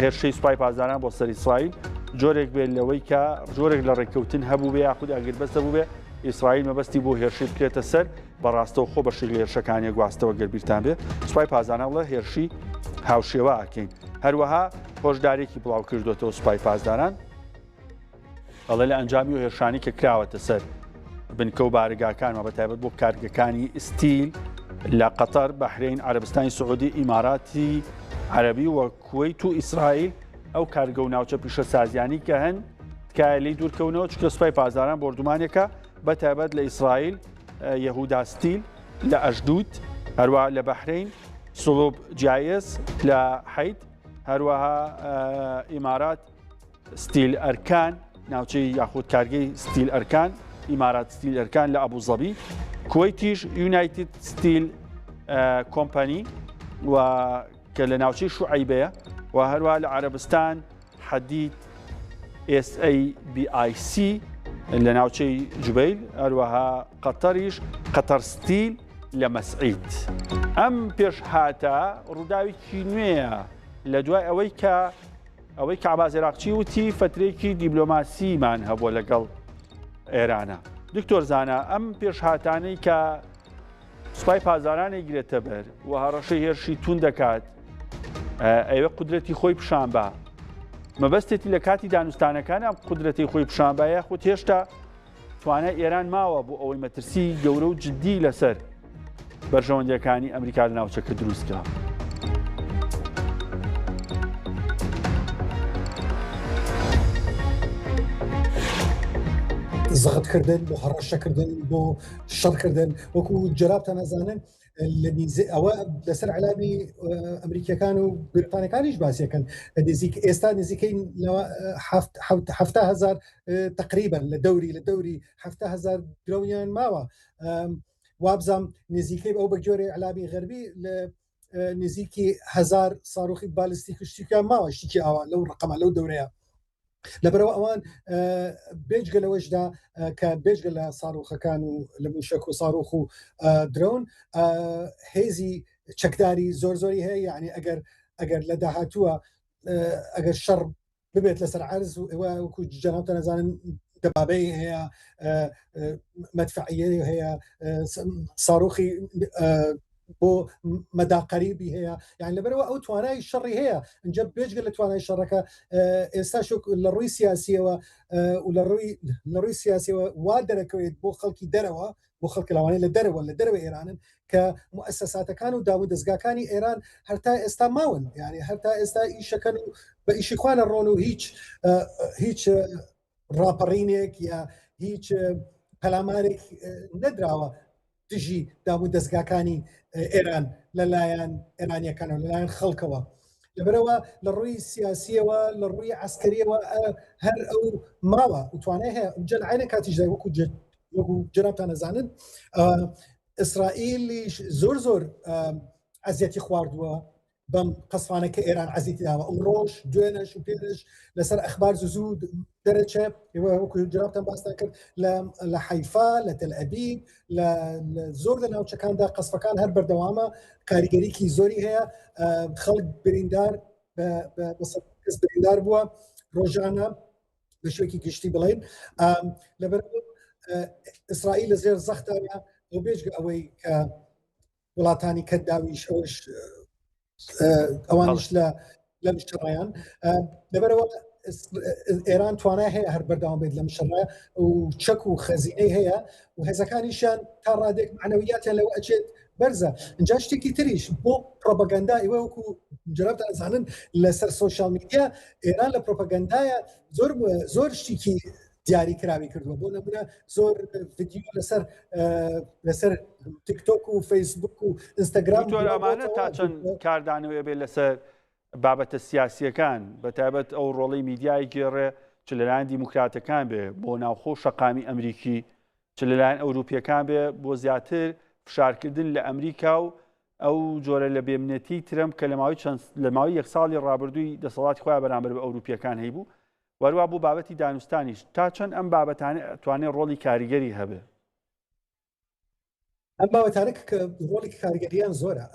هێرشەی سوپای پاسداران بۆ سەر ئیسرائیل جۆرێک بێت لەوەی کە جۆرێک لە ڕێککەوتن هەبوو بێ یاخود ئەگەر بەستە بوو بێ ئیسرائیل مەبەستی بۆ هێرشی بکرێتە سەر بەڕاستەوە خۆ بەشێک لە هێرشەکانی گواستەوە گەربیرتان بێ سوپای پاسداران وڵە هێرشی هاوشێوە ئاکەین هەروەها هۆشدارێکی بڵاو کردوێتەوە سوپای پاسداران ئەڵێ لە ئەنجامی و هێرشانی کە کراوەتە سەر بنکە و بارگاکانەوە بەتایبەت بۆ کارگەکانی ئستیل لە قەتەر بەحرین عەرەبستانی سعودی ئیماراتی عەرەبی و کوێیت و ئیسرائیل ئەو کارگە و ناوچە پیشەسازیانی کە هەن تکایە لی دوورکەونەوە چکە سوپای پاسداران بردومانێکە بەتایبەت لە ئیسرائیل یەهودا ستیل لە ئەشدود، هەروە لە بەحرین سڵوب جایز لە حەید، هەروەها ئیمارات ستیل ئەرکان ناوچەی یاخود کارگەی ستیل ئەرکان، ئیمارات ستیل ئەرکان لە ئەبوزەبی، کوێیتیش یونایتد ستیل کۆمپانی و کە لە ناوچەی شوعەیبەیە، و هەروە لە عەرەبستان حەدید SABIC لە ناوچەی جوبەیل، هەروەها قەتەریش قەتەر ستیل لە مەسعید. ئەم پێشهاتە ڕووداوێکی نوێیە لە دوای ئەوەی کە عەباس عێراقچی وتی فترەیەکی دیبلۆماسیمان هەبووە لەگەڵ ئێرانە. دکتۆر زانە ئەم پێشهاتانەی کە سوپای پازارانێک گرێتە بەر و هەڕەشەی هێرشی تون دەکات، ئەوێ قودرەتی خۆی پیشان بە مەبەستێتی لە کاتی دانوستانەکان ئەم قودرەتی خۆی پیشانبایە خۆت هێشتا توانای ئێران ماوە بۆ ئەوەی مەترسی گەورە و جددی لەسەر بەرژەوەندەکانی ئەمریکا لە ناوچەکە دروستکە. زەغتکردن بۆ هەڕەشەکردن بۆ شەڕکردن وەکو جەرابتان نەزانن ئەوە لەسەر عەلامی ئەمریکیەکان و بریتانیەکانیش باسیەکەن. ئێستا نزیکەی 700,000 تقریبا لە دەوری 700,000 درۆنیان ماوە. وابزانم نزیکەی ئەو بە جۆرە عەلامی غەربی لە نزیکی 1000 ساڕۆخی بالیستیک شتێکیان ماوە، شتێکی ئاوا لەو ڕقەمە لەو دەورەیە. لەبەرەوە ئەوان بێجگە لەوەشدا کە بێژگە لە ساڕۆخەکان و لە موشک و ساڕۆخ و درۆن هێزی چەکداری زۆری هەیە. یعنی ئەگەر لە داهاتووە ئەگەر شەڕ ببێت لەسەر عەرز وەکو جەنابتان نەزانن دەبابەی هەیە، مەدفەعیە هەیە، ساڕۆخی بۆ مەداقەریبی هەیە. یان لەبەرەوە ئەو توانای شەڕی هەیە. اینجا بێجگە لە توانای شەڕەکە ئێستا لە ڕووی سیاسیەوە و لە ڕووی سیاسیەوە وا دەرەکەوێت بۆ خەڵکی دەرەوە، بۆ خەڵکی لەوانەیە لە دەرەوە ئێرانن کە موسساتەکان و دابوو دەستگاکانی ئێران هەرتا ئێستا ماون. یعنی هەرتا ئێستا ئیشەکەن و بە ئیشی خوانە ڕۆن و هیچ ڕاپەڕینێک یا هیچ پەلامارێک نەدراوە دژی دابوو دەستگاکانی ئێران لەلایەن ئێرانیەکان و لەلایەن خەڵکەوە. لەبەرەوە لە ڕووی سیاسیەوە لە ڕووی عسکەریەوە هەر ئەو ماوە و توانای هەیە. جەلعینە کاتیشدای وەکو جەنابتان نەزانن ئیسرائیلیش زۆر ئەزیەتی خواردووە بەم قەسفانەکە ئێران عەزیەتی داوە. ئەو ڕۆژ دوێنەش و پێش لەسەر ئەخبار زوو دەرەچێ وەکو جەنابتان باستان کرد لە حەیفا، لە تەلئەبیب، لە زۆر لە ناوچەکاندا قەسفەکان هەر بەردەوامە، کاریگەریکی زۆری هەیە. خەڵک بریندار کەس بریندار بووە ڕۆژانە بە شوێکی گشتی بڵێن. لەبەرەوە ئیسرائیل لە زێر زەختایە و بێژگە ئەوەی کە وڵاتانی کەنداویش ئەوانش لە مشتڕیان. لەبەرەوە ئێران توانای هەیە هەر بەردەوام بێت لە مشتڕە و چەک و خەزینەی هەیە و هێزەکانیشیان تا ڕادێک معنەویاتیان لەوە ئەچێت بەرزە. اینجا شتێکی تریش بۆ پرۆپاگاندا ئێوە وەکو جەنابتان زانن لەسەر سۆشیال میدیا ئێران لە پرۆپاگاندایە زۆر شتێکی دیاری کراوی کردووە. بۆ نمونە زۆر ڤیدیۆ لەسەر تیکتۆک و فەیسبوک و ئینستاگرام ئەمانە تا چەند کاردانەوەی بێت لەسەر بابەتە سیاسیەکان بەتایبەت ئەو ڕۆڵەی میدیای گێڕێ چ لەلایەن دیموکراتەکان بێ بۆ ناوخۆ شەقامی ئەمریکی، چ لەلایەن ئەوروپیەکان بێ بۆ زیاتر فشارکردن لە ئەمریکا و ئەو جۆرە لە بێمنەتی ترەمپ کە لە ماوەی یەک ساڵی ڕابردووی دەسەڵاتی خۆیان بەرامبەر بە ئەوروپیەکان هەیبوو، وەروە بۆ بابەتی دانوستانیش تا چەند ئەم بابەتانە توانێت ڕۆڵی کاریگەری هەبێ. ئەم باوەتانە کە ڕۆڵی کاریگەریان زۆرە.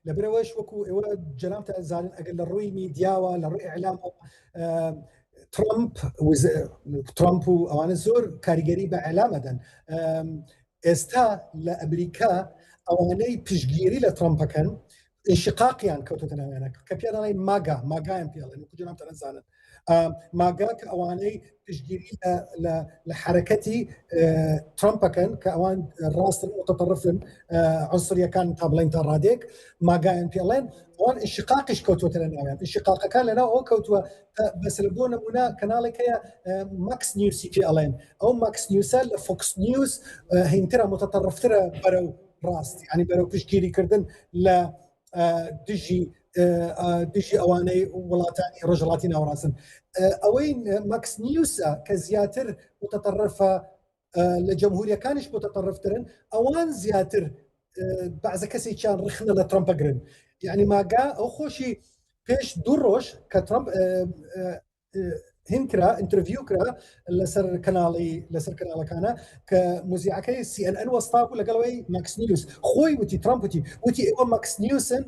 لەبەرەوەش وەکو ئێوە جەنابتان زانن ئەگەر لە ڕووی میدیاوە لە ڕووی ئیعلامەوە ترامپ و ئەوانە زۆر کاریگەری بە ئیعلامەدەن. ئێستا لە ئەمریکا ئەوانەی پشتگیری لە ترامپەکەن انشقاقیان کەوتۆتە ناویانە کە پێ دەڵێن ماگایان پێڵێن وەکو جەنابتان ئەزانن ماگا کە ئەوانەی پشتگیری لە حرەکەتی ترامپەکەن کە ئەوان ڕاستن متطرفن عنسریەکان تا بڵێن تا ڕادێک ماگایان پێڵێن ئەوان انشقاقیش کەوتۆتە لە ناویان انشقاقەکان لەناو ئەو کەوتووە بەسەر بۆ نمونە کەناڵێک هەیە ماکس نیوسی پێڵێن ئەو ماکس نیوسە لە فۆکس نیوز هینترە متطرفترە بەرەو ڕاست ینی بەرەو پشتگیریکردن لە دژی ئەوانەی وڵاتانی ڕۆژهڵاتی ناوەڕاستن ئەوەی ماکس نیوسە کە زیاتر متطرفە لە جەمهوریەکانیش متطرفترن ئەوان زیاتر بەعزە کەسێکیان ڕخنە لە ترامپەگرن یعنی ماگا ئەو خۆشی پێش دوو ڕۆژ کە ترامپ هینکرا ئینترڤیو کرا لەسەر کەناڵەکانە کە مۆزیعەکەی CNN وەستا بوو لەگەڵەوەی ماکس نیوس خۆی وتی ترامپ وتی ئێوە ماکس نیوسن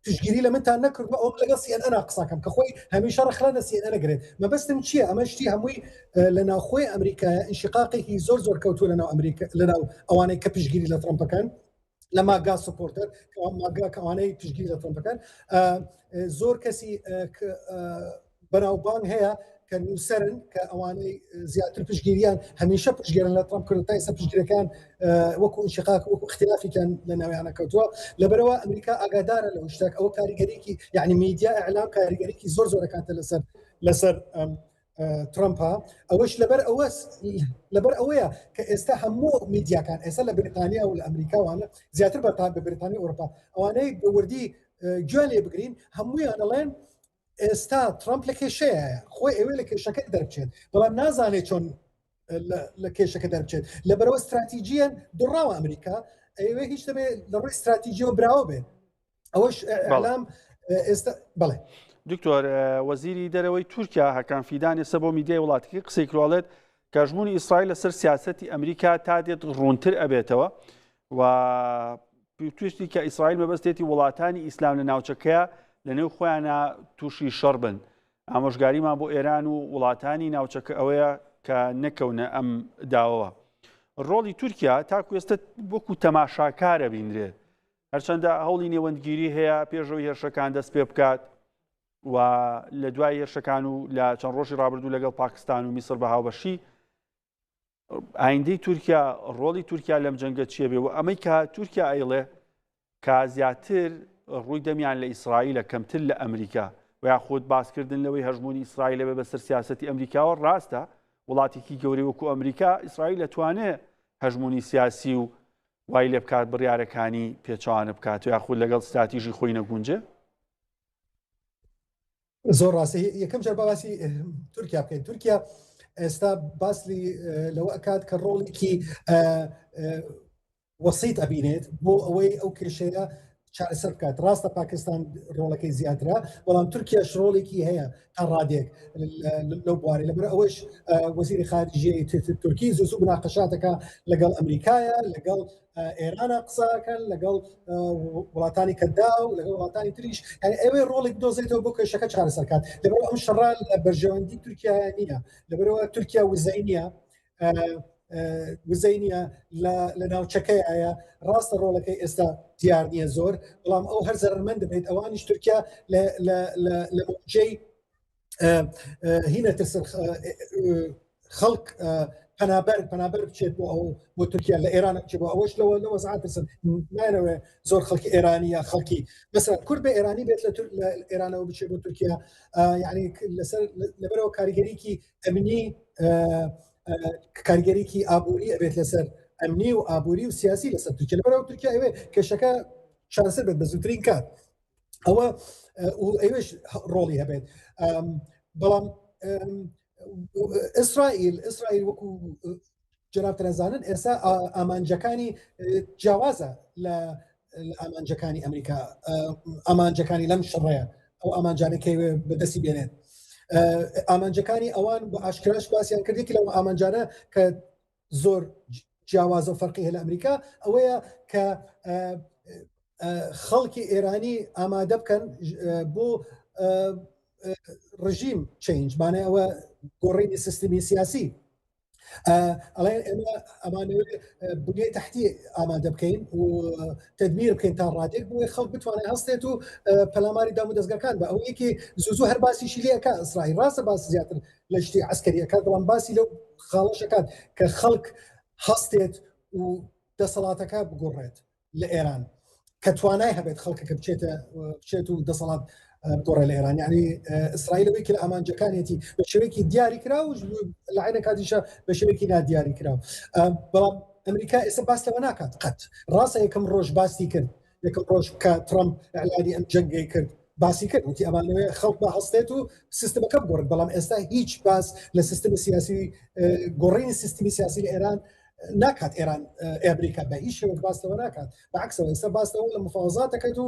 پشتگیری لە منتان نەکردووە ئەو لەگەڵ CNN قساکەم کە خۆی هەمیشە ڕخرا لە CNN ئەگرێت مەبەستم چییە ئەمە شتی هەمووی لە ناوخۆی ئەمریکایە انشقاقێکی زۆر کەوتووە لەناو ئەمریکا لەناو ئەوانەی کە پشتگیری لە ترامپەکان لە ماگا سپۆرتەر ماگا کەوانەی پشتگیری لە ترامپەکان زۆر کەسی بەناوبانگ هەیە کە نووسەرن کە ئەوانەی زیاتر پشتگیریان هەمیشە پشتگیرن لە ترامپ کرد تا ئێستا پشتگیرەکان وەکو انشقاق وەکو اختلافێکیان لە ناویانە کەوتووە لەبەرەوە ئەمریکا ئاگادارە لەو شتێک ئەوە کاریگەریکی یعنی میدیا ئەعلام کاریگەریکی زۆر ئەکاتە لەسەر ترامپا ئەوەش لەبەر ئەوەیە کە ئێستا هەموو میدیاکان ئێستا لە بریتانیا و لە ئەمریکاوانە زیاتر بە بریتانیا ئەوروپا ئەوانەی بەوردی گوێ لێ بگرین هەموویان دەڵێن ئێستا ترامپ لە کێشەیە خۆی ئەوێ لە کێشەکە دەربچێت بەڵام نازانێت چۆن لە کێشەکە دەربچێت لەبەرەوە استراتیجیان دوڕاوە ئەمریکا ئەوێ هیچ دەبێت لە ڕووی استراتیجیەوە براوە بێت ئەوەش ئەعلام ئێستا بڵێ دکتۆر وەزیری دەرەوەی تورکیا هەکان فیدان ئێستا بۆ میدیای وڵاتەکەی قسەی کراڵێت کاژبوونی ئیسرائیل لەسەر سیاسەتی ئەمریکا تا دێت ڕوونتر ئەبێتەوە و توشتی کە ئیسرائیل مەبەستێتی وڵاتانی ئیسلام لە ناوچەکەیە لەنێو خۆیانە تووشی شەڕ بن ئامۆژگاریمان بۆ ئێران و وڵاتانی ناوچەکە ئەوەیە کە نەکەونە ئەم داوەوە ڕۆڵی تورکیا تاکو ئێستا وەکو تەماشاکارە بینرێت هەرچەندە هەوڵی نێوەندگیری هەیە پێشەوەی هێرشەکان دەست پێ بکات و لە دوای هێرشەکان و لە چەند ڕۆژی ڕابردوو لەگەڵ پاکستان و میسر بە هاوبەشی ئایندەی تورکیا ڕۆڵی تورکیا لەم جەنگە چیە بێ و ئەمەی کە تورکیا ئەیڵێ کە زیاتر ڕووی دەمیان لە ئیسرائیلە کەمتر لە ئەمریکا و یاخود باسکردن لەوەی هەژمونی ئیسرائیل لەبێ بەسەر سیاسەتی ئەمریکاوە ڕاستە وڵاتێکی گەورەی وەکو ئەمریکا ئیسرائیل دەتوانێت هەژمونی سیاسی و وای لێ بکات بڕیارەکانی پێچوانە بکات و یاخود لەگەڵ استراتیژی خۆی نەگونجێ زۆر ڕاستی یەکەم جار باسی تورکیا بکەین تورکیا ئێستا باسی لەوە ئەکات کە ڕۆڵێکی وەسیط ئەبینێت بۆ ئەوەی ئەو کێشەیە چارەسەر بکات ڕاستە پاکستان ڕۆڵەکەی زیاترە بەڵام تورکیاش ڕۆڵێکی هەیە تا ڕادێک لەو بواری لەبەر ئەوەش وەزیری خارجیەی تورکی زوو مناقەشاتەکە لەگەڵ ئەمریکایە لەگەڵ ئێرانە قساکەن لەگەڵ وڵاتانی کەدا و لەگەڵ وڵاتانی تریش یعنی ئەوێ ڕۆڵێک دۆزێتەوە بۆ کێشەکە چارەسەر کات لەبەرەوە ئەم شەڕا لە بەرژەوەندی تورکیا نییە لەبەرەوە تورکیا وزەی نییە لە ناوچەکەیە ڕاستە ڕۆڵەکەی ئێستا دیار نییە زۆر بەڵام ئەو هەر زەرمەند دەبێت ئەوانیش تورکیا لە موجەی هینە خەڵک پەنابەر بچێت بۆ تورکیا لە ئێران بچێت بۆ ئەوەش لەوە زعاترسن نایەوێ زۆر خەڵکی ئێرانی یا خەڵکی مەسەڵەن کورد بە ئێرانی بێت لە ئێرانەوە بچێت بۆ تورکیا یعنی لەبەرەوە کاریگەریکی ئەمنی کاریگەریکی ئابووری ئەبێت لەسەر ئەمنی و ئابووری و سیاسی لەسەر تورکیا لەبەرەوە تورکیا ئەوێ کێشەکە چارەسەر بێت بە زووترین کات ئەوە ئەوێش ڕۆڵی هەبێت بەڵام ئیسرائیل وەکو جەنابتان ئەزانن ئێستا ئامانجەکانی جیاوازە لە ئامانجەکانی ئەمریکا ئامانجەکانی لەم شەڕەیە ئەو ئامانجانەکەی بەدەستی بێنێت ئامانجەکانی ئەوان بە ئاشکراش باسییان کردێکی لەو ئامانجانە کە زۆر جیاواز و فەرقی هەیە لە ئەمریکا ئەوەیە کە خەڵکی ئێرانی ئامادە بکەن بۆ ڕژیم چینج مانە ئەوە گۆڕینی سیستمی سیاسی ئەڵێن ئێمە ئەمانەوێت بنیەی تەحتی ئامادە بکەین و تدبیر بکەین تا ڕادێک بۆی خەڵک بتوانێت هەستێت و پەلاماری دام و دەستگاکان بە ئەو یەکی زوو هەر باسیشی لێەکە ئیسرائیل ڕاستە باسی زیاتر لە شتی عسکەریەکە بەڵام باسی لەو خاڵەشەکان کە خەڵک هەستێت و دەسەڵاتەکە بگۆڕێت لە ئێران کە توانای هەبێت خەڵکەکە بچێت و دەسەڵات گۆڕێ لە ئێران یعنی ئیسرائیلەوەی کە لە ئامانجەکانێتی بە شێوەیەکی دیاری کرا و لە عینە کاتیشە بە شێوەیەکی نادیاری کرا بەڵام ئەمریکا ئێستا باس لەوە ناکات قەت ڕاستە یەکەم ڕۆژ باسی کرد یەکەم ڕۆژ کە ترامپ ئەعلانی ئەم جەنگی کرد باسی کرد وتی ئەمانەوەی خەڵک بە هەستێت و سیستەمەکە بگۆڕێت بەڵام ئێستا هیچ باس لە سیستەمی سیاسی گۆڕینی سیستمی سیاسی لە ئێران ناکات ئێران ئەمریکا بە هیچ شێوەیەک باستەوە ناکات بەعکسەوە ئێستا باستەوە لە مفاوزات دەکەیت و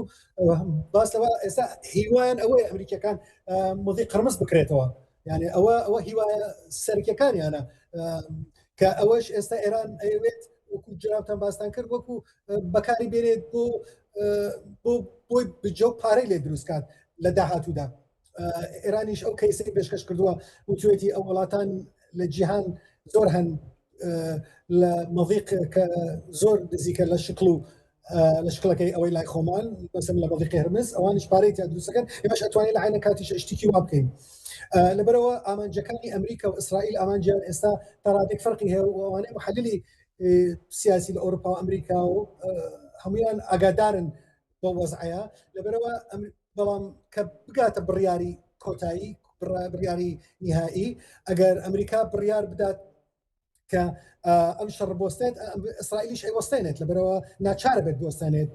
باستەوە ئێستا هیوایان ئەوەی ئەمریکەکان مڵی قرمز بکرێتەوە یعنی ئەوە هیوایە سەرکیەکانیانە کە ئەوەش ئێستا ئێران ئەوێت وەکو جنابتان باستان کرد وەکو بەکاری بێنێت بۆی بجە و پارەی لێ دروستکات لە داهاتوودا ئێرانیش ئەو کەیسەی پێشکەش کردووە وتوێتی ئەو وڵاتان لە جیهان زۆر هەن لە مەضیق کە زۆر نزیکە لە شکل و لە شکلەکەی ئەوەی لای خۆمان بەسم لە مەضیقی هەرمز ئەوانش پارەی تا دروستەکەن ئێمەش ئەتوانین لە عینە کاتیش شتێکی وا بکەین لەبەرەوە ئامانجەکانی ئەمریکا و ئیسرائیل ئامانجیان ئێستا تا ڕادێک فەرقی هەیە و ئەوانەی محللی سیاسی لە ئەوروپا و ئەمریکا و هەمویان ئاگادارن بۆ وەزعەیە لەبەرەوە بەڵام کە بگاتە بڕیاری کۆتایی بڕیاری نهایی ئەگەر ئەمریکا بڕیار بدات کە ئەم شەڕ بۆستێت ئیسرائیلیش ئەیوەستێنێت لەبەرەوە ناچارە بێت بۆستێنێت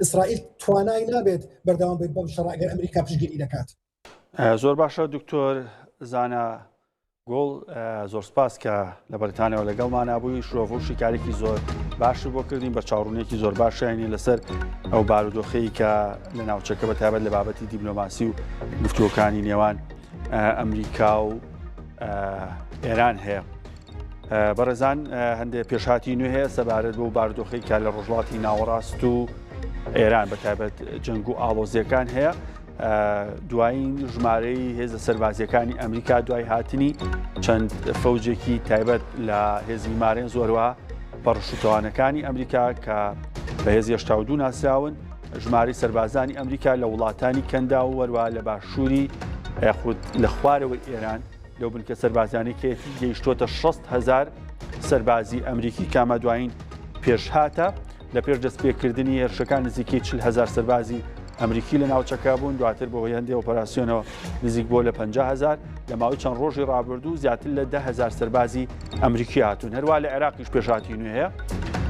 ئیسرائیل توانای نابێت بەردەوام بێت بەم شەڕ ئەگەر ئەمریکا پشتگیری دەکات زۆر باشە دکتۆر زانە گۆڵ زۆر سپاس کە لە بەریتانیاەوە لەگەڵمان بووی شرۆڤ و شیکارێکی زۆر باشی بۆ کردین بە چاڕوونێکی زۆر باشیانی لەسەر ئەو بارودۆخەی کە لە ناوچەکە بەتابەت لە بابەتی دیبلۆماسی و گفتوگۆکانی نێوان ئەمریکا و ئێران هەیە. بەڕێزان هەندێک پێشهاتی نوێ هەیە سەبارەت بۆ بارودۆخەی کە لە ڕۆژڵاتی ناوەڕاست و ئێران بەتابەت جەنگ و ئاڵۆزیەکان هەیە. دوایین ژمارەی هێزە سەربازیەکانی ئەمریکا دوای هاتنی چەند فەوجێکی تایبەت لە هێزی مارێن زۆرەوە پەڕشوتەوانەکانی ئەمریکا کە بە هێزی 82 ناسراون ژمارەی سەربازانی ئەمریکا لە وڵاتانی کەندا و وەروە لە باشووری یاخود لە خوارەوەی ئێران لەو بنکە سەربازانێکی گەیشتۆتە 6,000 سەربازی ئەمریکی کامە دوایین پێشهاتە لە پێش دەستپێکردنی هێرشەکان نزیکەی 40,000 سەربازی ئەمریکی لە ناوچەکە بوون دواتر بەهۆی هەندێک ئۆپەراسیۆنەوە نزیک بۆ لە 50,000 لە ماوەی چەند ڕۆژی ڕابردوو زیاتر لە 10,000 سەربازی ئەمریکی هاتوون هەروە لە عێراقیش پێشهاتی نوێ هەیە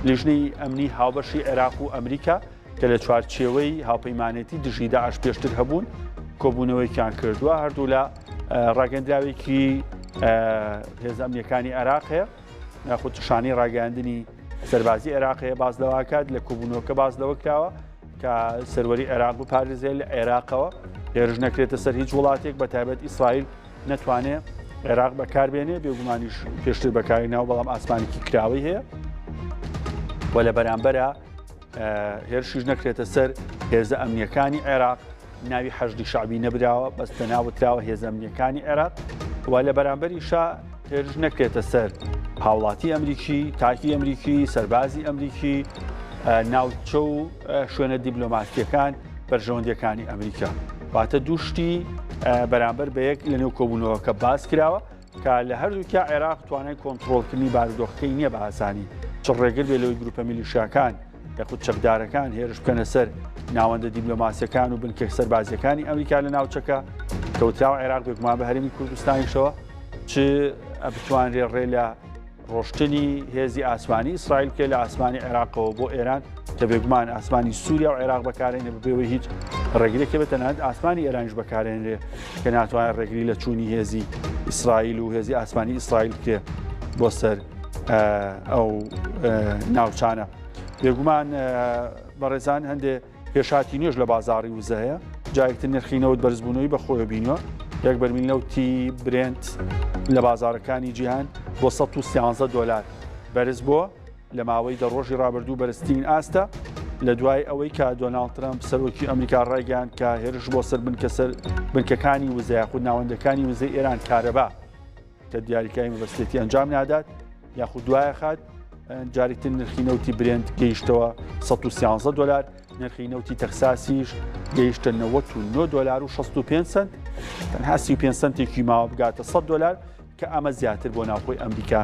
لیژنەی ئەمنی هاوبەشی عێراق و ئەمریکا کە لە چوارچێوەی هاوپەیمانێتی دژی داعش پێشتر هەبوون کۆبوونەوەیکیان کردووە هەردوو لە ڕاگەندراوێکی هێزە ئەمنیەکانی عێراق هەیە یاخود شانەی ڕاگەاندنی سەربازی عێراق هەیە باز لەوە کات لە کۆبوونەوەکە باز لەوە کراوە کە سەروەری عێراق و پارێزێت لە عێراقەوە هێرش نەکرێتە سەر هیچ وڵاتێک بە تایبەت ئیسرائیل نەتوانێت عێراق بەکاربێنێ بێگومانیش پێشتر بەکاری ناو بەڵام ئاسمانێکی کراوی هەیە و لە بەرامبەرە هێرشیش نەکرێتە سەر هێزە ئەمنیەکانی عێراق ناوی حەشدی شعبی نەبراوە بەستە ناوتراوە هێزە ئەمنیەکانی عێراق و لە بەرامبەریشا هێرش نەکرێتە سەر هاوڵاتی ئەمریکی تاکی ئەمریکی سەربازی ئەمریکی ناوچە و شوێنە دیبلۆماتیەکان بەرژەوەندیەکانی ئەمریکا واتە دووشتی بەرامبەر بە یەک لە نێو کۆبوونەوەکە باس کراوە کە لە هەردووکە عێراق توانای کۆنتڕۆڵکردنی بارودۆخەکەی نییە بە ئاسانی چ ڕێگر بێ لەوەی گروپە میلیشیاکان یاخود چەکدارەکان هێرش بکەنە سەر ناوەندە دیبلۆماسیەکان و بنکە سەربازیەکانی ئەمریکا لە ناوچەکە کەوتراوە عێراق بێگومان بە هەرێمی کوردستانیشەوە چ بتوانرێ ڕێ لە ڕۆشتنی هێزی ئاسمانی ئیسرائیل کە لە ئاسمانی عێراقەوە بۆ ئێران کە بێگومان ئاسمانی سووریا و عێراق بەکارێنێ ببێەوەی هیچ ڕێگرێکە بەتەنانەت ئاسمانی ئێرانیش بەکارێنرێ کە ناتوانێت ڕێگری لە چوونی هێزی ئیسرائیل و هێزی ئاسمانی ئیسرائیل بکرێ بۆ سەر ئەو ناوچانە بێگومان بەڕێزان هەندێک پێشاتی نوێژ لە بازاڕی وزە هەیە جایەکتر نرخینەوەت بەرزبوونەوەی بەخۆی بینەوە یەک بەرمیل نەوتی برنت لە بازارەکانی جیهان بۆ $113 بەرز بووە لە ماوەی دە ڕۆژی ڕابردوو بەرزترین ئاستە لە دوای ئەوەی کە دۆناڵد ترامپ سەرۆکی ئەمریکا ڕایگەیاند کە هێرش بۆ سەر بنکەکانی وزە یاخود ناوەندەکانی وزەی ئێران کارەبا کە دیاریکاری مەبەستێتی ئەنجام نادات یاخود دوایە خات جاریتر نرخی نەوتی برێند گەیشتەوە 113 دلار، نرخی نەوتی تەخساسیش گەیشتە 99 دلار و 65 سنت، تەنها 35 سنتێکی ماوە بگاتە 100 دلار کە ئەمە زیاتر بۆ ناوخۆی ئەمریکا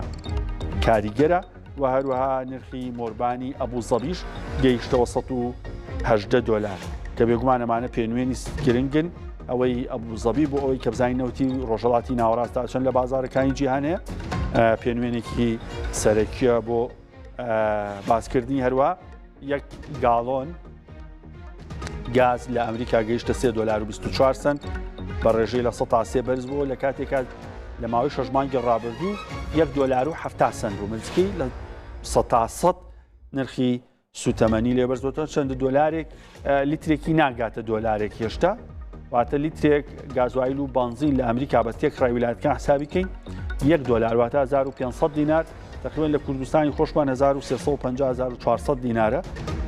کاریگەرە. و هەروەها نرخی مۆربانی ئەبوزەبیش گەیشتەوە 118 دلار کە بێگومان ئەمانە پێنوێنی گرنگن ئەوەی ئەبوزەبی بۆ ئەوەی کە بزانین نەوتی ڕۆژهەڵاتی ناوەڕاستدا چەند لە بازارەکانی جیهانەیە پێنوێنێکی سەرەکیە بۆ باسکردنی. هەروە یەک گاڵۆن گاز لە ئەمریکا گەیشتە 3 دلار و 24 سنت بە ڕێژەی لە 100 بەرز بوو لە کاتێکا لە ماوەی 6 مانگی ڕابردوو 1 دلار و 70 سنت بوو، ملچکەی لە 100 نرخی سوتەمەنی لێبەرزەوە چەند دۆلارێک لیترێکی ناگاتە دۆلارێک هێشتا، واتە لیترێک گازوایل و بنزین لە ئەمریکا بە تێک ڕایویلاتەکان حسابی کەین 1 دلار واتە 1500 دینار، تقریبا لە کوردستانی خۆشمان 1350-1400 دینارە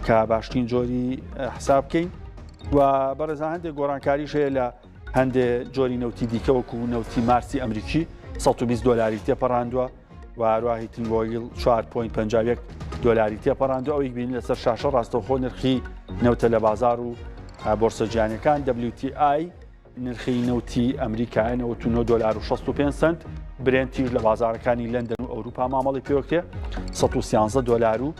کە باشترین جۆری حساب بکەین. و بەڕێزان هەندێک گۆڕانکاریش هەیە لە هەندێک جۆری نەوتی دیکە وەکو نەوتی مارسی ئەمریکی 120 دلاری تێپەڕاندووە و هەروەها هیتن وۆیل 4.51 دلاری تێپەڕاندووە. ئەوەی بینین لەسەر شاشە ڕاستەوخۆ نرخی نەوتە لە بازار و بۆرسە جیهانیەکان WTI نرخی نەوتی ئەمریکایە 99 دلار و 65 سنت، برێنتیش لە بازارەکانی لەندەن و ئەوروپا مامەڵی پێوەکتێ 113 دلار و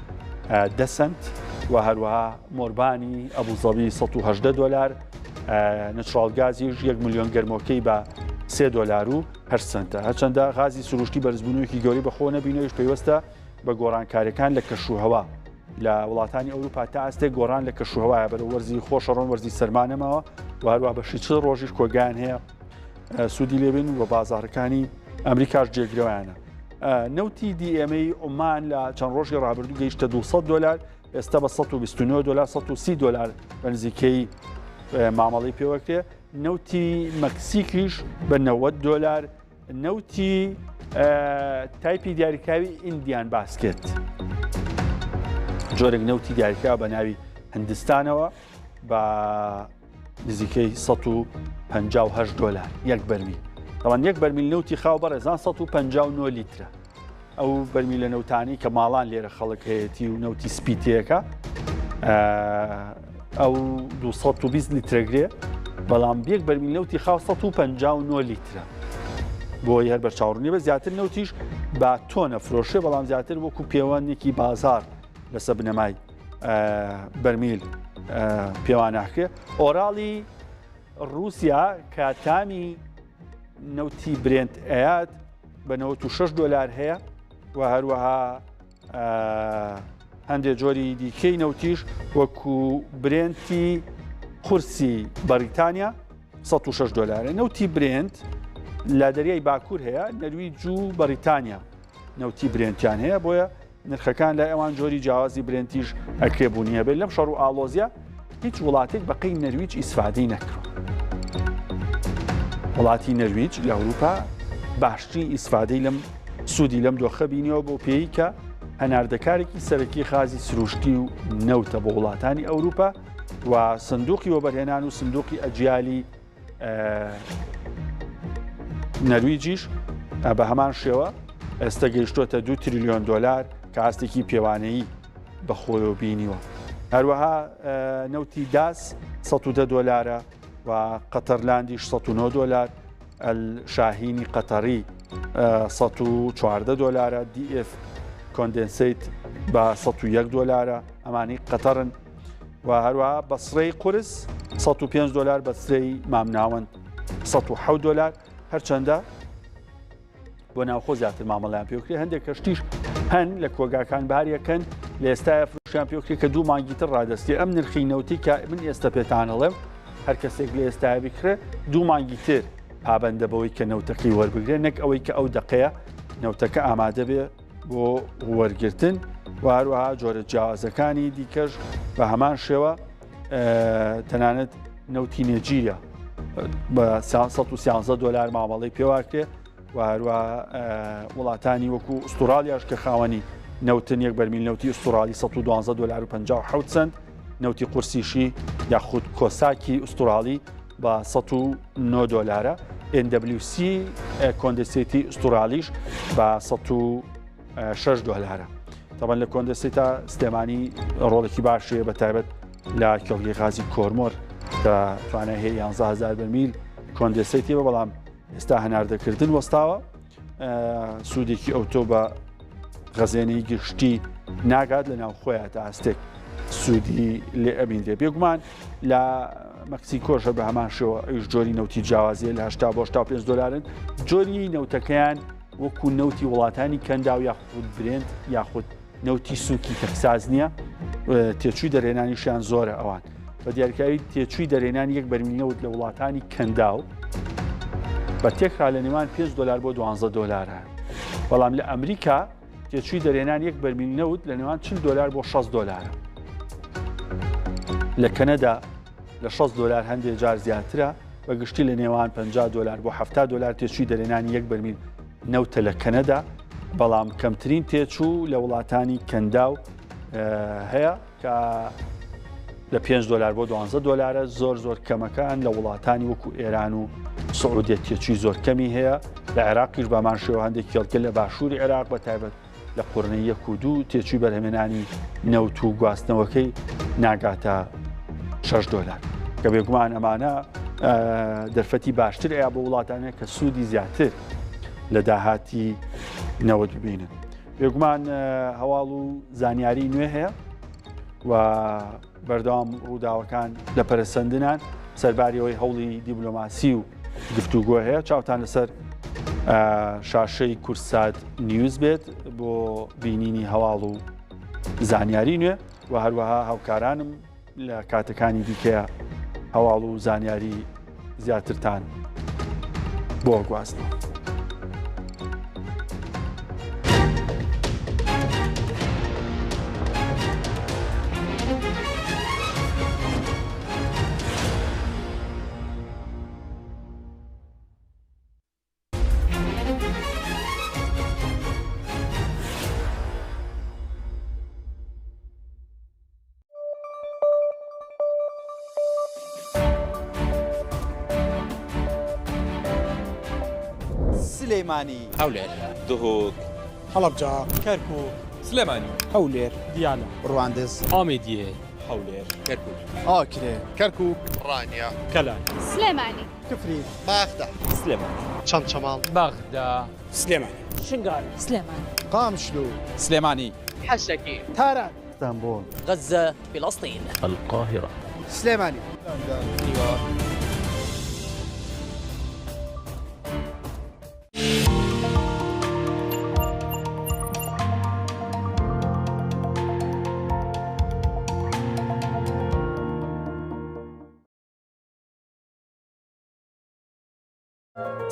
10 سنت و هەروەها مۆربانی ئەبوزەبی 118 دلار، نەچڕال گازیش 1 ملیۆن گەرمۆکەی بە 3 دلار و 8 سنتە. هەرچەندە غازی سروشتی بەرزبوونەوەیکی گەوری بەخۆ نەبینەوەیش پێوەستە بە گۆڕانکاریەکان لە کەشوهەوا لە وڵاتانی ئەوروپا تا ئەستێک گۆڕان لە کەشوهەوایە بەرە وەرزی خۆشەڕۆن وەرزی سەرمانەمەوە و هەروە بەشی چ ڕۆژیش کۆگیان هەیە سوودی لێبن و بە بازارەکانی ئەمریکاش جێگرەوەیانە. نەوتی DMA عمان لە چەند ڕۆژی ڕابردوو گەیشتە 200 دلار، ئێستا بە 129 دلار 130 دلار بە نزیکەی مامەڵی پێوەکرێ. نەوتی مەکسیکیش بە 90 دلار، نەوتی تایپی دیاریکراوی ئیندیان باسکێت جۆرێک نەوتی دیاریکراوە بە ناوی هەندستانەوە بە نزیکەی 158 دلار یەک بەرمیل. تاوان یەک بەرمیل نەوتی خاو بەڕێزان 159 لیترە. ئەو بەرمیل لە نەوتانی کە ماڵان لێرە خەڵک هەیەی و نەوتی سپیتەیەەکە ئەو 220 لیترەگرێ، بەڵام یەک بەرمیل نەوتی خاو 159 لیترە بۆی هەر بەرچاوڕنی بە زیاتر نەوتیش با تۆ نەفرۆشێ، بەڵام زیاتر وەکو پەیوەندێکی بازار لەسەر بنەمای بەرمیل پێوان ناکرێ. ئۆراڵی رووسیا کە تامی نەوتی برێند ئەیات بە 96 دلار هەیە و هەروەها هەندێک جۆری دیکەی نەوتیش وەکو برێنتی قورسی بەریتانیا 106 دلارە. نەوتی برێند لە دەریای باکوور هەیە، نەرویج و بەریتانیا نەوتی برێنتیان هەیە، بۆیە نرخەکان لای ئەوان جۆری جیاوازی برێنتیش ئەکرێبوونیە بێت. لەم شەڕ و ئالۆزیە هیچ وڵاتێک بەقەی نەرویج ئیسفادەی نەکڕ. وڵاتی نەرویج لە ئەوروپا باشترین ئیسفادەی لەم سوودی لەم دۆخە بینیەوە بۆ پێی کە هەناردەکارێکی سەرەکی خازی سروشتی و نەوتە بۆ وڵاتانی ئەوروپا و سندوقی وەبەرهێنان و سندوقی ئەجیالی نەرویجیش بە هەمان شێوە ئێستا گەیشتۆتە 2 تریلیۆن دلار کە ئاستێکی پێوانەیی بەخۆیەوە بینیوە. هەروەها نەوتی داس 110 دلارە و قەتەرلاندیش 109 دلار، شاهینی قەتەری 114 دلارە، DF کۆندنسیت بە 101 دلارە، ئەمانی قەتەرن و هەروەها بەسرەی قورس 105 دلار، بەسرەی مامناوەند 107 دلار. هەرچەندە بۆ ناوخۆ زیاتر مامەڵیان پێوکرێ. هەندێک کەشتیش هەن لە کۆگاکان باریەکەن لە ئێستای فروشیان پێوکرێ کە 2 مانگیتر ڕادستی ئەم نرخی نەوتی کە من ئێستا پێتان هەڵێم هەر کەسێک لە ئێستای بکرێ 2 مانگیتر پابەندە بەوەی کە نەوتەکەی وەربگرێ، نەک ئەوەی کە ئەو دقەیە نەوتەکە ئامادە بێ بۆ وەرگرتن. و هەروەها جۆرە جیاوازەکانی دیکەش بە هەمان شێوە تەنانەت نەوتی نێجیرە بە 113 دلار مامەڵی پێواکرێ و هەروە وڵاتانی وەکو ئوسترالیاش کە خاوەنی نەوتن یەک بەرمیل نەوتی ئوسترالی 112 دلار و 57 سنت، نەوتی قورسیشی یاخود کۆساکی ئوسترالی بە 109 دلارە، NWC کۆندنسیتی ئوسترالیش بە 100 $6. طبعا لە کۆندەسێتە سلێمانی ڕۆڵێکی باشیە بە تایبەت لە کێڵگەی غازی کۆرمۆر کە توانای هەیە 11,000 بەرمیل کۆندەسێتی بە بەڵام ئێستا هەناردەکردن وەستاوە سوودێکی ئەوتۆ بە غەزێنەی گشتی ناگات لە ناو خۆیان تا هەستێک سوودی لێ ئەبیندرێ بێگومان لە مەکسیکۆشە بە هەمان شێوە ئەوش جۆری نەوتی جیاوازیە لە 80 بۆ 85 دلارن جۆری نەوتەکەیان وەکو نەوتی وڵاتانی کەندا و یاخود برێند یاخود نەوتی سووکی تەکساز نییە تێچووی دەرێنانیشیان زۆرە ئەوان بە دیارکاری تێچووی دەرێنان یەک بەرمیل نەوت لە وڵاتانی کەندا و بە تێکرا لە نێوان $5 بۆ $12 بەڵام لە ئەمریکا تێچووی دەرێنان یەک بەرمیل نەوت لە نێوان $40 بۆ $6 لە کەنەدا لە $6 هەندێک جار زیاترە بەگشتی لە نێوان $50 بۆ $70 تێچووی دەرێنانی یەک بەرمیل نەوتە لە کەنەدا بەڵام کەمترین تێچوو لە وڵاتانی کەندا و هەیە کە لە $5 بۆ $12 زۆر کەمەکان لە وڵاتانی وەکو ئێران و سعودیە تێچووی زۆر کەمی هەیە لە عێراقیش بەمان شێوە هەندێک کێڵگە لە باشووری عێراق بە تایبەت لە قوڕنەی 1 و 2 تێچووی بەرهەمێنانی نەوت و گواستنەوەکەی ناگاتە $6 کە بێگومان ئەمانە دەرفەتی باشتر ئەیە بۆ وڵاتانە کە سوودی زیاتر لە داهاتی نەوت ببینن بێگومان هەواڵ و زانیاری نوێ هەیە و بەردەوام ڕووداوەکان لە پەرسەندنان سەرباریەوەی هەوڵی دیبلۆماسی و گفتوگۆ هەیە چاوتان لەسەر شاشەی کورسات نیوز بێت بۆ بینینی هەواڵ و زانیاری نوێ و هەروەها هاوکارانم لە کاتەکانی دیکەیە هەواڵ و زانیاری زیاترتان بۆ گواستنەوە. سلێمانی هەولێر دهۆک هەڵەبجا کەرکووک سلێمانی هەولێر دیالە ڕواندز ئامێدیێ هەولێر کەرکووک ئاکرێ کەرکووک ڕانیا کەلان سلێمانی کفری باخدا سلێمانی چەند چەماڵ بەغدا سلێمانی شنگال سلێمانی قامشلو سلێمانی حەشەکی تاران ئەستانبول غەزە فلسطین القاهرة سلێمانی نیویۆرک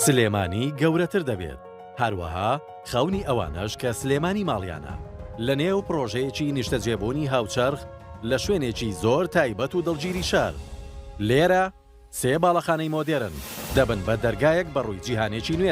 سلێمانی گەورەتر دەبێت هەروەها خەونی ئەوانەش کە سلێمانی ماڵیانە لە نێو پرۆژەیەکی نیشتەجێبوونی هاوچەرخ لە شوێنێکی زۆر تایبەت و دڵگیری شار لێرە 3 باڵەخانەی مۆدێرن دەبن بە دەرگایەک بەڕووی جیهانێکی نوێ